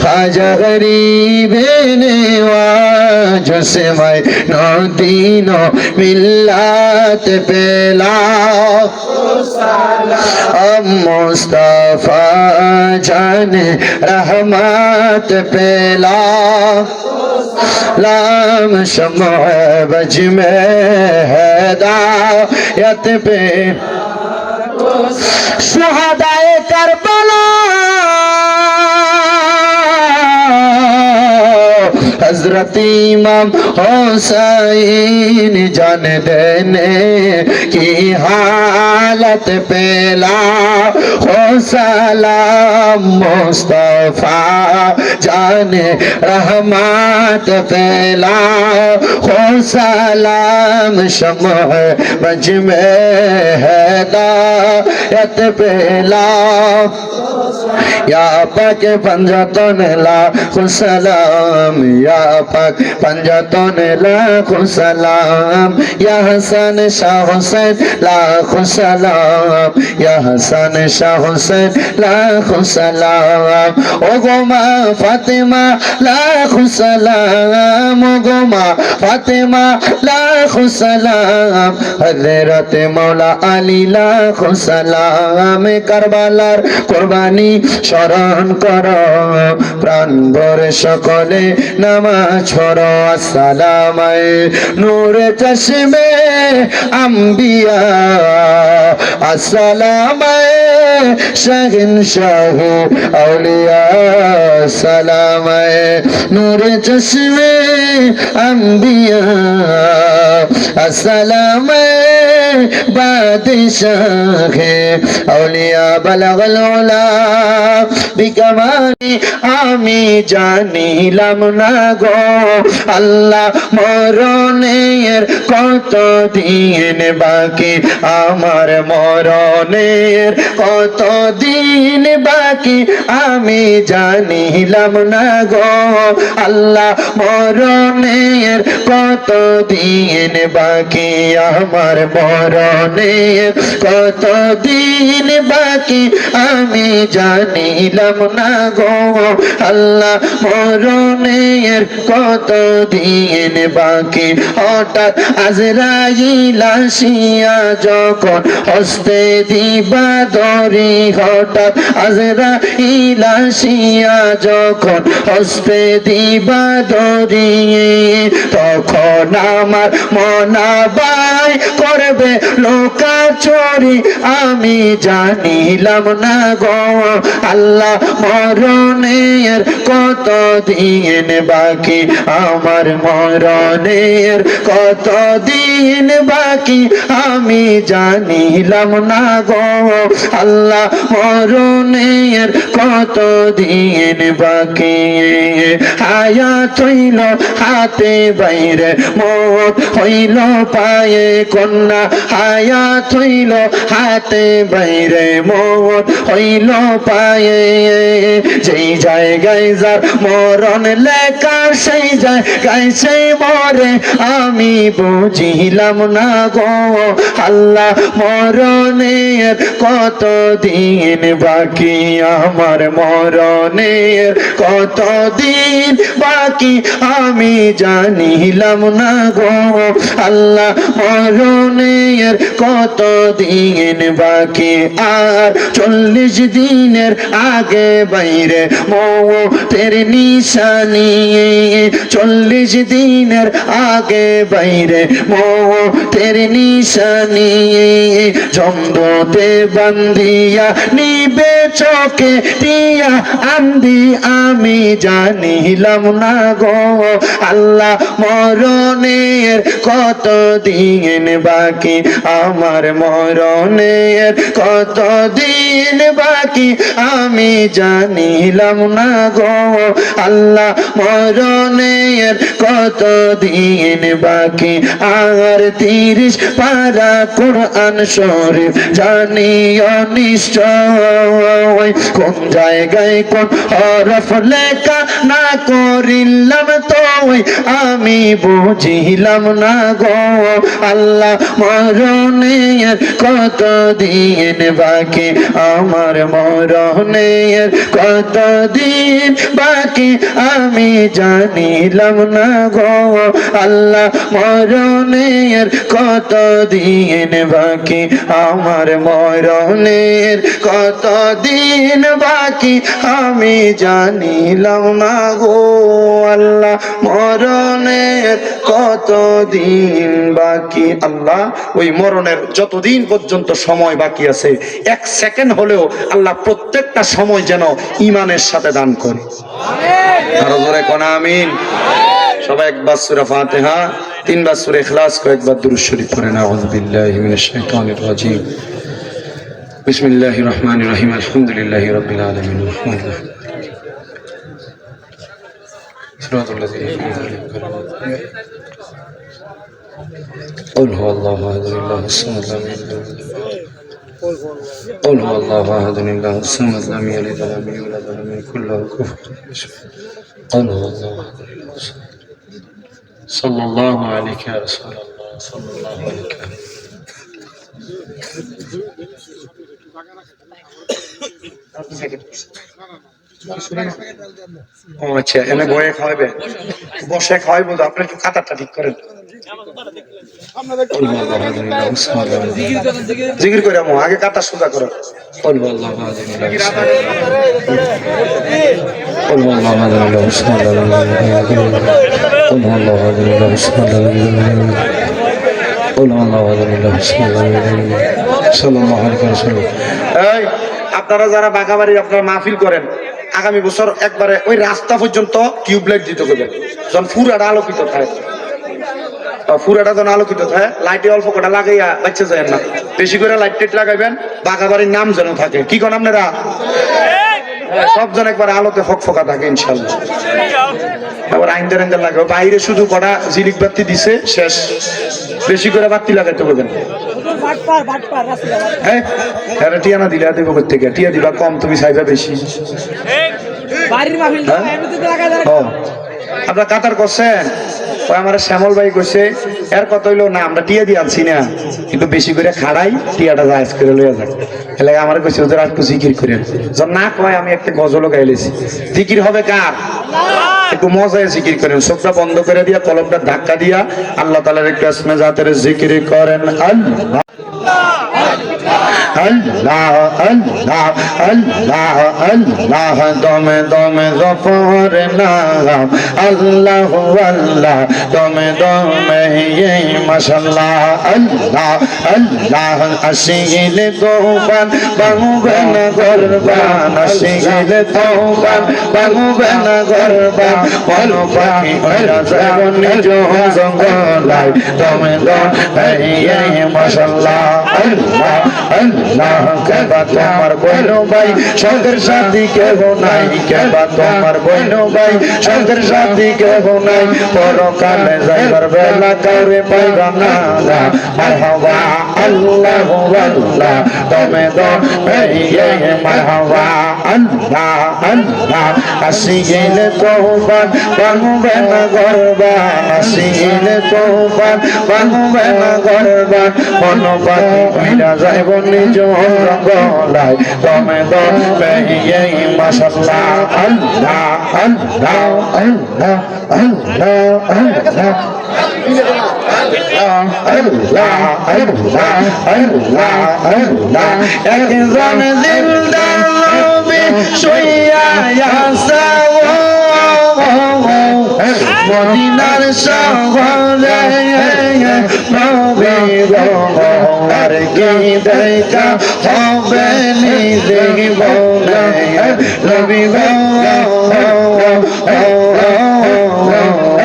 खाजा गरीब नवाजो से मैं नौ दीनों मिल्लत पेला मुस्तफा जान रहमत पेला लाम शम्अ बज में हिदायत पे शुहदाए करबला हजरत इमाम हुसैन जान देने की हालत पेला हो सलाम मुस्तफा जान रहमत पेला हो सलाम शम्अ बज में हिदायत पेला या पाक पंजातन लाखो सलाम या पाक पंजातन लाखो सलाम या हसन शाह हुसैन लाखो सलाम या हसन शाह हुसैन लाखो सलाम ओ गो मां फातिमा लाखो सलाम ओ गो मां फातिमा लाखो सलाम हजरत मौला अली लाखो सलाम करबलार कुर्बानी স্মরণ করো প্রাণ ভরে সকলে নামাজ পড়ো আসসালামে নূরে চশমে আম্বিয়া আসসালামে শাহিনশাহ আউলিয়া আসসালামে নূরে চশমে আম্বিয়া আসসালামে বাদশাহ আউলিয়া বালাগাল উলা বিকামানি আমি জানিলাম না গো আল্লাহ মরণের কত দিন বাকি আমার মরণের কত দিন বাকি আমি জানিলাম না গো আল্লাহ মরণের কত দিন বাকি আমার মরণের কতদিন বাকি আমি জানিলাম না গো আল্লাহ মরণের কতদিন বাকি হঠাৎ আজরাইল আসিয়া যখন হস্তে দিবা ধরি হঠাৎ আজরাইল আসিয়া যখন হস্তে দিবা ধরি তখন আমার মনাবাই করবে লোকাচুরি আমি জানিলাম না গো আল্লাহ মরণের কতদিন বাকি আমার মরণের কতদিন বাকি আমি জানিলাম না গো আল্লাহ মরণের কতদিন বাকি হায়াত হইল হাতে বাইরে মত হইল পায়ে কন্যা হায়াত হইল হাতে বাইরে মত হইল পায়ে যেই জায়গায় যার মরণ লেখা সেই জায়গায় সেই মরে আমি বুঝিলাম না গো আল্লাহ মরণের কতদিন বাকি আমার মরণের কতদিন বাকি আমি জানিলাম না গো আল্লাহ মরণের কতদিন বাকি আর 40 দিনের আগে বাইরে মৌতের নিশানি 40 দিনের আগে বাইরে মৌতের নিশানি জমদতে বান্ধিয়া নিবে চোখে দিয়া আন্দি আমি জানিলাম না গো আল্লাহ মরণের কতদিন বাকি আমার মরণের কতদিন বাকি আমি জানিলাম না গো আল্লাহ মরণের কতদিন বাকি আর 30 পারা কোরআন শরীফ জানিও নিশ্চয় কোন জায়গায় কোন হরফ লেখা না করিলাম তো আমি বুঝিলাম না গো আল্লাহ মরণের কতদিন বাকি আমার মরণের কতদিন বাকি আমি জানিলাম না গো আল্লাহ মরণের কতদিন বাকি আমার মরণের কতদিন বাকি আমি জানিলাম না গো আল্লাহ মরণের কতদিন বাকি আল্লাহ ওই মরণের যতদিন পর্যন্ত সময় বাকি আছে 1 সেকেন্ড হলেও আল্লাহ প্রত্যেকটা সময় যেন ঈমানের সাথে দান করে আমিন আরো জোরে কোন আমিন সবাই একবার সূরা ফাতিহা 3 বার সূরা ইখলাস কয়েকবার দুরূদ শরীফ পড়েন আউযু বিল্লাহি মিনাশ শাইতানির রাজীম বিসমিল্লাহির রহমানির রহিম আলহামদুলিল্লাহি রাব্বিল আলামিন রহমানির রহিম صراط الذين أنعمت عليهم قل هو الله أحد الله الصمد لم يلد قل هو الله أحد الله الصمد لم يلد ولم يولد ولم يكن له كفوا قل هو الله أحد الله الصمد صلى الله عليك يا رسول الله صلى الله عليك ও আচ্ছা এনে বয়ে খাওয়াবে বসে খাওয়াইবো আপনি একটু কাতারটা ঠিক করেন জিকির করে আমো আগে কাতার সোজা করো আপনারা যারা বাঘাবাড়ি আপনারা মাহফিল করেন আগামী বছর একবারে ওই রাস্তা পর্যন্ত টিউবলাইট দিতে হবে যখন পুরাটা আলোকিত থাকে পুরাটা যখন আলোকিত থাকে লাইটে অল্প কটা লাগাইয়া বাচ্চা যায় না বেশি করে লাইট টাইট লাগাইবেন বাঘাবাড়ির নাম যেন থাকে কি কোন আপনারা সবজন একবার আলোতে ফকফকা থাকে ইনশাল্লাহ আবার আইন্দার আইন্দার লাগবে বাইরে শুধু কটা ঝিলিক বাতি দিছে শেষ বেশি করে বাতি লাগাইতে বলবেন হ্যাঁ টিয়া না দিলে দেবো থেকে টিয়া দিবা কম তুমি চাইবা বেশি আপনার কাতার করছেন ওই আমার শ্যামল ভাই কইছে এর কত হইলো না আমরা টিয়া দিয়ে আনছি না কিন্তু বেশি করে খাড়াই টিয়াটা জায়েজ করে লইয়া যাক এলে আমার কইছে ওদের আর একটু জিকির করেন যখন না কয় আমি একটা গজলও গাইলেছি জিকির হবে কার একটু মজায় জিকির করেন চোখটা বন্ধ করে দিয়া কলমটা ধাক্কা দিয়া আল্লাহ তাআলার একটু আসমে জাতের জিকির করেন আল্লাহ Allah Allah Allah Allah dome dome zafar naam Allah Allah dome dome ye mashallah Allah Allah asigil toban bangu bana gorban asigil toban bangu bana gorban polo pakhi oira jabon nijo jongolai dome dome ye mashallah Allah Allah কেবা তোমার বইনো ভাই সঙ্গের সাথী কেহ নাই কেবা তোমার বইনো ভাই সঙ্গের সাথী কেহ নাই পরকালে যাইবার বেলা কাউরে পাইবা না মারহাবা আল্লাহু আল্লাহ তুমি তো এই মারহাবা আল্লাহ আল্লাহ আসিলে তোবান বাংবে না গরবান আসিলে তোবান বাংবে না গরবান মন পাখি কইরা যাইব নিজ রঙ্গলাই তুমি তো এই মাশাআল্লাহ আল্লাহ আল্লাহ আল্লাহ আল্লাহ আল্লাহ Allah Allah Allah Allah একজন দিলদার নবী শুইয়া ইয়াসাও মদিনার শহরে নবী গো আর কি দেখা হবে নি দেখিব নবী গো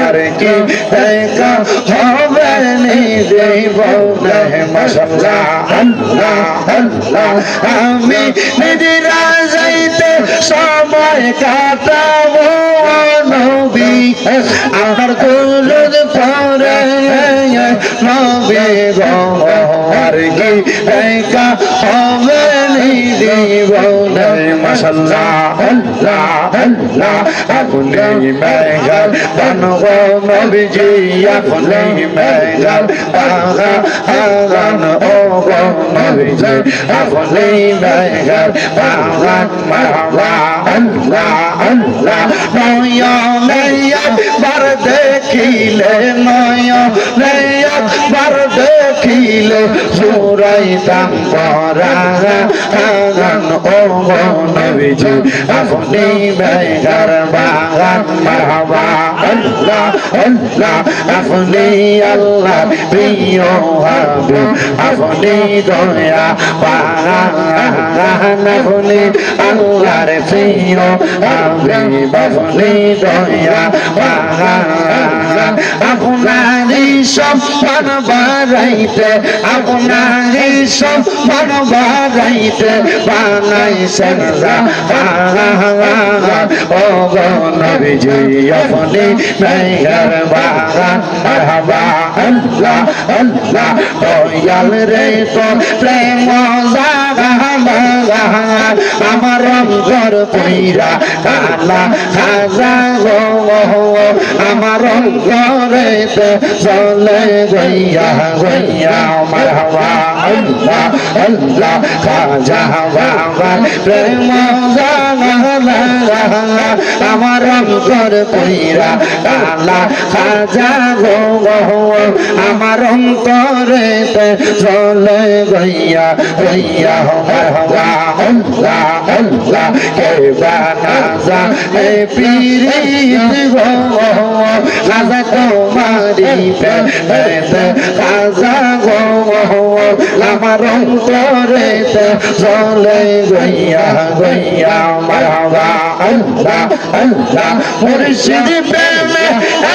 আর কি দেখা হবে নি দেখিব মাশাআল্লাহ আল্লাহ আল্লাহ আমি নিদিরা যাইতে সময় কাটাবো নবী আমার দুলুদ পরে নবী গো আর কি দেখা হবে নি দেখিব মাশাআল্লাহ আল্লাহ আল্লাহ আপনি মেঘাল বানগো নবীজি আপনি মেঘাল বাগান ও গো নবীজি আপনি মেঘাল বাগান মারহাবা আল্লাহ আল্লাহ নয়নে একবার দেখিলে নয়নে একবার দেখিলে জুরাইতাম পরাগান ও গো নবীজি আপনি মেঘার বাগান মারহাবা আল্লাহ আল্লাহ আপনি আল্লাহ প্রিয় হাবিব আপনি দয়া পান আপনি আল্লাহর প্রিয় হাবিব আপনি দয়া পান আপনারই সম্মান বাড়াইতে আপনারই সম্মান বাড়াইতে বানাইছেন ও গো নবীজি আপনি মেঘার বাগান মারহাবা আল্লাহ আল্লাহ দয়াল রে তো প্রেম আমার অন্তর কইরা কালা খাজা গো আমার অন্তরেতে চলে গইয়া গইয়া মারহাবা আল্লাহ আল্লাহ খাজা বাবা প্রেম আমার অন্তর কইরা কালা খাজা গো আমার অন্তরেতে চলে গইয়া গইয়া মারহাবা আল্লাহ আল্লাহ কে বানাজা এ পীরিত গো খাজা তোমারি পেতে খাজা গো আমার অন্তরেতে চলে গইয়া গইয়া মারহাবা আল্লাহ আল্লাহ মুর্শিদ প্রেমে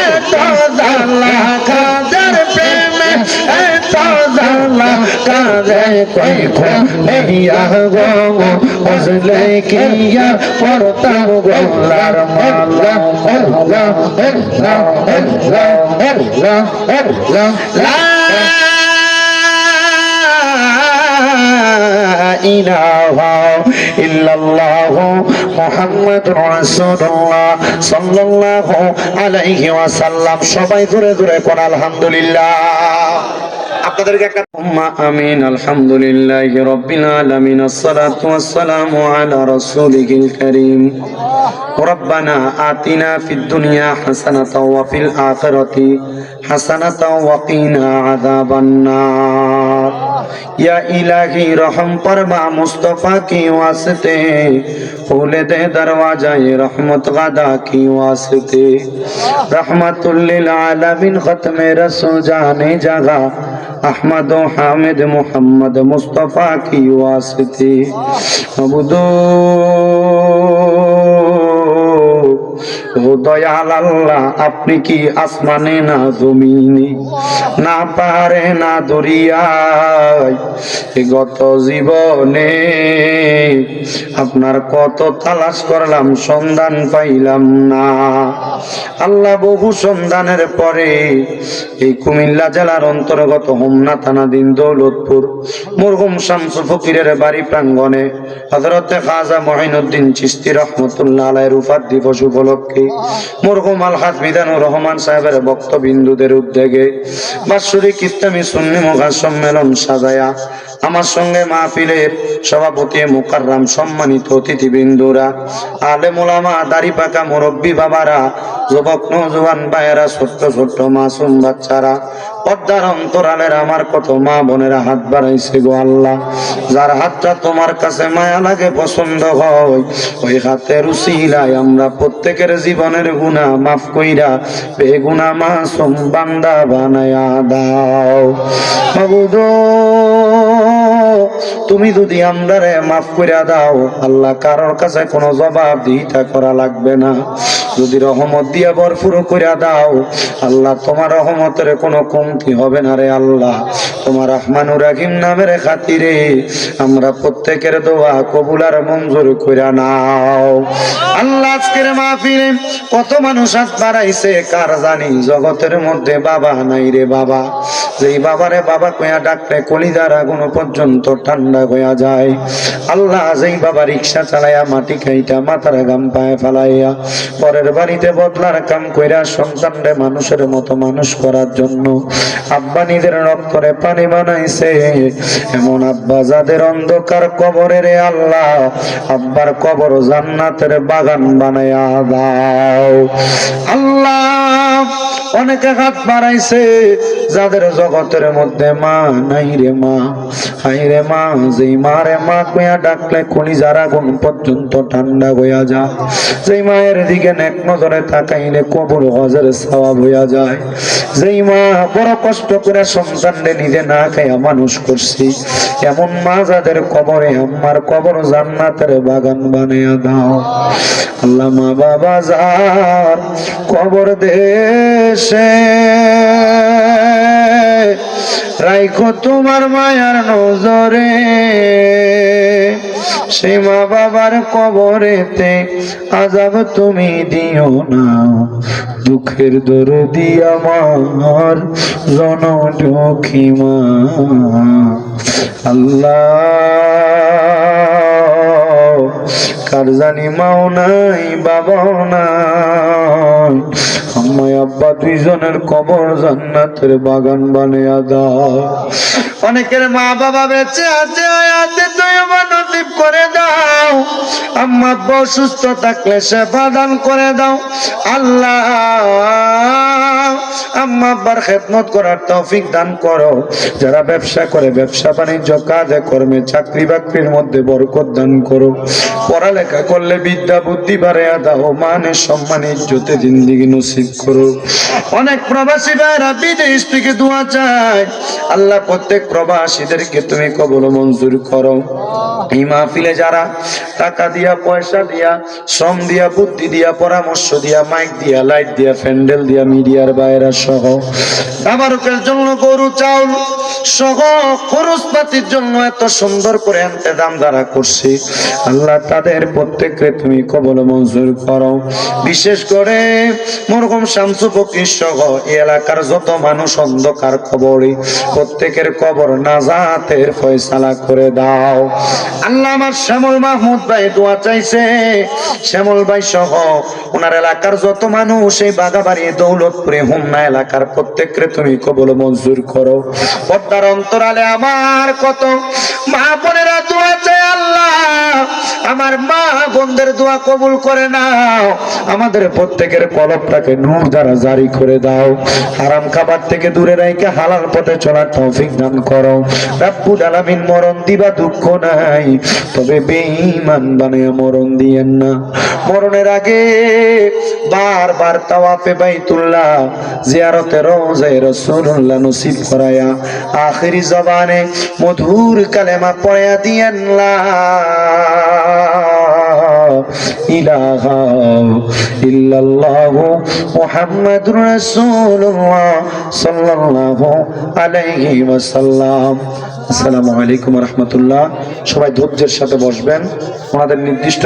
এত জালা খাজার প্রেমে এত জালা কারে কই খো নেহিয়া গো বুঝলে কিয়া পরতাম গোলার মালা আল্লাহ আল্লাহ আল্লাহ আল্লাহ আল্লাহ লা ইলাহা ইল্লাল্লাহু মুহাম্মাদুর রাসূলুল্লাহ সাল্লাল্লাহু আলাইহি ওয়াসাল্লাম। সবাই জোরে জোরে কোন আলহামদুলিল্লাহ। আপনাদেরকে একটা আমিন। আলহামদুলিল্লাহি রাব্বিল আলামিন, আসসালাতু ওয়াসসালামু আলা রাসূলিল কারীম। রব্বানা আতিনা ফিদ দুনিয়া হাসানাতাও ওয়া ফিল আখিরাতি হাসানাতাও ওয়া কিনা আযাবান নার। या इलाही रहम फरमा मुस्तफा की वास्ते, खोले दे दरवाजा रहमत गदा की वास्ते। रहमतुल लिल आलमीन खत्मे रसूल जाने जगह अहमद हामिद मोहम्मद मुस्तफा की वास्ते। अबुदो ও দয়াল আল্লাহ, আপনি কি আসমানে না জমিনে, না পাহাড়ে না দরিয়ায়, গত জীবনে আপনার কত তালাশ করলাম সন্ধান পাইলাম না। আল্লাহ বহু সন্ধানের পরে এই কুমিল্লা জেলার অন্তর্গত হোমনা থানাধীন দৌলতপুর মরহুম শামসুল ফকিরের বাড়ি প্রাঙ্গণে হযরত খাজা মঈনুদ্দিন চিশতি রহমাতুল্লাহ আলাইহির রূফাত দিবস উপলক্ষে মরহুম আলহাজ মিজানুর রহমান সাহেবের বক্তবিন্দুদের উদ্যোগে বাৎসরিক ইসলামী সুন্নি মুখা সম্মেলন সাজায়া আমার সঙ্গে মাহফিলের সভাপতি মুকাররম সম্মানিত অতিথিবৃন্দরা, আলেম ওলামা, দাড়ি পাকা মুরব্বী বাবারা, যুবক নওজোয়ান ভাইয়েরা, ছোট্ট ছোট্ট মাসুম বাচ্চারা, পর্দার অন্তরালের আমার কত মা বোনেরা হাত বাড়াইছে গো আল্লাহ। যার হাতটা তোমার কাছে মায়া লাগে, পছন্দ হয়, ওই হাতের উসিলায় আমরা প্রত্যেকের জীবনের গুনাহ মাফ কইরা বেগুনাহ মাসুম বান্দা বানায়া দাও। মাবুদ তুমি যদি আমরারে মাফ কইরা দাও আল্লাহ, কারোর কাছে কোনো জবাবদিহিতা করা লাগবে না। যদি রহমত দিয়া ভরপুর কইরা দাও আল্লাহ, তোমার রহমতের কোনো কমতি হবে না রে আল্লাহ। তোমার রহমানুর রহিম নামের খাতিরে আমরা প্রত্যেকের দোয়া কবুল আর মঞ্জুর কইরা নাও আল্লাহ। আজকের মাহফিলে কত মানুষ হাত বাড়াইছে, কার জানি জগতের মধ্যে বাবা নাই রে বাবা। যেই বাবারে বাবা কইয়া ডাকলে কলিজার আগুন পর্যন্ত ঠান্ডা হইয়া যায়। আল্লাহ, যেই বাবা রিক্সা চালাইয়া মাটি খাইটা মাথার ঘাম পায়ে ফেলাইয়া পরের বাড়িতে বদলার কাম কইরা সন্তানরে মানুষের মতো মানুষ করার জন্য আব্বা নিজের রক্তরে পানি বানাইছে, এমন আব্বা যাদের অন্ধকার কবরে রে আল্লাহ, আব্বার কবর জান্নাতের বাগান বানাইয়া দাও আল্লাহ। অনেকে হাত বাড়াইছে যাদের জগতের মধ্যে মা নাই রে মা, হাই রে মা, যেই মা রে মা কইয়া ডাকলে কলিজার আগুন পর্যন্ত ঠান্ডা হইয়া যায়। যেই মায়ের দিকে নেক নজরে তাকাইলে কবর হজের সওয়াব হইয়া যায়। যেই মা বড় কষ্ট করে সন্তানরে নিজে না খাইয়া মানুষ করছি, এমন মা যাদের কবরে আমার কবর জান্নাতের বাগান বানাইয়া দাও আল্লাহ। মা বাবা যার কবর দেশে রাইখো তোমার মায়ার নজরে, সেই মা বাবার কবরেতে আযাব তুমি দিও না। দুঃখের দরদি আমার জনদুঃখী মা আল্লাহ। কার জানি মাও নাই বাবাও নাই, আম্মা আব্বা দুইজনের কবর জান্নাতের বাগান বানাইয়া দাও। অনেকের মা বাবা বেঁচে আছে, আয়াতে তয়বা নসিব করে দাও। আম্মা আব্বা সুস্থ থাকলে সেবা দান করে দাও আল্লাহ। আম্মা আব্বার খেদমত করার তৌফিক দান করো। যারা ব্যবসা করে, ব্যবসা বাণিজ্য কাজে কর্মে, চাকরি বাকরির মধ্যে বরকত দান করো। পড়ালেখা করলে বিদ্যা বুদ্ধি বাড়াইয়া দাও। মানে সম্মান ইজ্জতে জিন্দেগি নসিব করো। অনেক প্রবাসী ভাইরা বিদেশ থেকে দোয়া চায় আল্লাহ, প্রত্যেক প্রবাসীদেরকে তুমি কবুল মঞ্জুর করো। এই মাহফিলে যারা টাকা দিয়া, পয়সা দিয়া, শ্রম দিয়া, বুদ্ধি দিয়া, পরামর্শ দিয়া, মাইক দিয়া, লাইট দিয়া, প্যান্ডেল দিয়া, মিডিয়ার বাইরা সহ তাবারুকের জন্য গরু চাউল সহ খরচপাতির জন্য এত সুন্দর করে ইন্তজাম যারা করছে আল্লাহ, তাদের প্রত্যেককে তুমি কবুল মঞ্জুর করো। বিশেষ করে মরহুম শামসু ফকির সহ এই এলাকার যত মানুষ অন্ধকার কবরে, প্রত্যেকের কবর নাজাতের ফয়সালা করে দাও আল্লাহ আমার শ্যামল মাহমুদ ভাই দোয়া চাইছে, শ্যামল ভাই সহ ওনার এলাকার যত মানুষ এই বাগাবাড়ি দৌলতপুরে হোমনা এলাকার প্রত্যেককে তুমি কবুল মঞ্জুর করো। পর্দার অন্তরালে আমার কত মা বোনেরা দোয়া চায়, আল্লাহ আমার মা বোনদের দোয়া কবুল করে নাও, আমাদের প্রত্যেকের কলবটাকে নূর দ্বারা জারি করে দাও, হারাম খাবার থেকে দূরে রেখে হালাল পথে চলার তৌফিক দান করো। রব্বুল আলামিন মরণ দিবা দুঃখ নাই, তবে বেঈমান বানায়া মরণ দিয়েন না। মরণের আগে বারবার তাওয়াফে বাইতুল্লাহ জিয়ারতে রওজায়ে রাসূলুল্লাহ নসিব করায়া আখিরি জবানে মধুর কালেমা পড়ায়া দিয়েন লা ইলাহা ইল্লাল্লাহু মুহাম্মাদুর রাসূলুল্লাহ সাল্লাল্লাহু আলাইহি ওয়াসাল্লাম। আসসালামু আলাইকুম ওয়া রাহমাতুল্লাহ। সবাই ধৈর্যের সাথে বসবেন, ওনাদের নির্দিষ্ট